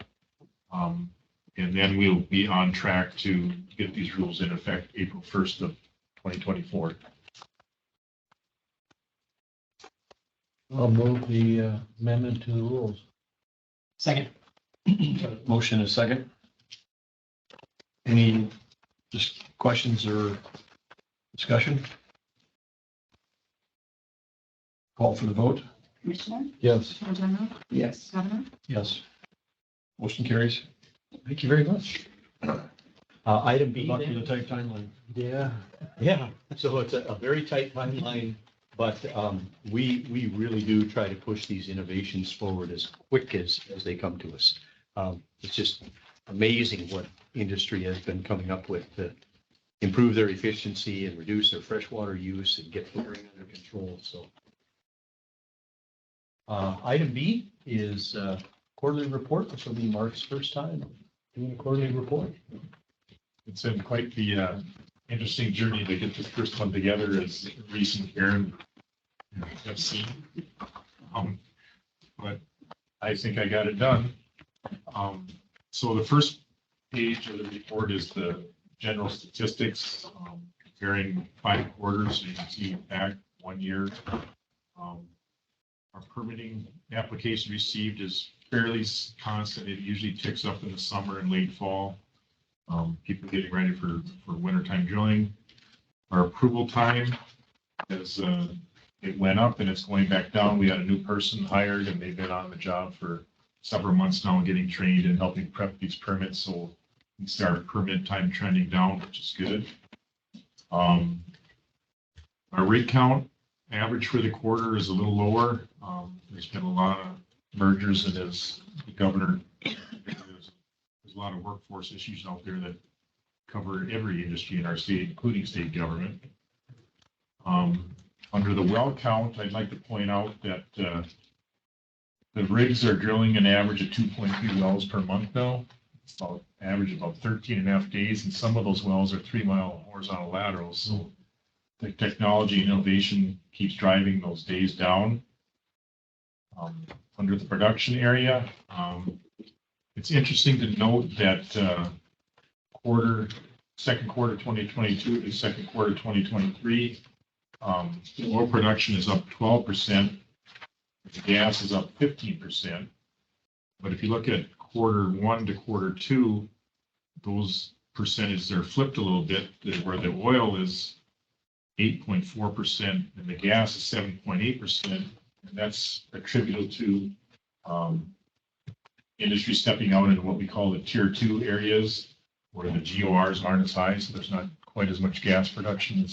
And then we'll be on track to get these rules in effect April 1st of 2024. I'll move the amendment to the rules. Second. Motion is second. Any just questions or discussion? Call for the vote. Commissioner? Yes. Commissioner General? Yes. Governor? Yes. Motion carries. Thank you very much. Item B. Luck with the tight timeline. Yeah. Yeah, so it's a very tight timeline, but we really do try to push these innovations forward as quick as they come to us. It's just amazing what industry has been coming up with to improve their efficiency and reduce their freshwater use and get flaring under control. So item B is quarterly report. This will be Mark's first time doing a quarterly report. It's been quite the interesting journey to get this first one together, as Reese and Karen have seen. But I think I got it done. So the first page of the report is the general statistics, comparing 5 quarters. You can see back 1 year. Our permitting application received is fairly constant. It usually ticks up in the summer and late fall. People getting ready for wintertime drilling. Our approval time is it went up and it's going back down. We had a new person hired and they've been on the job for several months now, getting trained and helping prep these permits. So we started permit time trending down, which is good. Our rig count average for the quarter is a little lower. There's been a lot of mergers, and as the governor, there's a lot of workforce issues out there that cover every industry in our state, including state government. Under the well count, I'd like to point out that the The rigs are drilling an average of 2.3 wells per month now. It's about average about 13 and a half days, and some of those wells are 3-mile horizontal laterals. So the technology innovation keeps driving those days down. Under the production area, it's interesting to note that second quarter 2022 to second quarter 2023, oil production is up 12%. The gas is up 15%. But if you look at quarter one to quarter two, those percentages are flipped a little bit, where the oil is 8.4% and the gas is 7.8%. And that's attributable to industry stepping out into what we call the tier 2 areas, where the GORs aren't as high, so there's not quite as much gas production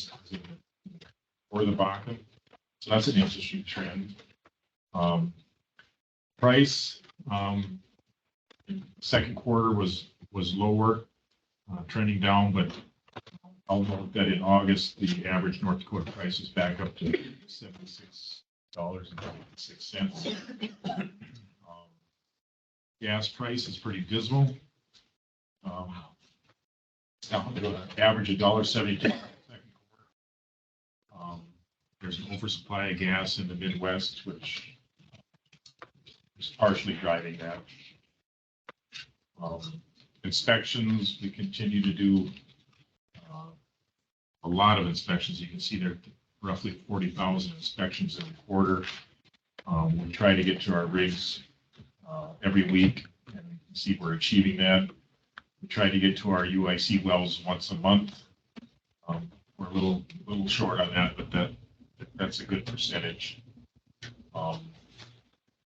or the Bakken. So that's an interesting trend. Price, second quarter was lower, trending down, but I'll note that in August, the average North Dakota price is back up to $76.56. Gas price is pretty dismal. It's down to an average of $1.72 in the second quarter. There's an oversupply of gas in the Midwest, which is partially driving that. Inspections, we continue to do a lot of inspections. You can see there are roughly 40,000 inspections in the quarter. We try to get to our rigs every week, and you can see we're achieving that. We try to get to our UIC wells once a month. We're a little short on that, but that's a good percentage.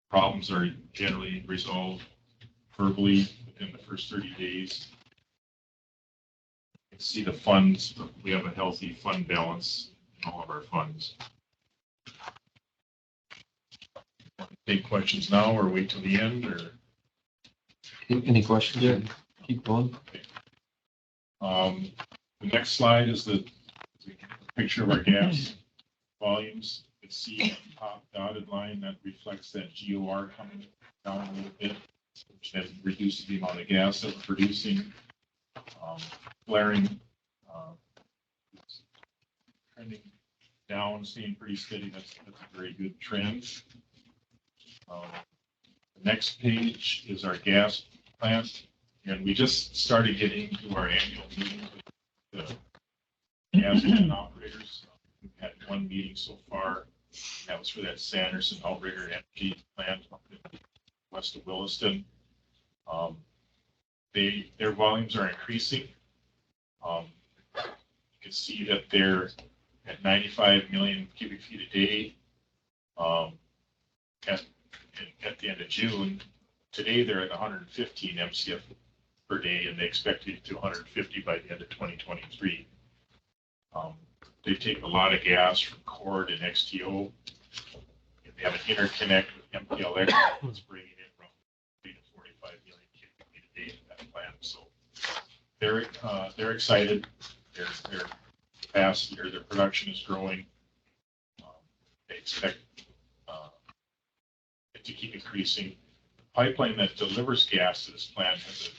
Problems are generally resolved verbally within the first 30 days. You can see the funds. We have a healthy fund balance in all of our funds. Take questions now or wait till the end, or? Any questions? Yeah, keep going. Okay. The next slide is the picture of our gas volumes. You can see the top dotted line that reflects that GOR coming down a little bit, which then reduces the amount of gas that we're producing. Flaring, trending down, staying pretty steady. That's a very good trend. The next page is our gas plant, and we just started getting to our annual meeting with the gas plant operators. We've had one meeting so far. That was for that Sanderson Outrigger energy plant up in west of Williston. Their volumes are increasing. You can see that they're at 95 million cubic feet a day at the end of June. Today, they're at 115 MCF per day, and they expect to get to 150 by the end of 2023. They take a lot of gas from Cord and XTO. And they have an interconnect with MPLX that's bringing in roughly 3 to 45 million cubic feet a day in that plant. So they're excited. Their capacity or their production is growing. They expect it to keep increasing. The pipeline that delivers gas to this plant has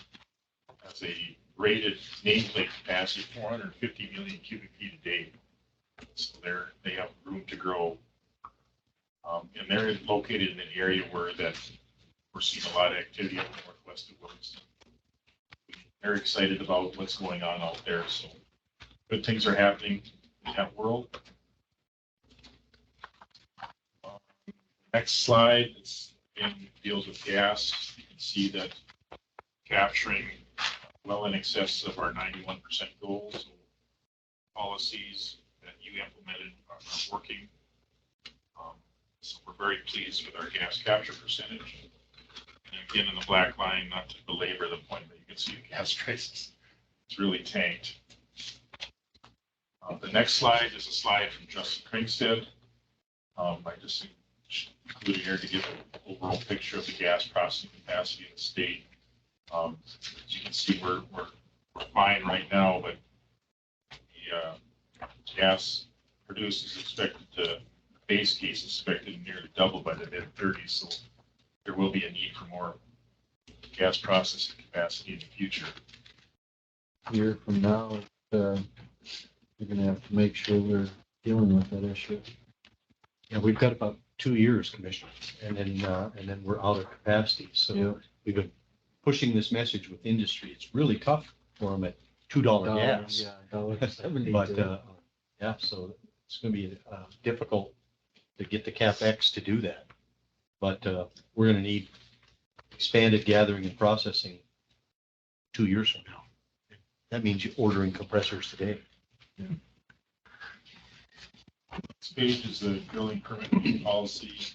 a rated nameplate capacity of 450 million cubic feet a day. So they have room to grow. And they're located in an area where we're seeing a lot of activity up northwest of Williston. They're excited about what's going on out there. So good things are happening in that world. Next slide deals with gas. You can see that capturing well in excess of our 91% goals. So policies that you implemented are working. So we're very pleased with our gas capture percentage. And again, in the black line, not to belabor the point, but you can see the gas prices. It's really tanked. The next slide is a slide from Justin Kringstead. I just included here to give an overall picture of the gas processing capacity in the state. As you can see, we're fine right now, but the gas produced is expected to, base case is expected to nearly double by the mid-30s. So there will be a need for more gas processing capacity in the future. A year from now, you're gonna have to make sure we're dealing with that issue. Yeah, we've got about 2 years, Commissioner, and then we're out of capacity. So we've been pushing this message with industry. It's really tough for them at $2 gas. Yeah, $1.70. But, yeah, so it's gonna be difficult to get the CapEx to do that. But we're gonna need expanded gathering and processing 2 years from now. That means you're ordering compressors today. This page is the building permit policy.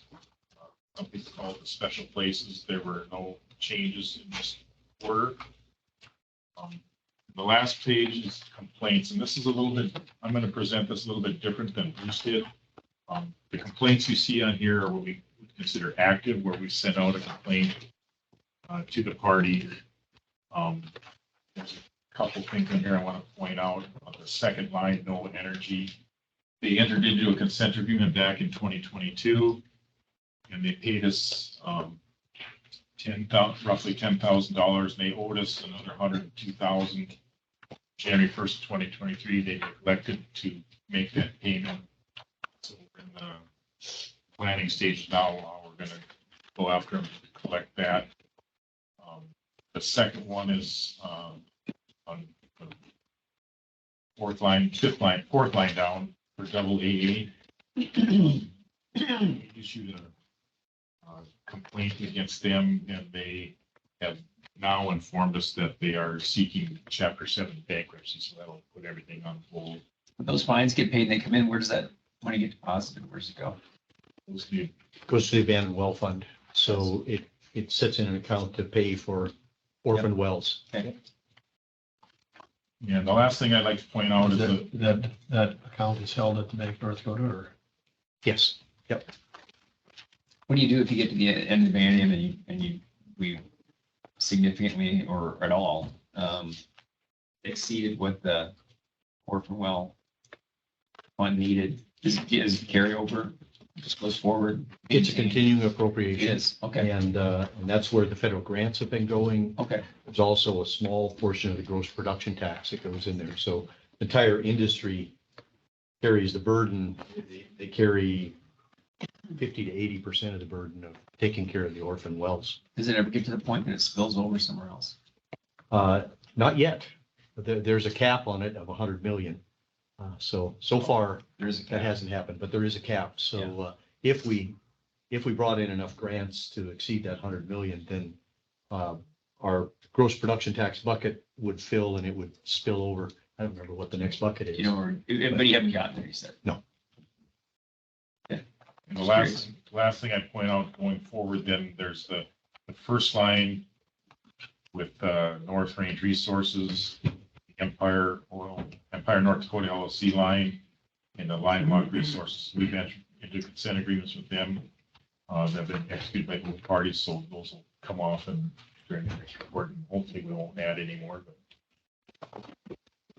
Something called the special places. There were no changes in this order. The last page is complaints, and this is a little bit, I'm going to present this a little bit different than Bruce did. The complaints you see on here are what we would consider active, where we send out a complaint to the party. There's a couple things in here I want to point out. On the second line, no energy. They entered into a consent agreement back in 2022, and they paid us roughly $10,000, and they owed us another $102,000. January 1st, 2023, they neglected to make that payment. So we're in the planning stage now. We're going to go after them to collect that. The second one is on the fourth line down for double AA. We issued a complaint against them, and they have now informed us that they are seeking Chapter 7 bankruptcy, so that'll put everything on hold. When those fines get paid and they come in, where does that money get deposited? Where does it go? Goes to the abandoned well fund. So it sits in an account to pay for orphan wells. Okay. Yeah, the last thing I'd like to point out is That account is held at the Bank of North Dakota, or? Yes. Yep. What do you do if you get to the end of the annum and we significantly or at all exceeded what the orphan well fund needed? Is it carryover? Just goes forward? It's a continuing appropriation. It is, okay. And that's where the federal grants have been going. Okay. There's also a small portion of the gross production tax that goes in there. So the entire industry carries the burden. They carry 50 to 80% of the burden of taking care of the orphan wells. Does it ever get to the point that it spills over somewhere else? Not yet. There's a cap on it of 100 million. So far, that hasn't happened, but there is a cap. So if we brought in enough grants to exceed that 100 million, then our gross production tax bucket would fill and it would spill over. I don't remember what the next bucket is. But you haven't gotten there, you said? No. Yeah. And the last thing I'd point out going forward, then there's the first line with North Range Resources, Empire North Dakota LLC line, and the Line Log Resources. We've entered into consent agreements with them. That have been executed by both parties, so those will come off and during the next report. Hopefully we won't add any more,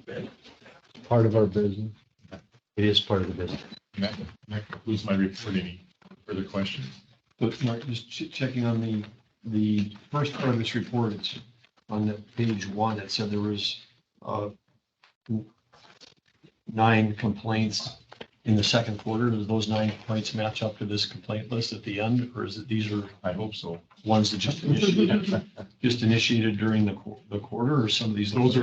but Part of our business. It is part of the business. that concludes my report. Any further questions? But Mark, just checking on the first part of this report, it's on the page 1, it said there was 9 complaints in the second quarter. Do those 9 complaints match up to this complaint list at the end, or is it these are? I hope so. Ones that just initiated during the quarter, or some of these? Those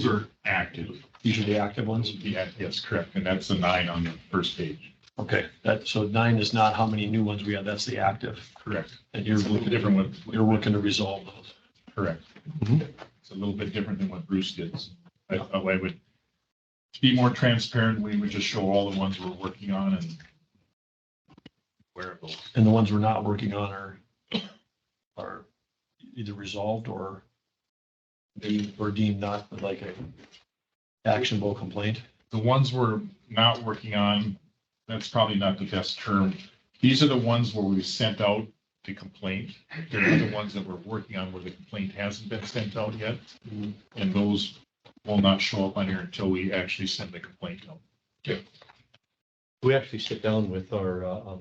are active. These are the active ones? Yeah, yes, correct. And that's the 9 on the first page. Okay, so 9 is not how many new ones we have, that's the active. Correct. And you're It's a little different one. You're working to resolve those. Correct. It's a little bit different than what Bruce did. I would, to be more transparent, we would just show all the ones we're working on and where those. And the ones we're not working on are either resolved or deemed not like a actionable complaint. The ones we're not working on, that's probably not the best term. These are the ones where we sent out the complaint. There are the ones that we're working on where the complaint hasn't been sent out yet. And those will not show up on here until we actually send the complaint out. Okay. We actually sit down with our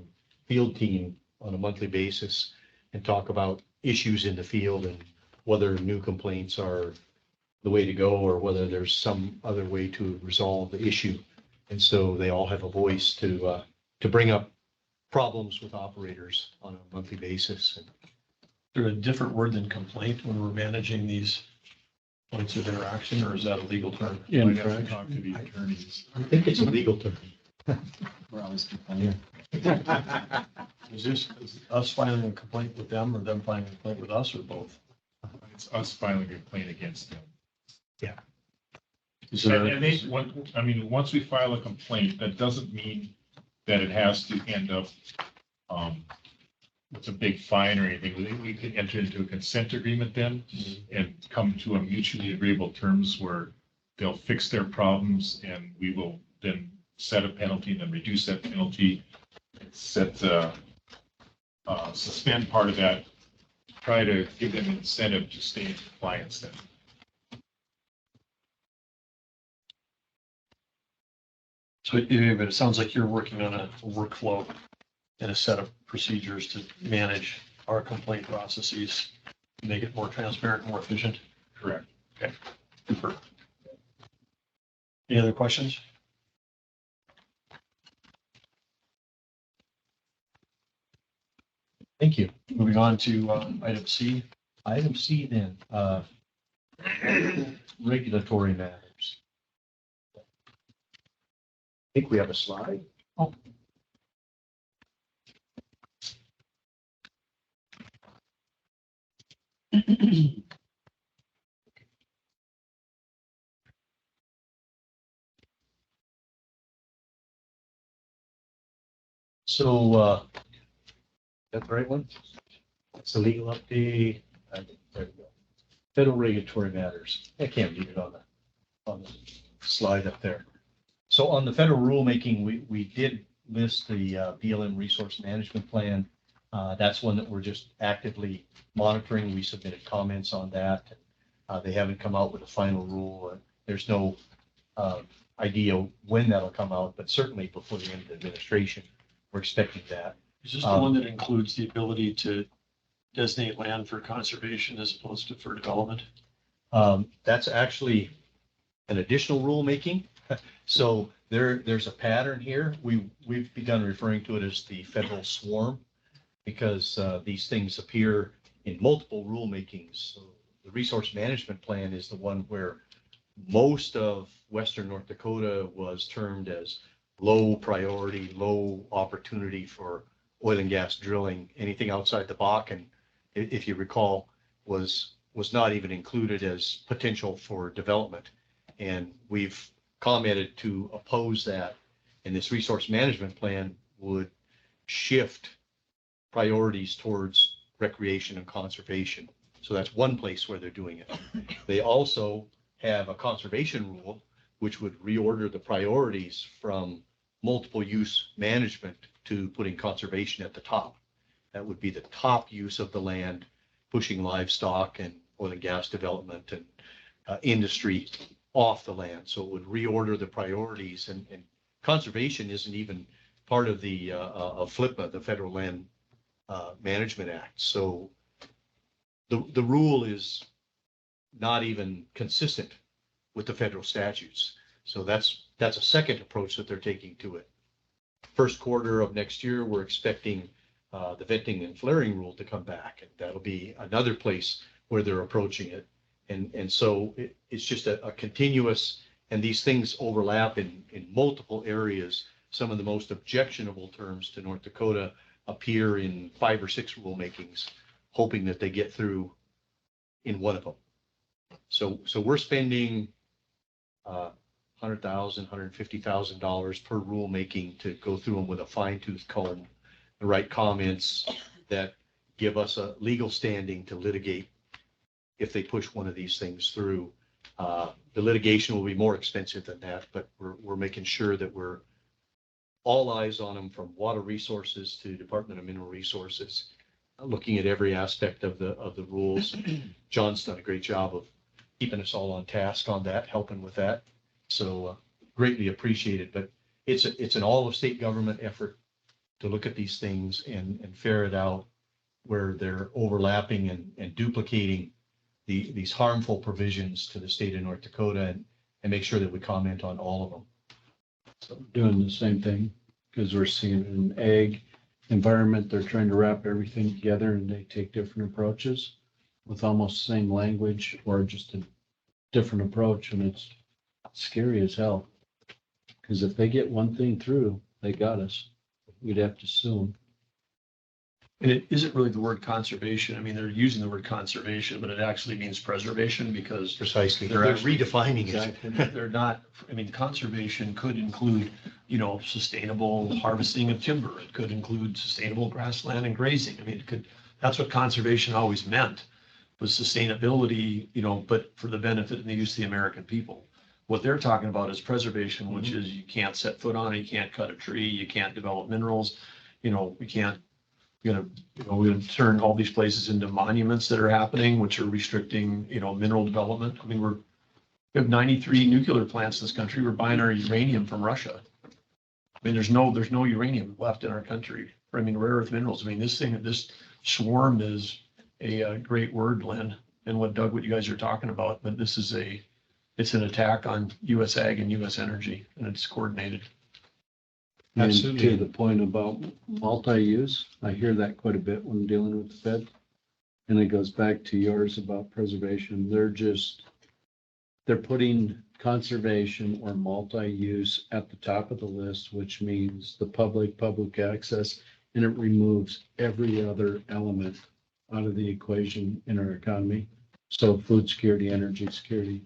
field team on a monthly basis and talk about issues in the field and whether new complaints are the way to go or whether there's some other way to resolve the issue. And so they all have a voice to bring up problems with operators on a monthly basis. And Is there a different word than complaint when we're managing these points of interaction, or is that a legal term? Might have to talk to the attorneys. I think it's a legal term. We're always complaining. Is this is us filing a complaint with them or them filing a complaint with us or both? It's us filing a complaint against them. Is there, And they, once we file a complaint, that doesn't mean that it has to end up, with a big fine or anything. We could enter into a consent agreement then and come to a mutually agreeable terms where they'll fix their problems and we will then set a penalty and then reduce that penalty, suspend part of that, try to give them an incentive to stay in compliance then. so it sounds like you're working on a workflow and a set of procedures to manage our complaint processes, make it more transparent, more efficient. Correct. Okay, super. Any other questions? Thank you. Moving on to item C. Item C then, regulatory matters. I think we have a slide. Oh. So, that's the right one? That's the legal update. There we go. Federal regulatory matters. I can't read it on the slide up there. So on the federal rulemaking, we did list the BLM resource management plan. That's one that we're just actively monitoring. We submitted comments on that. They haven't come out with a final rule. There's no idea when that'll come out, but certainly before the end of the administration, we're expecting that. Is this the one that includes the ability to designate land for conservation as opposed to for development? That's actually an additional rulemaking. So there's a pattern here. We've begun referring to it as the federal swarm because these things appear in multiple rulemakings. So the resource management plan is the one where most of Western North Dakota was termed as low priority, low opportunity for oil and gas drilling. Anything outside the Bakken, if you recall, was not even included as potential for development. And we've commented to oppose that. And this resource management plan would shift priorities towards recreation and conservation. So that's one place where they're doing it. They also have a conservation rule, which would reorder the priorities from multiple use management to putting conservation at the top. That would be the top use of the land, pushing livestock and oil and gas development and industry off the land. So it would reorder the priorities, and conservation isn't even part of the FLIPA, the Federal Land Management Act. So the rule is not even consistent with the federal statutes. So that's a second approach that they're taking to it. First quarter of next year, we're expecting the venting and flaring rule to come back, and that'll be another place where they're approaching it. And so it's just a continuous, and these things overlap in multiple areas. Some of the most objectionable terms to North Dakota appear in 5 or 6 rulemakings, hoping that they get through in one of them. So we're spending $100,000, $150,000 per rulemaking to go through them with a fine-tooth comb, the right comments that give us a legal standing to litigate if they push one of these things through. The litigation will be more expensive than that, but we're making sure that we're all eyes on them, from water resources to Department of Mineral Resources, looking at every aspect of the rules. John's done a great job of keeping us all on task on that, helping with that. So greatly appreciated, but it's an all of state government effort to look at these things and ferret out where they're overlapping and duplicating these harmful provisions to the state of North Dakota and make sure that we comment on all of them. So doing the same thing, because we're seeing in ag environment, they're trying to wrap everything together and they take different approaches with almost the same language or just a different approach, and it's scary as hell. Because if they get one thing through, they got us. We'd have to sue them. And it isn't really the word conservation. I mean, they're using the word conservation, but it actually means preservation because Precisely. they're They're actually redefining it. exactly, they're not, I mean, conservation could include, sustainable harvesting of timber. It could include sustainable grassland and grazing. I mean, it could, that's what conservation always meant, was sustainability, but for the benefit and the use of the American people. What they're talking about is preservation, which is you can't set foot on it, you can't cut a tree, you can't develop minerals, we can't, we're gonna turn all these places into monuments that are happening, which are restricting, mineral development. I mean, we have 93 nuclear plants in this country. We're buying our uranium from Russia. I mean, there's no uranium left in our country. I mean, rare earth minerals. I mean, this swarm is a great word, Lynn, and what you guys are talking about, but it's an attack on U.S. ag and U.S. energy, and it's coordinated. And Absolutely. to the point about multi-use, I hear that quite a bit when dealing with the Fed. And it goes back to yours about preservation. They're putting conservation or multi-use at the top of the list, which means the public access, and it removes every other element out of the equation in our economy. So food security, energy security,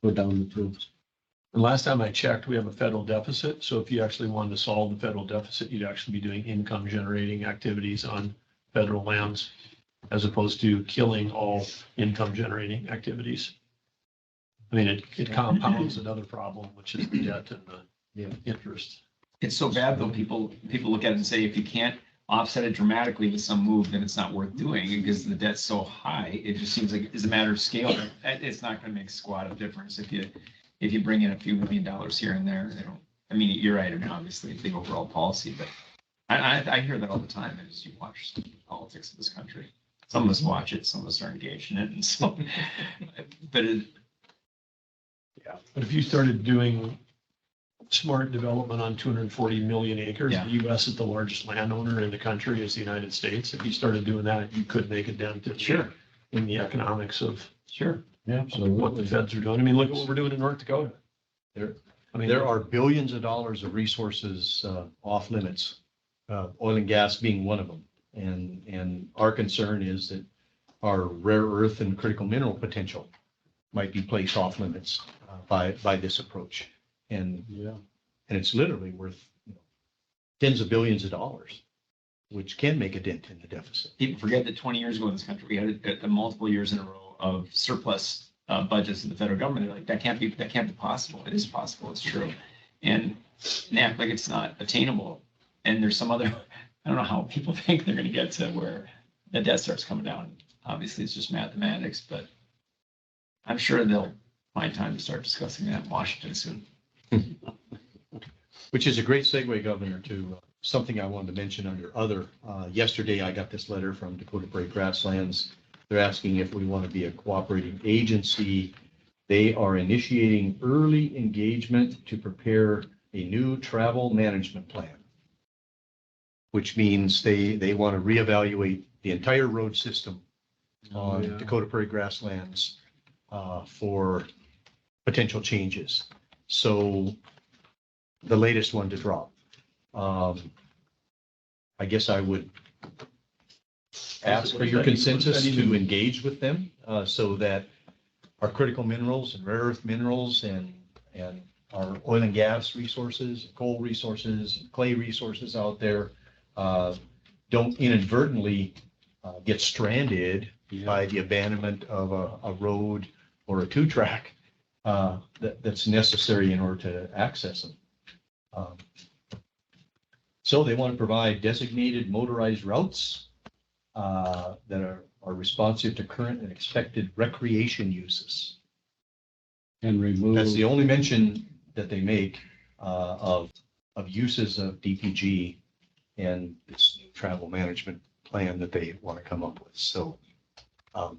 go down the tubes. And last time I checked, we have a federal deficit. So if you actually wanted to solve the federal deficit, you'd actually be doing income generating activities on federal lands as opposed to killing all income generating activities. I mean, it compounds another problem, which is the debt and the interest. It's so bad though, people look at it and say, if you can't offset it dramatically with some move, then it's not worth doing because the debt's so high. It just seems like it's a matter of scale. It's not going to make a squat of difference if you bring in a few $1 million here and there. They don't. I mean, you're right. I mean, obviously, the overall policy, but I hear that all the time as you watch the politics of this country. Some of us watch it, some of us are engaged in it, and so. But But if you started doing smart development on 240 million acres, Yeah. the U.S. is the largest landowner in the country is the United States. If you started doing that, you could make a dent in the economics of Yeah, what the feds are doing. I mean, look at what we're doing in North Dakota. There are billions of dollars of resources off limits, oil and gas being one of them. And our concern is that our rare earth and critical mineral potential might be placed off limits by this approach. And it's literally worth tens of billions of dollars, which can make a dent in the deficit. people forget that 20 years ago in this country, we had multiple years in a row of surplus budgets in the federal government. They're like, that can't be possible. It is possible. It's true. And they act like it's not attainable. And there's some other, I don't know how people think they're going to get to where the debt starts coming down. Obviously, it's just mathematics, but I'm sure they'll find time to start discussing that in Washington soon. Which is a great segue, Governor, to something I wanted to mention under other. Yesterday, I got this letter from Dakota Prairie Grasslands. They're asking if we want to be a cooperating agency. They are initiating early engagement to prepare a new travel management plan, which means they want to reevaluate the entire road system on Dakota Prairie Grasslands for potential changes. So the latest one to drop. I guess I would ask for your consensus to engage with them so that our critical minerals and rare earth minerals and our oil and gas resources, coal resources, clay resources out there don't inadvertently get stranded by the abandonment of a road or a two-track that's necessary in order to access them. So they want to provide designated motorized routes that are responsive to current and expected recreation uses. And remove. That's the only mention that they make of uses of DPG and this new travel management plan that they want to come up with. So So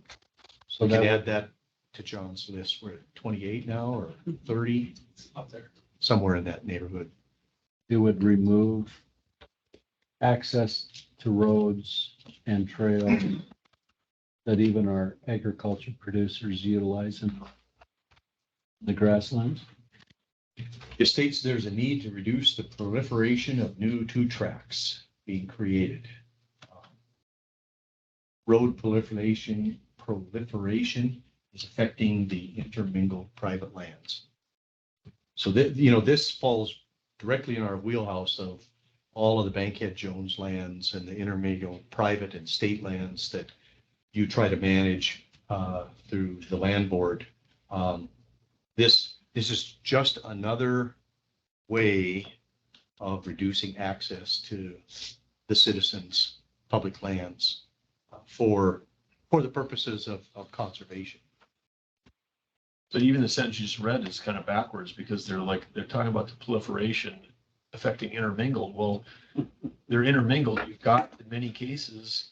we can that add would, that to John's list. We're at 28 now or 30, Up there. somewhere in that neighborhood. it would remove access to roads and trails that even our agriculture producers utilize in the grasslands. It states there's a need to reduce the proliferation of new two tracks being created. Road proliferation is affecting the intermingled private lands. So that, this falls directly in our wheelhouse of all of the Bankhead Jones lands and the intermingled private and state lands that you try to manage through the land board. This is just another way of reducing access to the citizens' public lands for the purposes of conservation. But even the sentence you just read is kind of backwards because they're talking about the proliferation affecting intermingled. Well, they're intermingled. You've got, in many cases,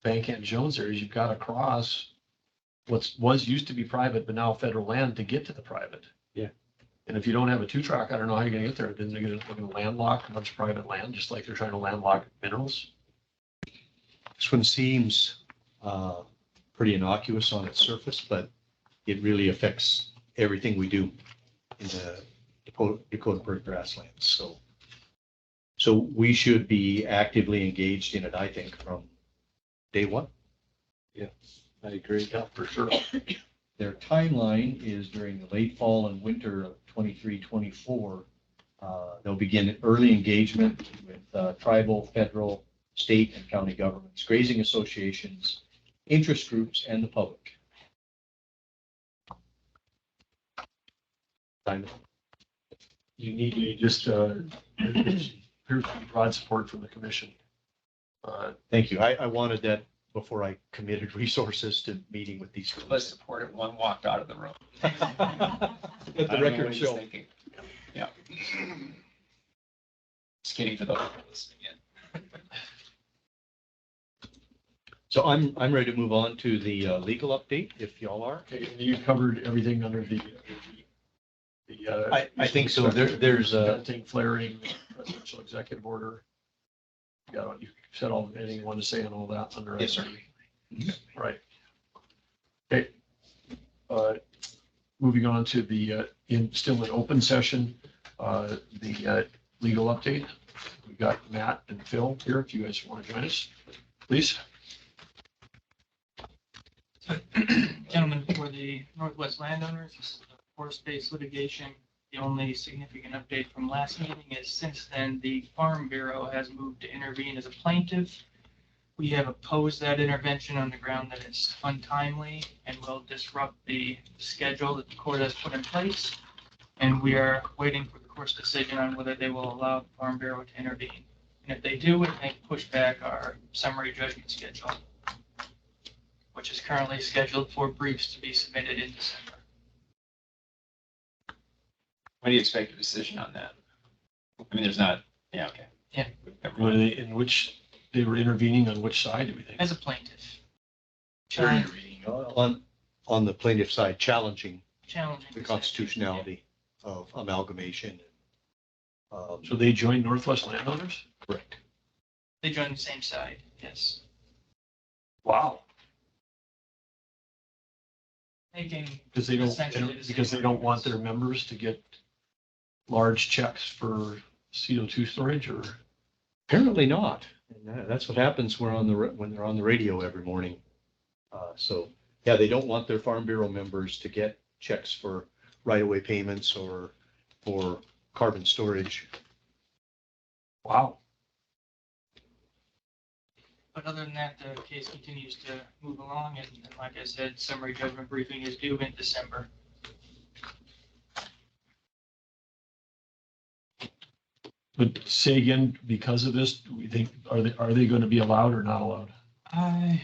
Bankhead and Jones areas, you've got to cross was used to be private, but now federal land to get to the private. Yeah. And if you don't have a 2-track, I don't know how you're gonna get there. Then they're gonna landlock a bunch of private land, just like they're trying to landlock minerals. This one seems pretty innocuous on its surface, but it really affects everything we do in the Dakota Bird grasslands. So we should be actively engaged in it, I think, from day one. I agree. Yeah, for sure. Their timeline is during the late fall and winter of 23-24. They'll begin early engagement with tribal, federal, state, and county governments, grazing associations, interest groups, and the public. You just appears to be broad support from the commission. Thank you. I wanted that before I committed resources to meeting with these. Let's support it. One walked out of the room. Let the record show. Yeah. Just kidding for those who are listening in. So I'm ready to move on to the legal update, if y'all are. Okay, you covered everything under the I think so. There's a thing flaring, presidential executive order. You said anything you want to say on all that under. Yes, sir. Right. Okay. Moving on to the still in open session, the legal update. We've got Matt and Phil here. If you guys want to join us, please. Gentlemen, for the Northwest landowners, this is the forest-based litigation. The only significant update from last meeting is since then, the Farm Bureau has moved to intervene as a plaintiff. We have opposed that intervention on the ground that it's untimely and will disrupt the schedule that the court has put in place. And we are waiting for the court's decision on whether they will allow the Farm Bureau to intervene. And if they do, it may push back our summary judgment schedule, which is currently scheduled for briefs to be submitted in December. When do you expect a decision on that? I mean, there's not, yeah, okay. Yeah. In which they were intervening on which side do we think? As a plaintiff. They're intervening on the plaintiff side, challenging the the constitutionality of amalgamation. So they joined Northwest Landowners? Correct. They join the same side, yes. Wow. Making Because they don't want their members to get large checks for CO2 storage, or? Apparently not. And that's what happens when they're on the radio every morning. So yeah, they don't want their Farm Bureau members to get checks for right-of-way payments or for carbon storage. Wow. But other than that, the case continues to move along, and like I said, summary judgment briefing is due in December. But say again, because of this, do we think, are they going to be allowed or not allowed? I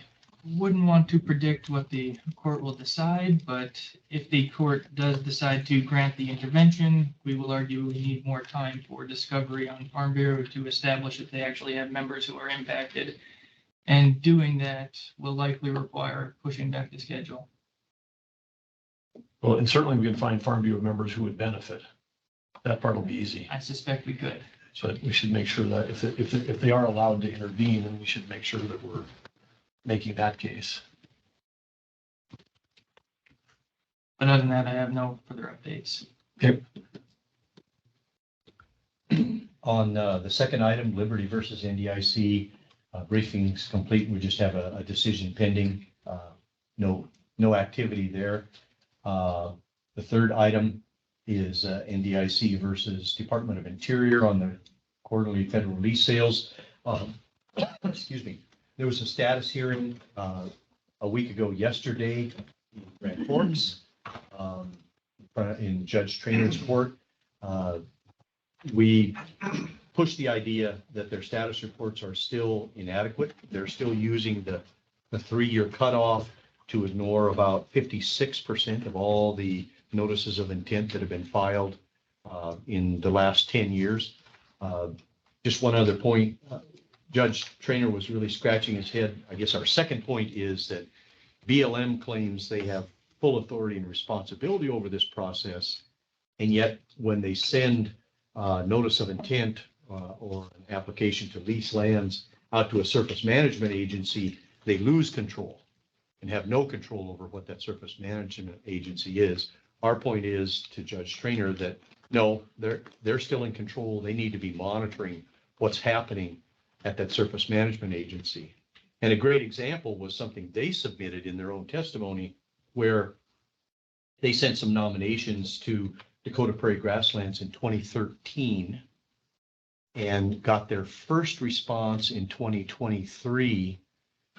wouldn't want to predict what the court will decide, but if the court does decide to grant the intervention, we will argue we need more time for discovery on Farm Bureau to establish if they actually have members who are impacted. And doing that will likely require pushing back the schedule. Well, and certainly we can find Farm Bureau members who would benefit. That part will be easy. I suspect we could. But we should make sure that if they are allowed to intervene, then we should make sure that we're making that case. But other than that, I have no further updates. Okay. On the second item, Liberty versus NDIC, briefing's complete. We just have a decision pending. No activity there. The third item is NDIC versus Department of Interior on the quarterly federal lease sales. Excuse me. There was a status hearing a week ago yesterday in Grand Forks in Judge Trainer's court. We pushed the idea that their status reports are still inadequate. They're still using the 3-year cutoff to ignore about 56% of all the notices of intent that have been filed in the last 10 years. Just one other point, Judge Trainer was really scratching his head. I guess our second point is that BLM claims they have full authority and responsibility over this process. And yet when they send notice of intent or an application to lease lands out to a surface management agency, they lose control and have no control over what that surface management agency is. Our point is to Judge Trainer that no, they're still in control. They need to be monitoring what's happening at that surface management agency. And a great example was something they submitted in their own testimony where they sent some nominations to Dakota Prairie Grasslands in 2013 and got their first response in 2023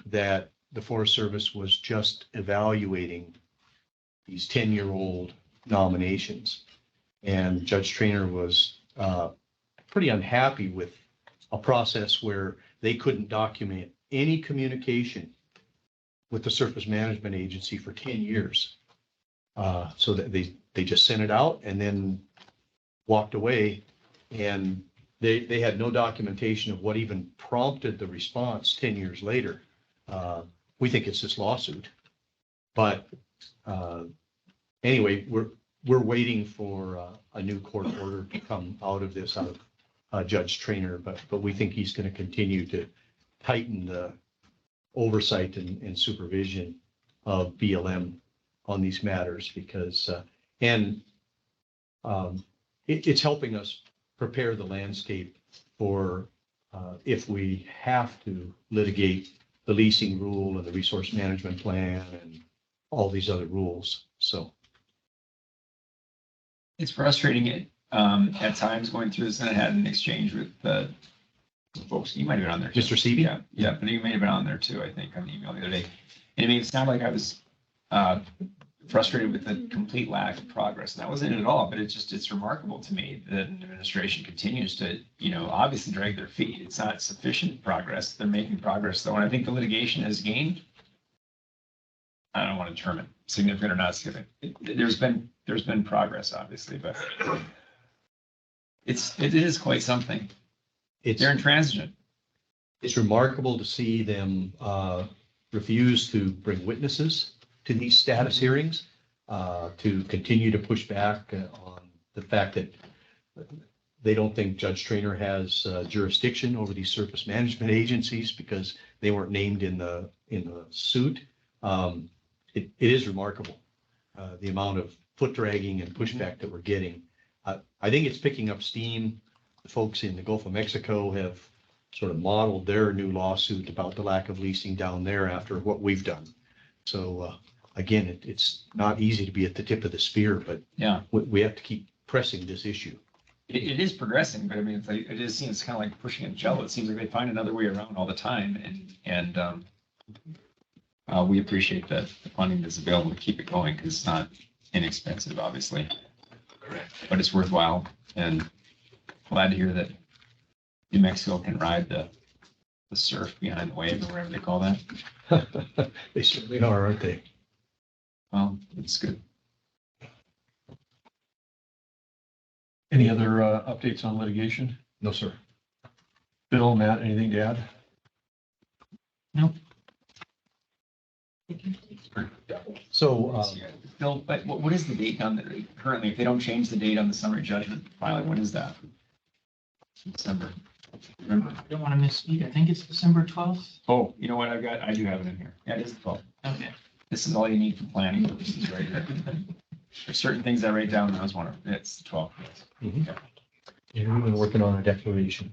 that the Forest Service was just evaluating these 10-year-old nominations. And Judge Trainer was pretty unhappy with a process where they couldn't document any communication with the Surface Management Agency for 10 years. So that they just sent it out and then walked away, and they had no documentation of what even prompted the response 10 years later. We think it's this lawsuit, but anyway, we're waiting for a new court order to come out of this, out of Judge Trainer, but we think he's going to continue to tighten the oversight and supervision of BLM on these matters because, it's helping us prepare the landscape for if we have to litigate the leasing rule and the resource management plan and all these other rules. So It's frustrating at times going through this, and I had an exchange with folks. You might have been on there. Mr. Seavey? Yeah, but you may have been on there too, I think, on the email the other day. And it made it sound like I was frustrated with the complete lack of progress. And that wasn't it at all, but it's remarkable to me that an administration continues to, obviously drag their feet. It's not sufficient progress. They're making progress though. And I think the litigation has gained, I don't want to term it significant or not significant. There's been progress, obviously, but it is quite something. They're intransigent. It's remarkable to see them refuse to bring witnesses to these status hearings, to continue to push back on the fact that they don't think Judge Trainer has jurisdiction over these surface management agencies because they weren't named in the suit. It is remarkable, the amount of foot dragging and pushback that we're getting. I think it's picking up steam. The folks in the Gulf of Mexico have sort of modeled their new lawsuit about the lack of leasing down there after what we've done. So again, it's not easy to be at the tip of the spear, but yeah, we have to keep pressing this issue. It is progressing, but I mean, it seems kind of like pushing a gel. It seems like they find another way around all the time, and we appreciate that the funding that's available to keep it going because it's not inexpensive, obviously. Correct. But it's worthwhile, and glad to hear that New Mexico can ride the surf behind the wave or whatever they call that. They certainly are, aren't they? Well, it's good. Any other updates on litigation? No, sir. Bill, Matt, anything to add? So, Bill, but what is the date on the, currently, if they don't change the date on the summary judgment filing, what is that? December. Remember? I don't want to misspeak. I think it's December 12th. Oh, you know what, I do have it in here. Yeah, it is the 12th. Okay. This is all you need for planning purposes right here. There's certain things I write down, and I was wondering, it's the 12th. and we've been working on a declaration.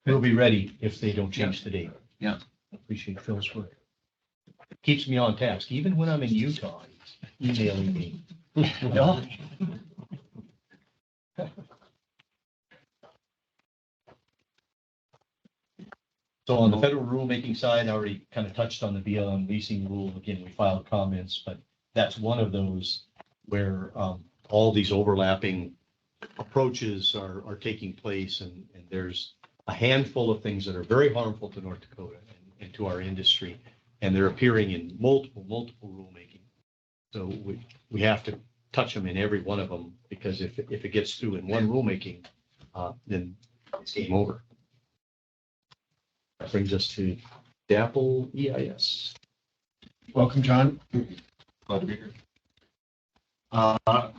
It'll be ready if they don't change the date. Yeah. Appreciate Phil's work. Keeps me on task, even when I'm in Utah, he's emailing me. No. So on the federal rulemaking side, I already kind of touched on the BLM leasing rule. Again, we filed comments, but that's one of those where all these overlapping approaches are taking place, and there's a handful of things that are very harmful to North Dakota and to our industry, and they're appearing in multiple rulemaking. So we have to touch them in every one of them, because if it gets through in one rulemaking, then it's game over. That brings us to DAPL EIS. Welcome, John. Glad to be here.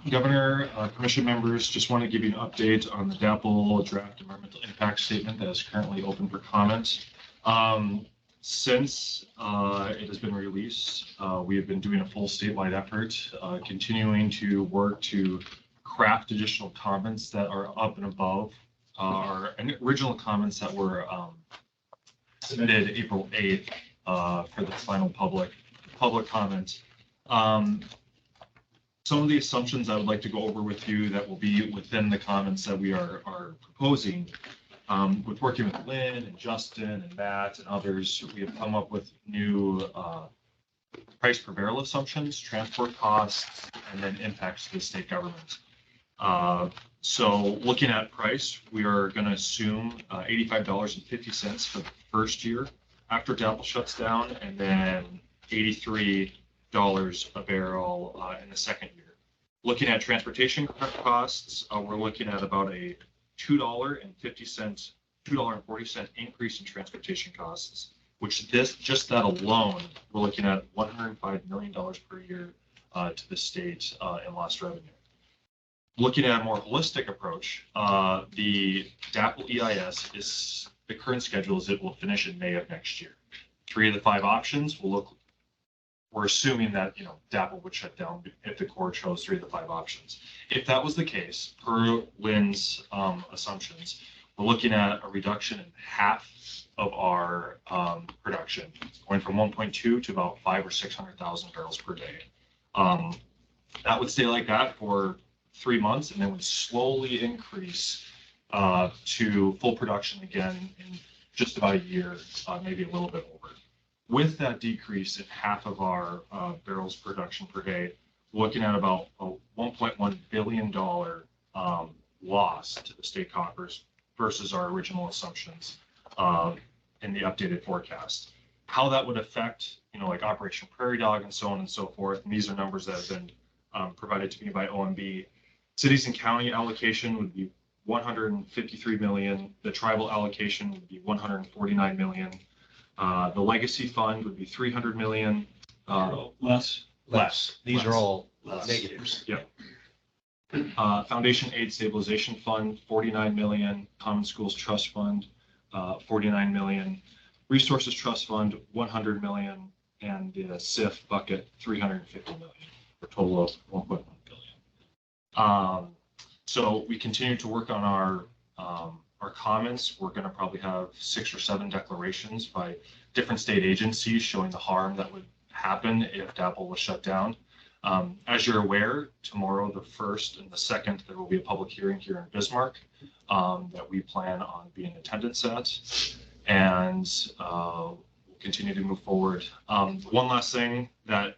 Governor, commission members, just want to give you an update on the DAPL draft environmental impact statement that is currently open for comment. Since it has been released, we have been doing a full statewide effort, continuing to work to craft additional comments that are up and above our original comments that were submitted April 8th for the final public comment. Some of the assumptions I would like to go over with you that will be within the comments that we are proposing. With working with Lynn and Justin and Matt and others, we have come up with new price per barrel assumptions, transport costs, and then impacts to the state government. So looking at price, we are going to assume $85.50 for the first year after DAPL shuts down, and then $83 a barrel in the second year. Looking at transportation costs, we're looking at about a $2.40 increase in transportation costs, which just that alone, we're looking at $105 million per year to the state in lost revenue. Looking at a more holistic approach, the DAPL EIS is the current schedule is it will finish in May of next year. 3 of the 5 options will look. We're assuming that DAPL would shut down if the Corps chose 3 of the 5 options. If that was the case, per Lynn's assumptions, we're looking at a reduction in half of our production, going from 1.2 to about 500,000 or 600,000 barrels per day. That would stay like that for 3 months, and then would slowly increase to full production again in just about a year, maybe a little bit over. With that decrease in half of our barrels production per day, we're looking at about a $1.1 billion loss to the state coffers versus our original assumptions in the updated forecast. How that would affect, like Operation Prairie Dog and so on and so forth, and these are numbers that have been provided to me by OMB. Cities and county allocation would be $153 million. The tribal allocation would be $149 million. The legacy fund would be $300 million. Less. These are all negatives. Yep. Foundation Aid Stabilization Fund, $49 million. Common Schools Trust Fund, $49 million. Resources Trust Fund, $100 million. And the SIF bucket, $350 million, for a total of $1.1 billion. So we continue to work on our comments. We're going to probably have 6 or 7 declarations by different state agencies showing the harm that would happen if DAPL was shut down. As you're aware, tomorrow, the 1st and the 2nd, there will be a public hearing here in Bismarck that we plan on being in attendance at, and we'll continue to move forward. One last thing that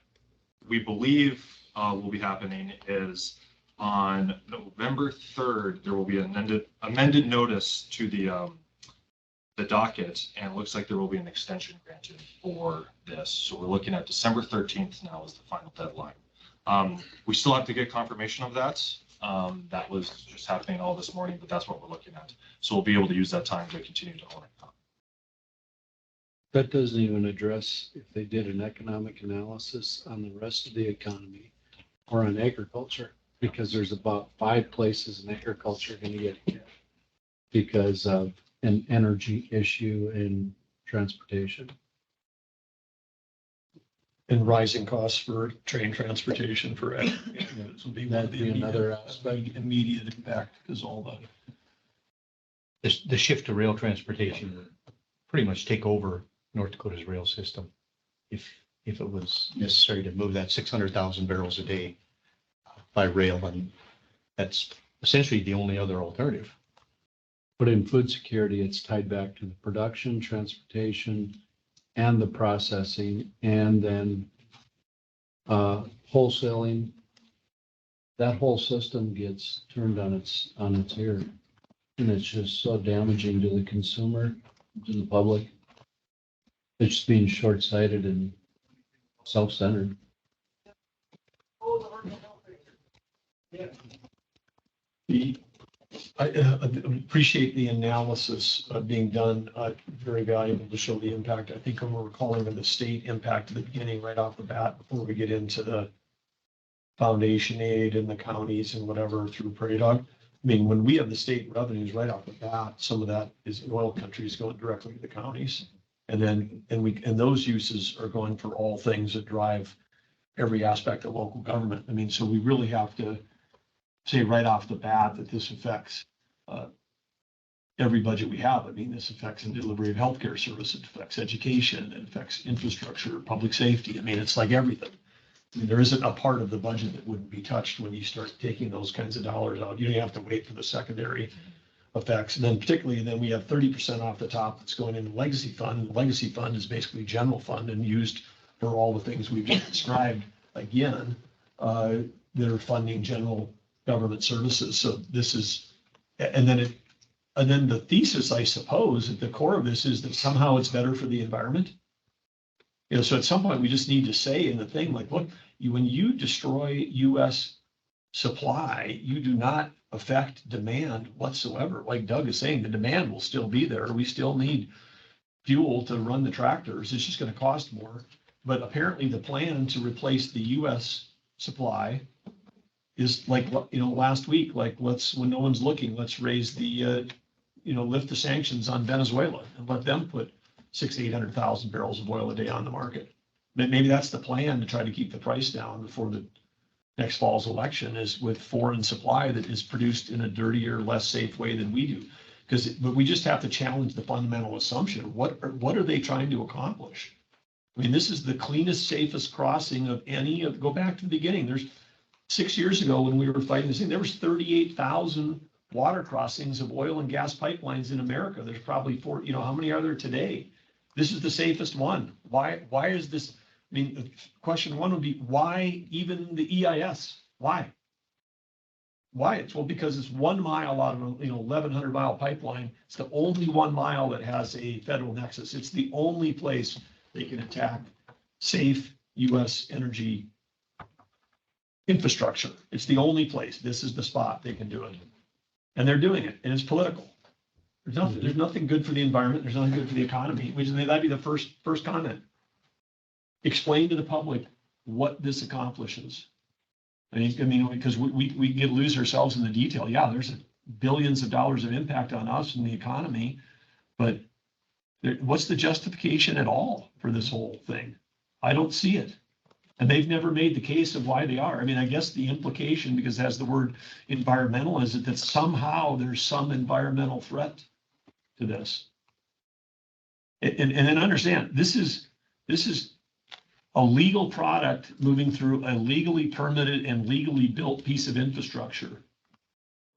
we believe will be happening is on November 3rd, there will be an amended notice to the docket, and it looks like there will be an extension granted for this. So we're looking at December 13th now as the final deadline. We still have to get confirmation of that. That was just happening all this morning, but that's what we're looking at. So we'll be able to use that time to continue to own it. That doesn't even address if they did an economic analysis on the rest of the economy or on agriculture, because there's about 5 places in agriculture going to get hit because of an energy issue in transportation. And rising costs for train transportation for this will be one of That'd the be another immediate impact, because all The shift to rail transportation would pretty much take over North Dakota's rail system. If it was necessary to move that 600,000 barrels a day by rail, and that's essentially the only other alternative. But in food security, it's tied back to the production, transportation, and the processing, and then wholesaling. That whole system gets turned on its ear, and it's just so damaging to the consumer, to the public. It's just being short-sighted and self-centered. I appreciate the analysis being done, very valuable to show the impact. I think when we're calling it the state impact at the beginning, right off the bat, before we get into the foundation aid and the counties and whatever through Prairie Dog. I mean, when we have the state revenues right off the bat, some of that is oil countries going directly to the counties. And then, and those uses are going for all things that drive every aspect of local government. I mean, so we really have to say right off the bat that this affects every budget we have. I mean, this affects the delivery of healthcare services, it affects education, it affects infrastructure, public safety. I mean, it's like everything. I mean, there isn't a part of the budget that wouldn't be touched when you start taking those kinds of dollars out. You don't have to wait for the secondary effects. And then particularly, then we have 30% off the top that's going into the legacy fund. The legacy fund is basically general fund and used for all the things we've just described again, that are funding general government services. So this is, and then the thesis, I suppose, at the core of this is that somehow it's better for the environment. You know, so at some point we just need to say in the thing, like, look, when you destroy US supply, you do not affect demand whatsoever. Like Doug is saying, the demand will still be there. We still need fuel to run the tractors. It's just going to cost more. But apparently the plan to replace the US supply is like, you know, last week, like, when no one's looking, let's raise the, lift the sanctions on Venezuela and let them put 800,000 barrels of oil a day on the market. Maybe that's the plan, to try to keep the price down before the next fall's election, is with foreign supply that is produced in a dirtier, less safe way than we do. But we just have to challenge the fundamental assumption. What are they trying to accomplish? I mean, this is the cleanest, safest crossing of any of, go back to the beginning. There's 6 years ago when we were fighting this thing, there was 38,000 water crossings of oil and gas pipelines in America. There's probably how many are there today? This is the safest one. Why is this? I mean, question one would be, why even the EIS? Why? It's because it's 1 mile out of 1,100 mile pipeline. It's the only 1 mile that has a federal nexus. It's the only place they can attack safe US energy infrastructure. It's the only place. This is the spot they can do it. And they're doing it, and it's political. There's nothing good for the environment. There's nothing good for the economy. That'd be the first comment. Explain to the public what this accomplishes. I mean, because we lose ourselves in the detail. Yeah, there's billions of dollars of impact on us and the economy, but what's the justification at all for this whole thing? I don't see it. And they've never made the case of why they are. I mean, I guess the implication, because it has the word environmental, is that somehow there's some environmental threat to this. And then understand, this is a legal product moving through a legally permitted and legally built piece of infrastructure,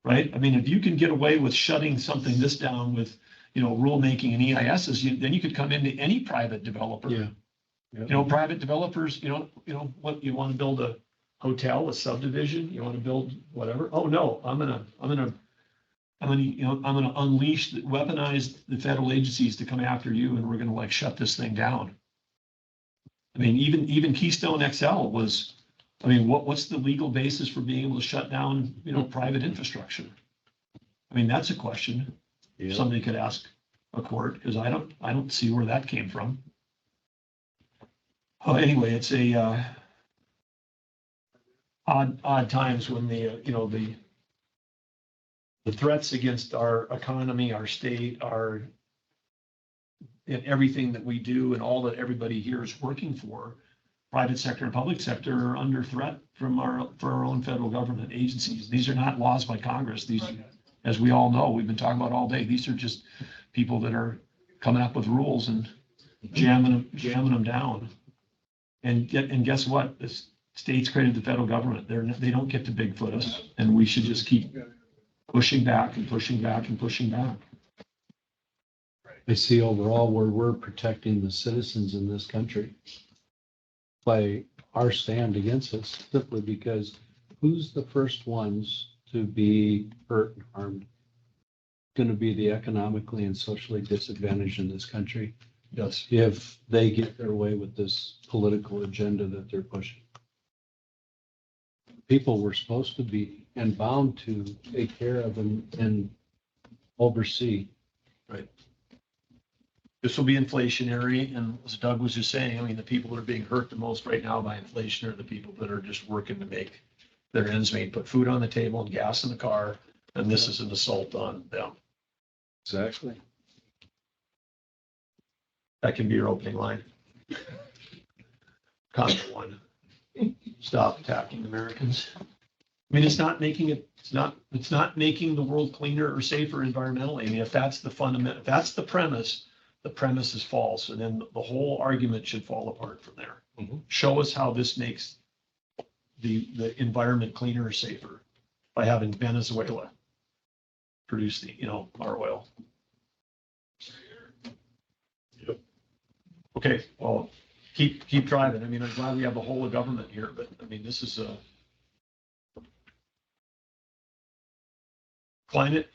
right? I mean, if you can get away with shutting something this down with, rulemaking and EISs, then you could come into any private developer. Yeah. Private developers, what, you want to build a hotel, a subdivision, you want to build whatever. Oh, no, I'm gonna unleash, weaponize the federal agencies to come after you, and we're gonna shut this thing down. I mean, even Keystone XL was, what's the legal basis for being able to shut down, private infrastructure? I mean, that's a question somebody could ask a court, because I don't see where that came from. Well, anyway, it's a, odd times when the threats against our economy, our state, and everything that we do and all that everybody here is working for, private sector and public sector, are under threat for our own federal government agencies. These are not laws by Congress. These, as we all know, we've been talking about all day, these are just people that are coming up with rules and jamming them down. And guess what? The states created the federal government. They don't get to Bigfoot us, and we should just keep pushing back and pushing back and pushing back. I see overall where we're protecting the citizens in this country by our stand against it, simply because who's the first ones to be hurt and harmed? Going to be the economically and socially disadvantaged in this country. Yes. If they get their way with this political agenda that they're pushing. People were supposed to be and bound to take care of and oversee. Right. This will be inflationary, and as Doug was just saying, I mean, the people that are being hurt the most right now by inflation are the people that are just working to make their ends meet, put food on the table and gas in the car, and this is an assault on them. Exactly. That can be your opening line. Comment one. Stop attacking Americans. I mean, it's not making the world cleaner or safer environmentally. I mean, if that's the fundamental, if that's the premise is false, and then the whole argument should fall apart from there. Mm-hmm. Show us how this makes the environment cleaner or safer by having Venezuela produce our oil. Yep. Okay, well, keep driving. I mean, I'm glad we have the whole of government here, but I mean, this is climate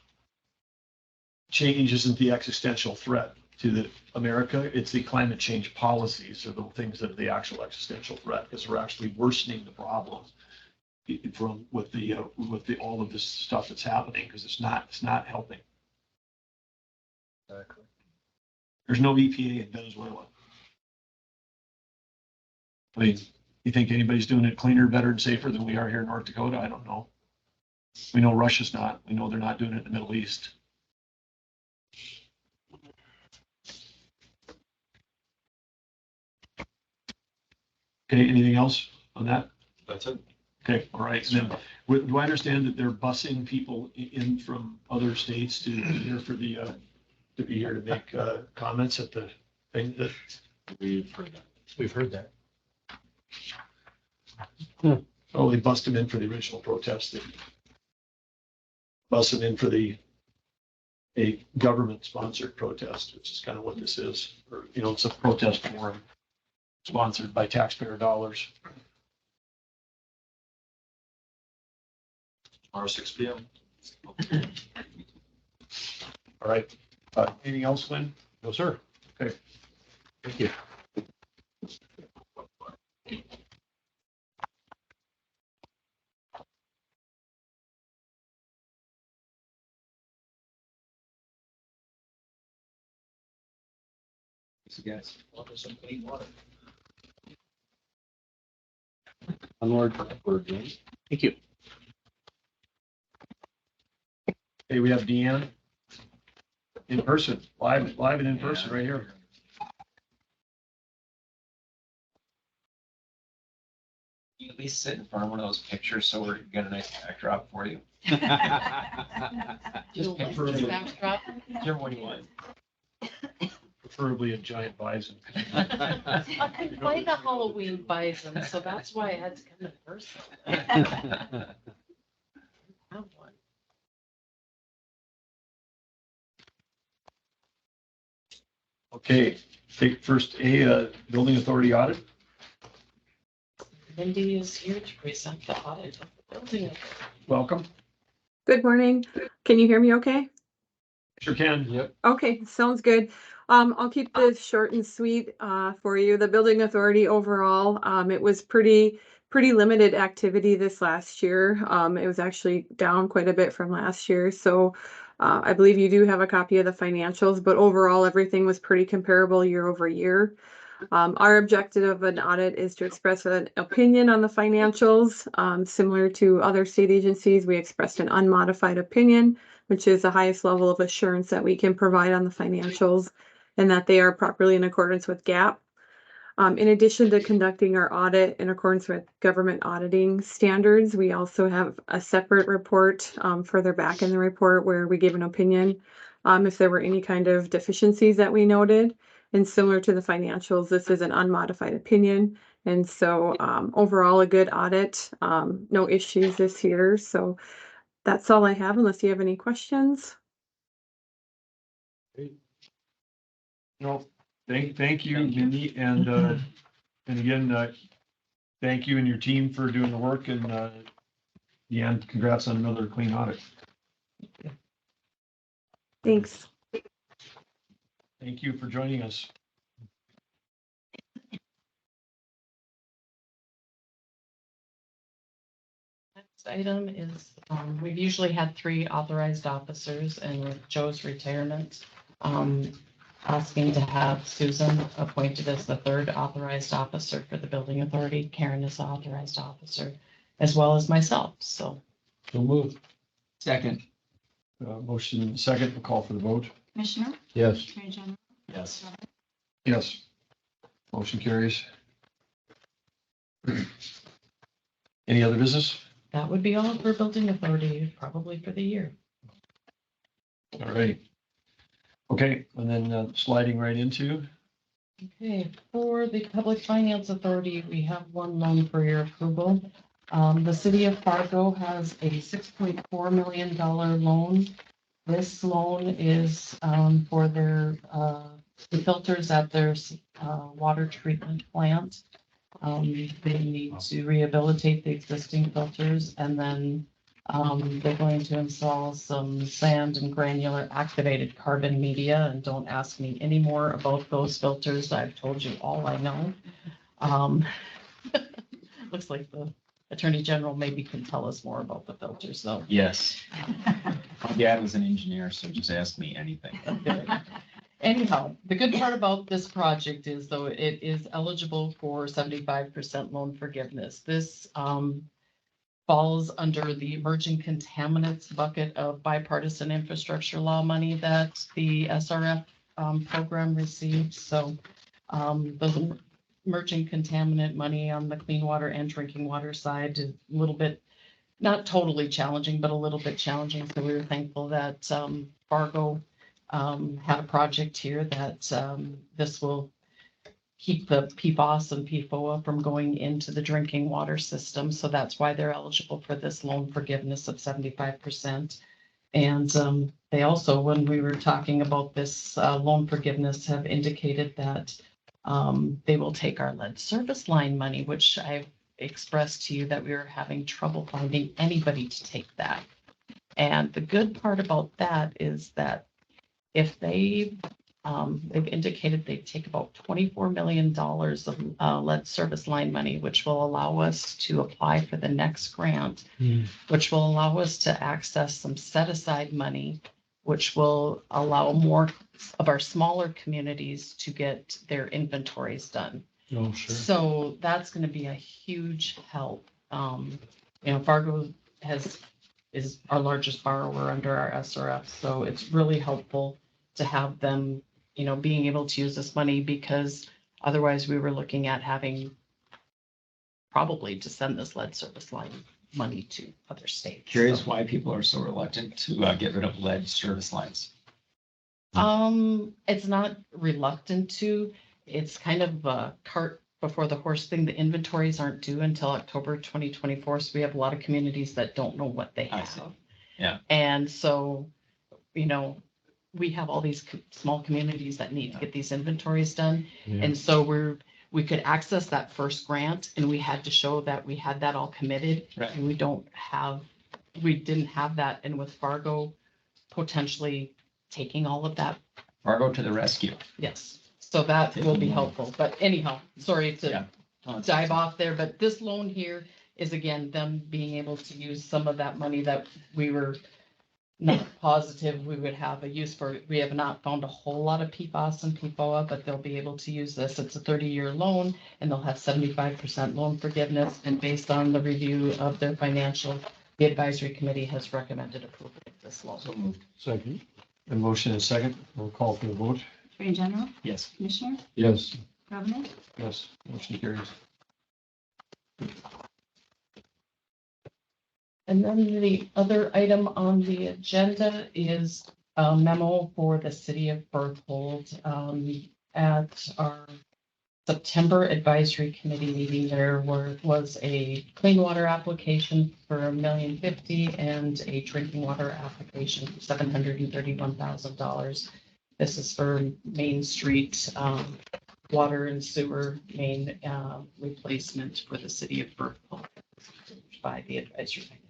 change isn't the existential threat to America. It's the climate change policies are the things that are the actual existential threat, because we're actually worsening the problem with all of this stuff that's happening, because it's not helping. Exactly. There's no EPA in Venezuela. I mean, you think anybody's doing it cleaner, better, and safer than we are here in North Dakota? I don't know. We know Russia's not. We know they're not doing it in the Middle East. Okay, anything else on that? That's it. Okay, all right. And then, do I understand that they're busing people in from other states to be here to be here to make comments at the thing that? We've heard that. Oh, they bust them in for the original protest. They bust them in for a government-sponsored protest, which is kind of what this is. Or, it's a protest forum sponsored by taxpayer dollars. Tomorrow, 6 p.m. All right. Anything else, Lynn? No, sir. Okay. Thank you. So guys, Some clean water. Onward, we're good. Thank you. Okay, we have Deanne in person, live and in person right here. you at least sit in front of one of those pictures so we're get a nice backdrop for you. Just preferably, whichever one you want. Preferably a giant bison. I couldn't find a Halloween bison, so that's why I had to come in person. Have one. Okay, take first building authority audit. Mindy is here to present the audit of the building. Welcome. Good morning. Can you hear me okay? Sure can. Yep. Okay, sounds good. I'll keep this short and sweet for you. The building authority overall, it was pretty limited activity this last year. It was actually down quite a bit from last year. So I believe you do have a copy of the financials, but overall everything was pretty comparable year over year. Our objective of an audit is to express an opinion on the financials. Similar to other state agencies, we expressed an unmodified opinion, which is the highest level of assurance that we can provide on the financials and that they are properly in accordance with GAAP. In addition to conducting our audit in accordance with government auditing standards, we also have a separate report further back in the report where we give an opinion if there were any kind of deficiencies that we noted. And similar to the financials, this is an unmodified opinion. And so overall, a good audit, no issues this year. So that's all I have unless you have any questions. No, thank you, Mindy, and again, thank you and your team for doing the work, and Deanne, congrats on another clean audit. Thanks. Thank you for joining us. Next item is, we've usually had 3 authorized officers, and with Joe's retirement, asking to have Susan appointed as the 3rd authorized officer for the building authority. Karen is the authorized officer, as well as myself, so. So move. Second. Motion second, we'll call for the vote. Commissioner? Yes. Attorney General? Yes. Yes. Motion carries. Any other business? That would be all for building authority, probably for the year. All right. Okay, and then sliding right into. Okay, for the Public Finance Authority, we have one loan for your approval. The city of Fargo has a $6.4 million loan. This loan is for their the filters at their water treatment plant. They need to rehabilitate the existing filters, and then they're going to install some sand and granular activated carbon media. And don't ask me any more about those filters. I've told you all I know. Looks like the Attorney General maybe can tell us more about the filters, though. Yes. My dad was an engineer, so just ask me anything. Okay. Anyhow, the good part about this project is, though, it is eligible for 75% loan forgiveness. This falls under the emerging contaminants bucket of bipartisan infrastructure law money that the SRF program receives. So the emerging contaminant money on the clean water and drinking water side is a little bit, not totally challenging, but a little bit challenging. So we were thankful that Fargo had a project here that this will keep the PFAS and PFOA from going into the drinking water system. So that's why they're eligible for this loan forgiveness of 75%. And they also, when we were talking about this loan forgiveness, have indicated that they will take our lead service line money, which I've expressed to you that we were having trouble finding anybody to take that. And the good part about that is that if they've indicated they take about $24 million of lead service line money, which will allow us to apply for the next grant, which will allow us to access some set-aside money, which will allow more of our smaller communities to get their inventories done. Oh, sure. So that's going to be a huge help. Fargo is our largest borrower under our SRF, so it's really helpful to have them, being able to use this money, because otherwise we were looking at having probably to send this lead service line money to other states. Curious why people are so reluctant to get rid of lead service lines. It's not reluctant to, it's kind of a cart before the horse thing. The inventories aren't due until October 2024. So we have a lot of communities that don't know what they have. Yeah. And so, we have all these small communities that need to get these inventories done. Yeah. And so we could access that first grant, and we had to show that we had that all committed. Right. And we didn't have that. And with Fargo potentially taking all of that. Fargo to the rescue. Yes. So that will be helpful. But anyhow, sorry to Yeah. dive off there, but this loan here is, again, them being able to use some of that money that we were not positive we would have a use for it. We have not found a whole lot of PFAS and PFOA, but they'll be able to use this. It's a 30-year loan and they'll have 75% loan forgiveness. And based on the review of their financial, the advisory committee has recommended approval of this loan. So moved. Second. A motion and a second. We'll call for the vote. Attorney General, Yes. Commissioner, Yes. Governor, Yes. Motion carries. And then the other item on the agenda is a memo for the city of Berthold. At our September advisory committee meeting, there was a clean water application for $1,050,000 and a drinking water application for $731,000. This is for Main Street water and sewer main replacement for the city of Berthold by the advisory committee.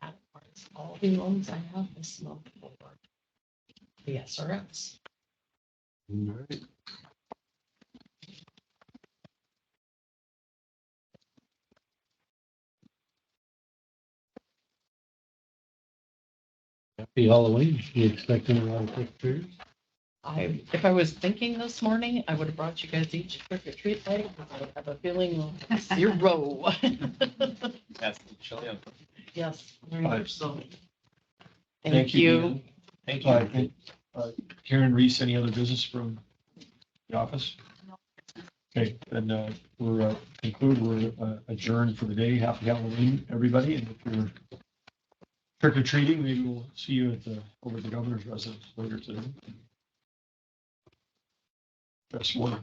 That was all the loans I have this month for the SRS. All right. Happy Halloween. You expecting a lot of pictures? If I was thinking this morning, I would have brought you guys each a trick or treat bag, because I have a feeling of 0. That's chilly. Yes, very much so. Thank Thank you, you. Deanna. Thank All you. right. Karen Reese, any other business from the office? Okay, then we're adjourned for the day. Happy Halloween, everybody. And if you're trick or treating, maybe we'll see you over at the governor's residence later today. Best one.